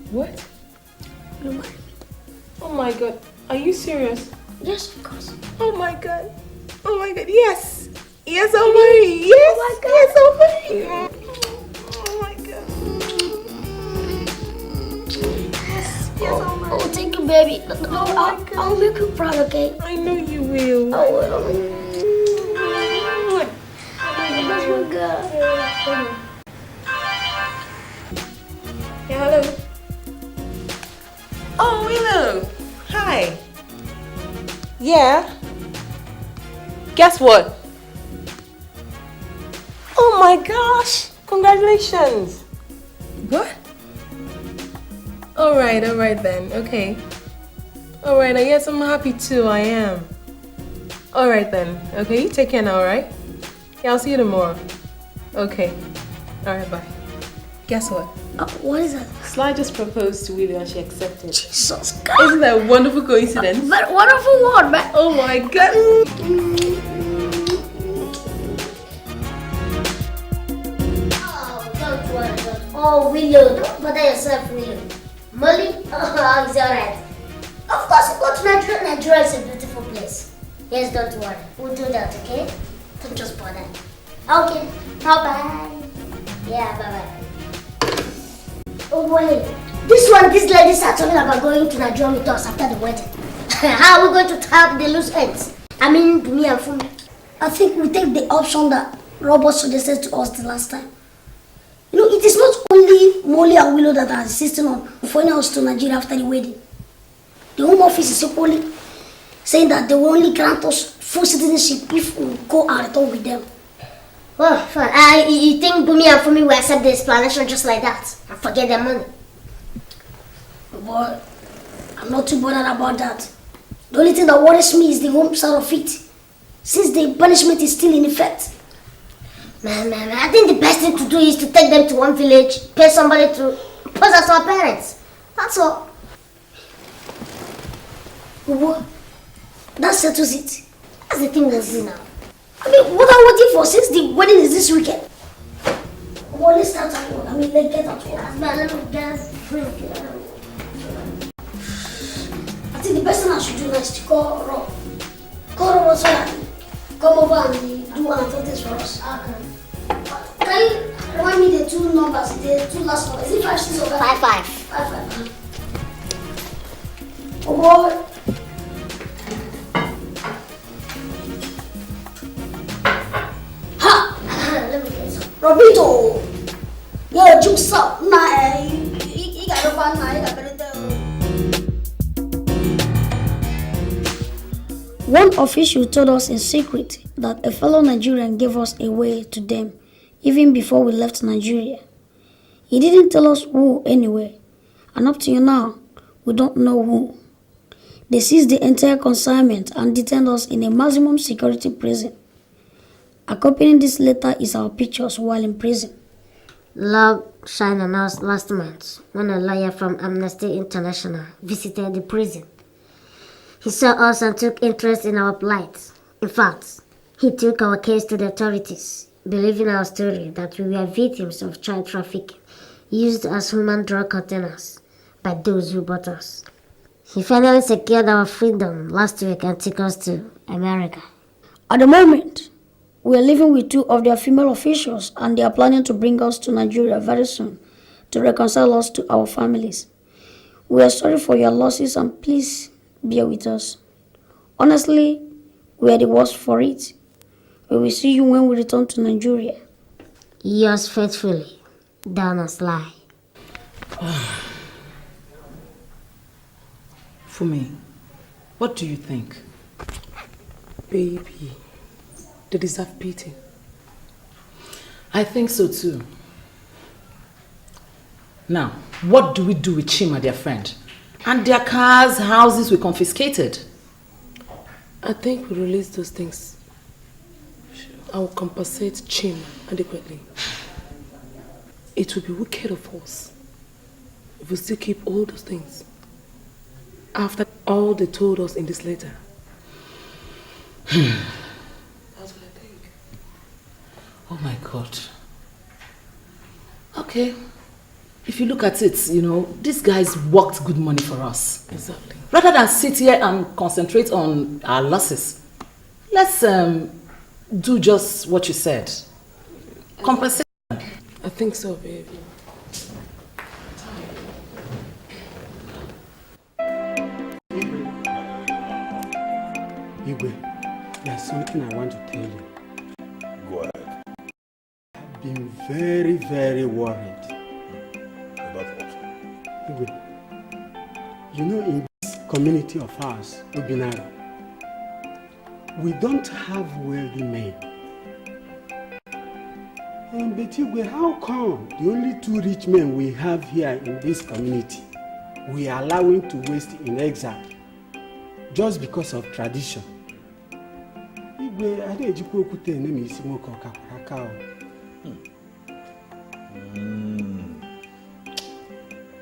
What? Will you marry me? Oh my God. Are you serious? Yes, of course. Oh my God. Oh my God. Yes. Yes, I'll marry you. Yes. Oh my God. Yes, I'll marry you. Oh my God. Yes, I'll marry you. Oh, thank you, baby. I'll make you proud, okay? I know you will. I will. That's my girl. Yeah, hello. Oh, Willow. Hi. Yeah. Guess what? Oh my gosh. Congratulations. What? All right then. Okay. All right. Yes, I'm happy too. I am. All right then. Okay, you take care now, all right? Yeah, I'll see you tomorrow. Okay. All right, bye. Guess what? What is that? Sly just proposed to Willie and she accepted. Jesus God. Isn't that a wonderful coincidence? But wonderful what, man? Oh my God. Oh, don't worry, Oh, Willow, don't bother yourself, Willow. Molly? Oh, it's alright. Of course, you go to Nigeria. Nigeria is a beautiful place. Yes, don't worry. We'll do that, okay? Don't just bother. Okay, bye-bye. Yeah, bye-bye. Oh, wait. These ladies are talking about going to Nigeria with us after the wedding. How are we going to tap the loose ends? I mean, me and Fumi. I think we take the option that Robert suggested to us the last time. You know, it is not only Molly and Willow that are insisting on following us to Nigeria after the wedding. The Home Office is equally saying that they will only grant us full citizenship if we go and return with them. Well, fine. You think Bumi and Fumi will accept the explanation just like that and forget their money? But I'm not too bothered about that. The only thing that worries me is the home side of it, since the punishment is still in effect. Man, I think the best thing to do is to take them to one village, pay somebody to pose as our parents. That's all. What? That settles it. That's the thing we'll see now. I mean, what are we waiting for since the wedding is this weekend? Well, let's start at work. I mean, let's get at work. Let me just drink. I think the best thing I should do now is to call Rob. Call Rob so that he come over and do one of things for us. Okay. Can you remind me the two numbers, the two last numbers? Is it 5, 6 or 5? 5. 5. Oh boy. Robito! Yeah, juice up. Nah, you got a fun night. One official told us in secret that a fellow Nigerian gave us away to them even before we left Nigeria. He didn't tell us who anyway, and up to now, we don't know who. They seized the entire consignment and detained us in a maximum security prison. Accompanying this letter is our pictures while in prison. Log shined on us last month when a lawyer from Amnesty International visited the prison. He saw us and took interest in our plight. In fact, he took our case to the authorities, believing our story that we were victims of child trafficking used as human drug containers by those who bought us. He finally secured our freedom last week and took us to America. At the moment, we are living with 2 of their female officials and they are planning to bring us to Nigeria very soon to reconcile us to our families. We are sorry for your losses and please bear with us. Honestly, we are the worst for it. We will see you when we return to Nigeria. Yours faithfully, DONS. Fumi, what do you think? Baby, they deserve pity. I think so too. Now, what do we do with Chima, their friend? And their cars, houses we confiscated? I think we release those things. I will compensate Chima adequately. It would be wicked of us if we still keep all those things after all they told us in this letter. That's what I think. Oh my God. Okay. If you look at it, you know, these guys worked good money for us. Exactly. Rather than sit here and concentrate on our losses, let's do just what you said. Compensate. I think so, baby. Igwe, there's something I want to tell you. Go ahead. I've been very, very worried. About what? Igwe, you know, in this community of ours, Ubinara, we don't have wealthy men. But Igwe, how come the only two rich men we have here in this community we are allowing to waste in exile just because of tradition? Igwe, I don't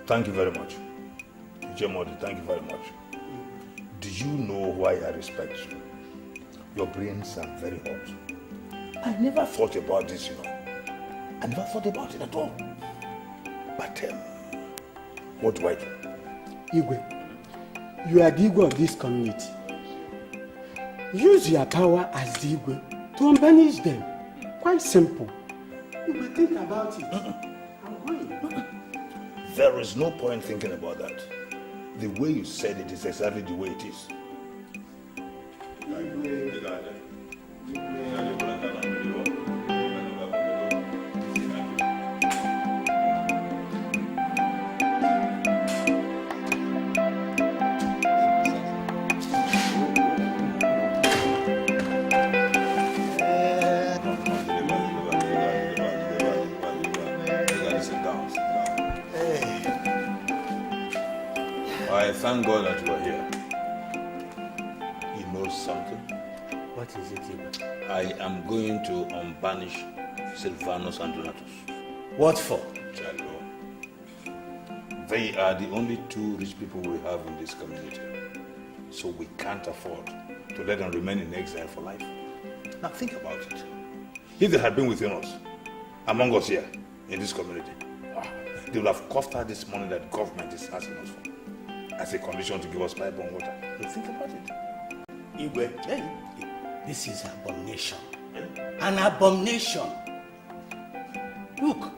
Thank you very much. Ijemodi, thank you very much. Do you know why I respect you? Your brains are very hot. I never thought about this, you know. I never thought about it at all. But what do I do? Igwe, you are the Igwe of this community. Use your power as the Igwe to unbanish them. Quite simple. Igwe, think about it. I'm going. There is no point thinking about that. The way you said it is exactly the way it is. I thank God that you are here. You know something? What is it, Igwe? I am going to unbanish Silvanus and Donatus. What for? Chalo. They are the only two rich people we have in this community. So we can't afford to let them remain in exile for life. Now think about it. If they had been within us, among us here, in this community, they would have coughed out this money that government is asking us for as a condition to give us pipe-borne water. So think about it. Igwe, this is abomination. An abomination. Look,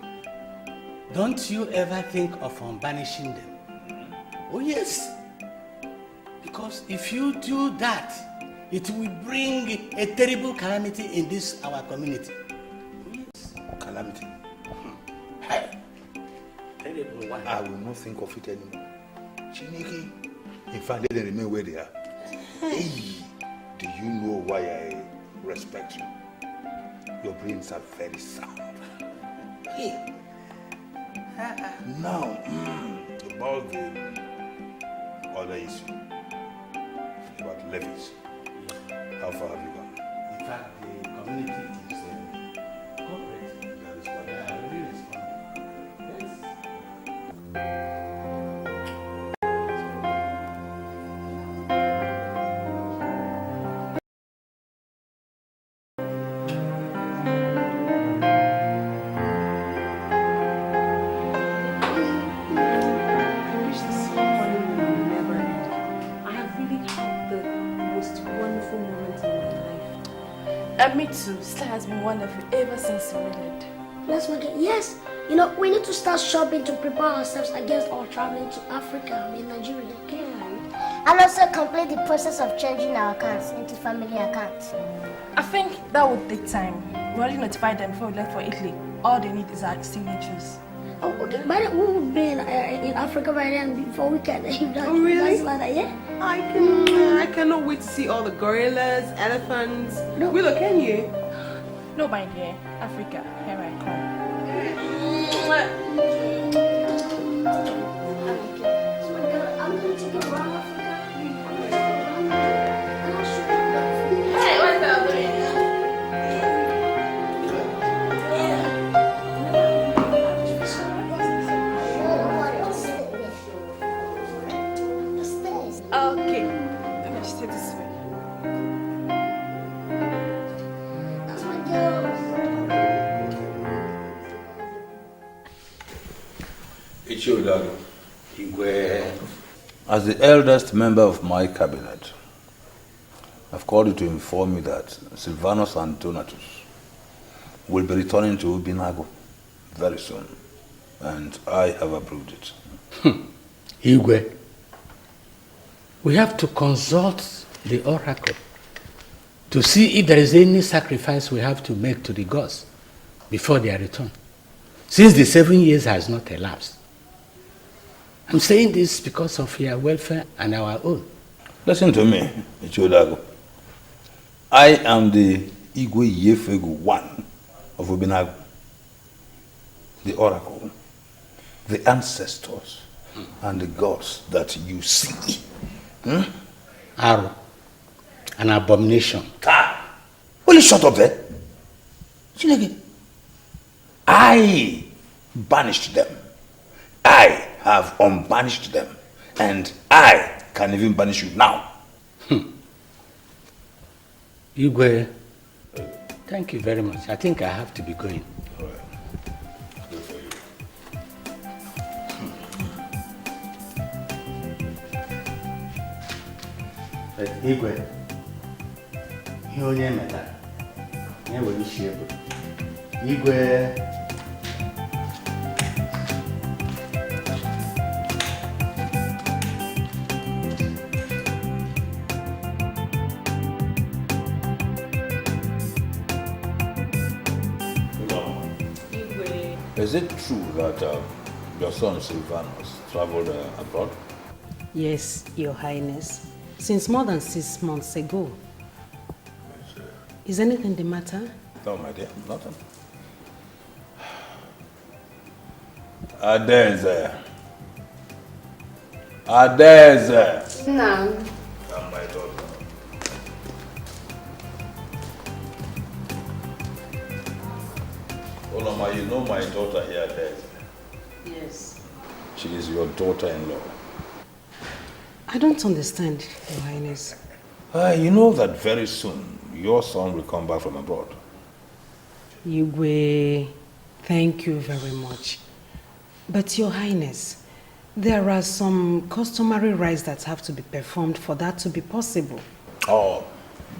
don't you ever think of unbanishing them? Oh yes. Because if you do that, it will bring a terrible calamity in this our community. Oh yes. Calamity? Hey. Terrible one. I will not think of it anymore. Chineke, in fact, let them remain where they are. Hey, do you know why I respect you? Your brains are very sound. Hey. Now, about the other issue, about levies. How far have you gone? In fact, the community is cooperating. That is what they are really responding. Yes. Me too. Star has been wonderful ever since we met. Let's make it. Yes. You know, we need to start shopping to prepare ourselves against our traveling to Africa in Nigeria. Okay. And also complete the process of changing our accounts into family accounts. I think that would take time. We already notified them before we left for Italy. All they need is our signatures. Oh, okay. By the way, we would be in Africa by then before we can. Oh, really? Like that, yeah? I cannot wait to see all the gorillas, elephants. No. Willow, can you? No, my dear. Africa, here I come. I'm going to take a run. Hey, what's up, doing? Okay, let me just take this way. As the eldest member of my cabinet, I've called you to inform you that Silvanus and Donatus will be returning to Ubinago very soon, and I have approved it. Igwe, we have to consult the oracle to see if there is any sacrifice we have to make to the gods before their return, since the 7 years has not elapsed. I'm saying this because of your welfare and our own. Listen to me, Ichodago. I am the Igwe Yefegu one of Ubinago, the oracle, the ancestors, and the gods that you see. Arrow, an abomination. Will you shut up there? I banished them. I have unbanished them. And I can even banish you now. Igwe, thank you very much. I think I have to be going. All right. Good for you. But Igwe, ihe onye metara, nye were isi ego. Igwe. Is it true that your son Silvanus traveled abroad? Yes, Your Highness. Since more than 6 months ago. Is anything the matter? No, my dear, nothing. Adeze. No. And my daughter. Oloma, you know my daughter here, Adeze. Yes. She is your daughter-in-law. I don't understand, Your Highness. You know that very soon your son will come back from abroad. Igwe, thank you very much. But Your Highness, there are some customary rites that have to be performed for that to be possible. Oh,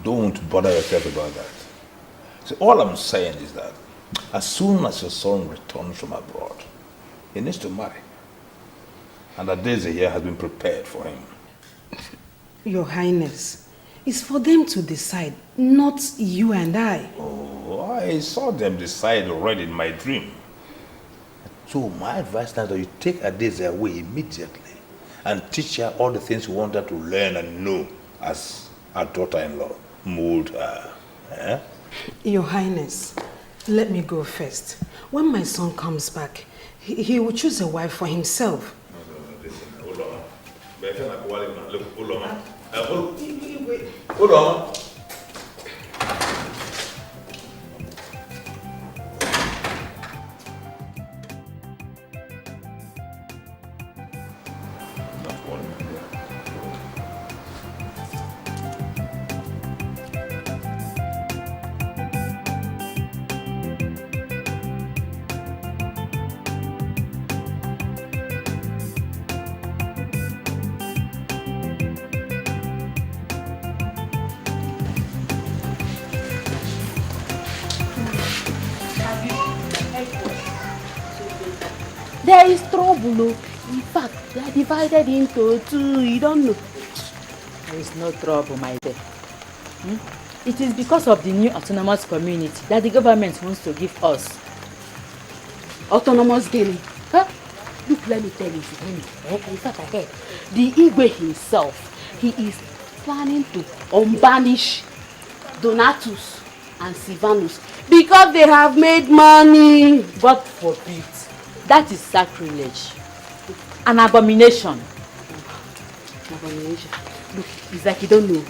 don't bother yourself about that. See, all I'm saying is that as soon as your son returns from abroad, he needs to marry. And Adeze here has been prepared for him. Your Highness, it's for them to decide, not you and I. Oh, I saw them decide already in my dream. So my advice now is that you take Adeze away immediately and teach her all the things you want her to learn and know as a daughter-in-law. Mold her. Eh? Your Highness, let me go first. When my son comes back, he will choose a wife for himself. No, listen, hold on. Look, hold on. Hold on. There is trouble. In fact, they are divided into two. You don't know. There is no trouble, my dear. It is because of the new autonomous community that the government wants to give us. Autonomous gaming? Huh? Look, let me tell you, in fact, I heard the Igwe himself, he is planning to unbanish Donatus and Silvanus because they have made money. God forbid. That is sacrilege. An abomination. Abomination. Look, it's like you don't know.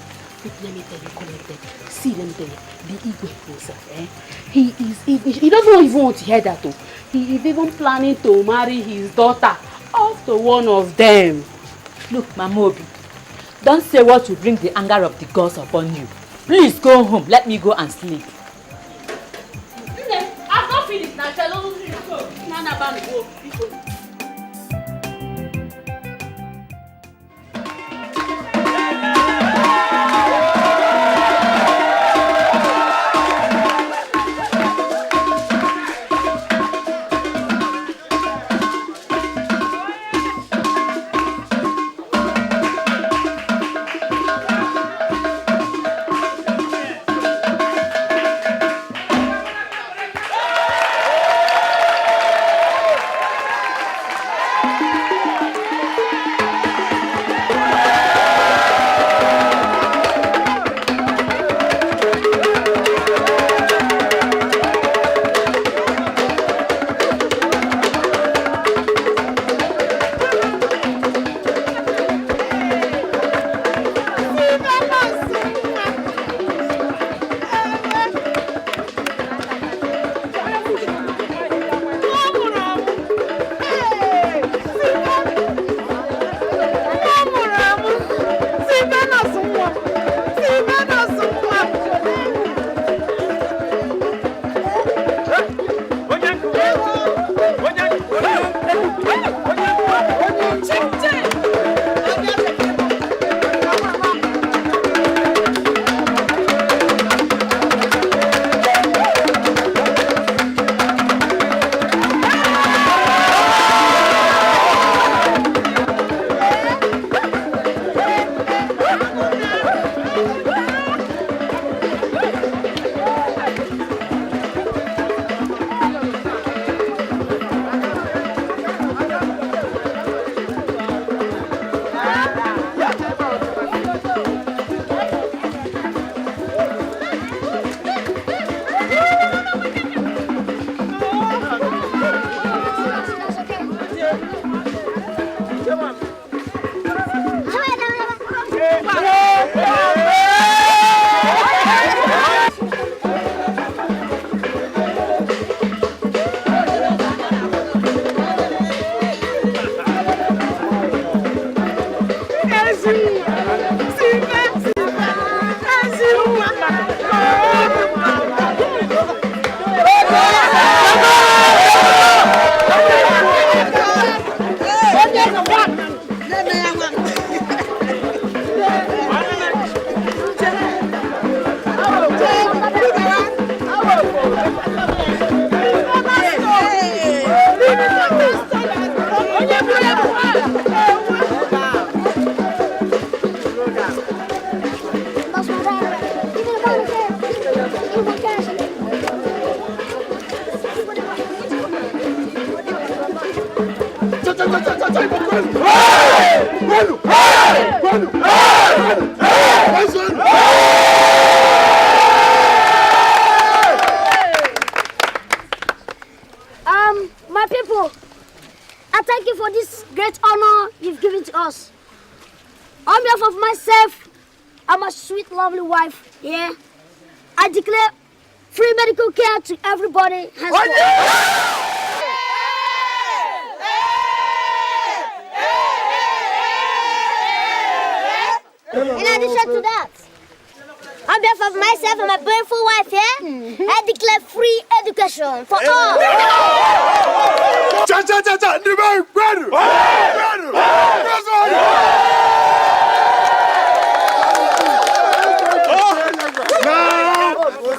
Look, let me tell you, connected. See, let me tell you, the Igwe himself, he doesn't even want to hear that though. He is even planning to marry his daughter off to one of them. Look, Mamobi, don't say what will bring the anger of the gods upon you. Please go home. Let me go and sleep. I've not finished now. My people, I thank you for this great honor you've given to us. On behalf of myself and my sweet, lovely wife here, I declare free medical care to everybody. In addition to that, on behalf of myself and my beautiful wife here, I declare free education for all.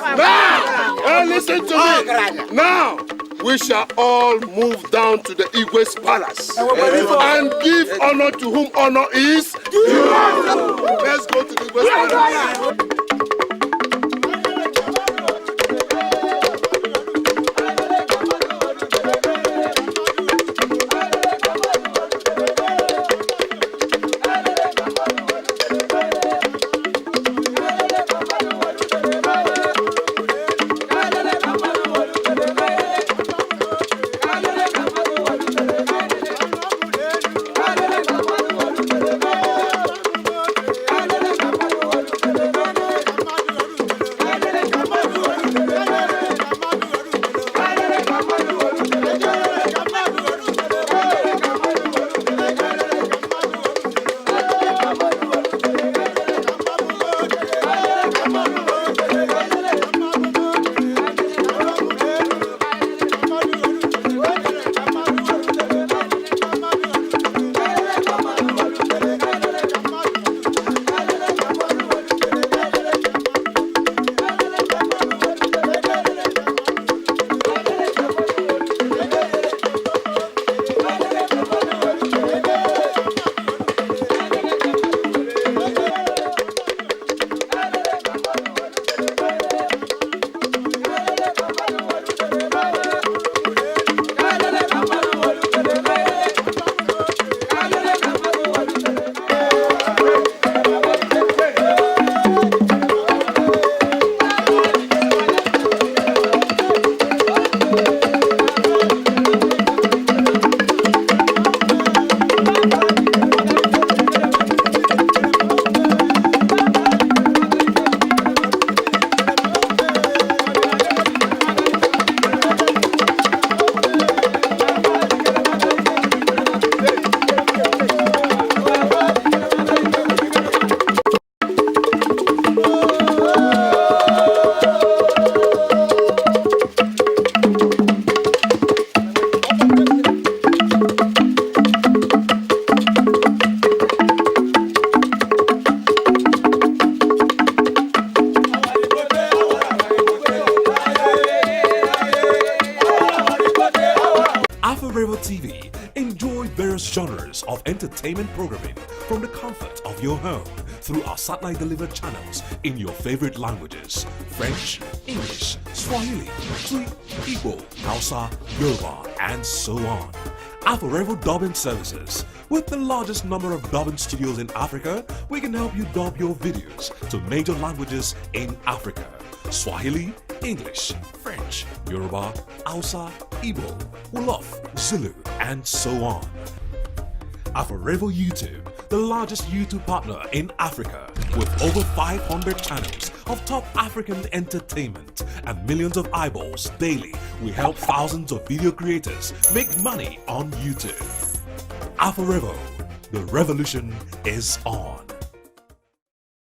Now, listen to me. Now, we shall all move down to the Igwe's palace and give honor to whom honor is due. Let's go to the Igwe's palace. TV, enjoy various genres of entertainment programming from the comfort of your home through our satellite delivered channels in your favorite languages: French, English, Swahili, Twi, Igbo, Hausa, Yoruba, and so on. Our Forever Dubbing Services. With the largest number of dubbing studios in Africa, we can help you dub your videos to major languages in Africa: Swahili, English, French, Yoruba, Hausa, Igbo, Wolof, Zulu, and so on. Our Forever YouTube, the largest YouTube partner in Africa, with over 500 channels of top African entertainment and millions of eyeballs daily. We help thousands of video creators make money on YouTube. Our Forever, the revolution is on.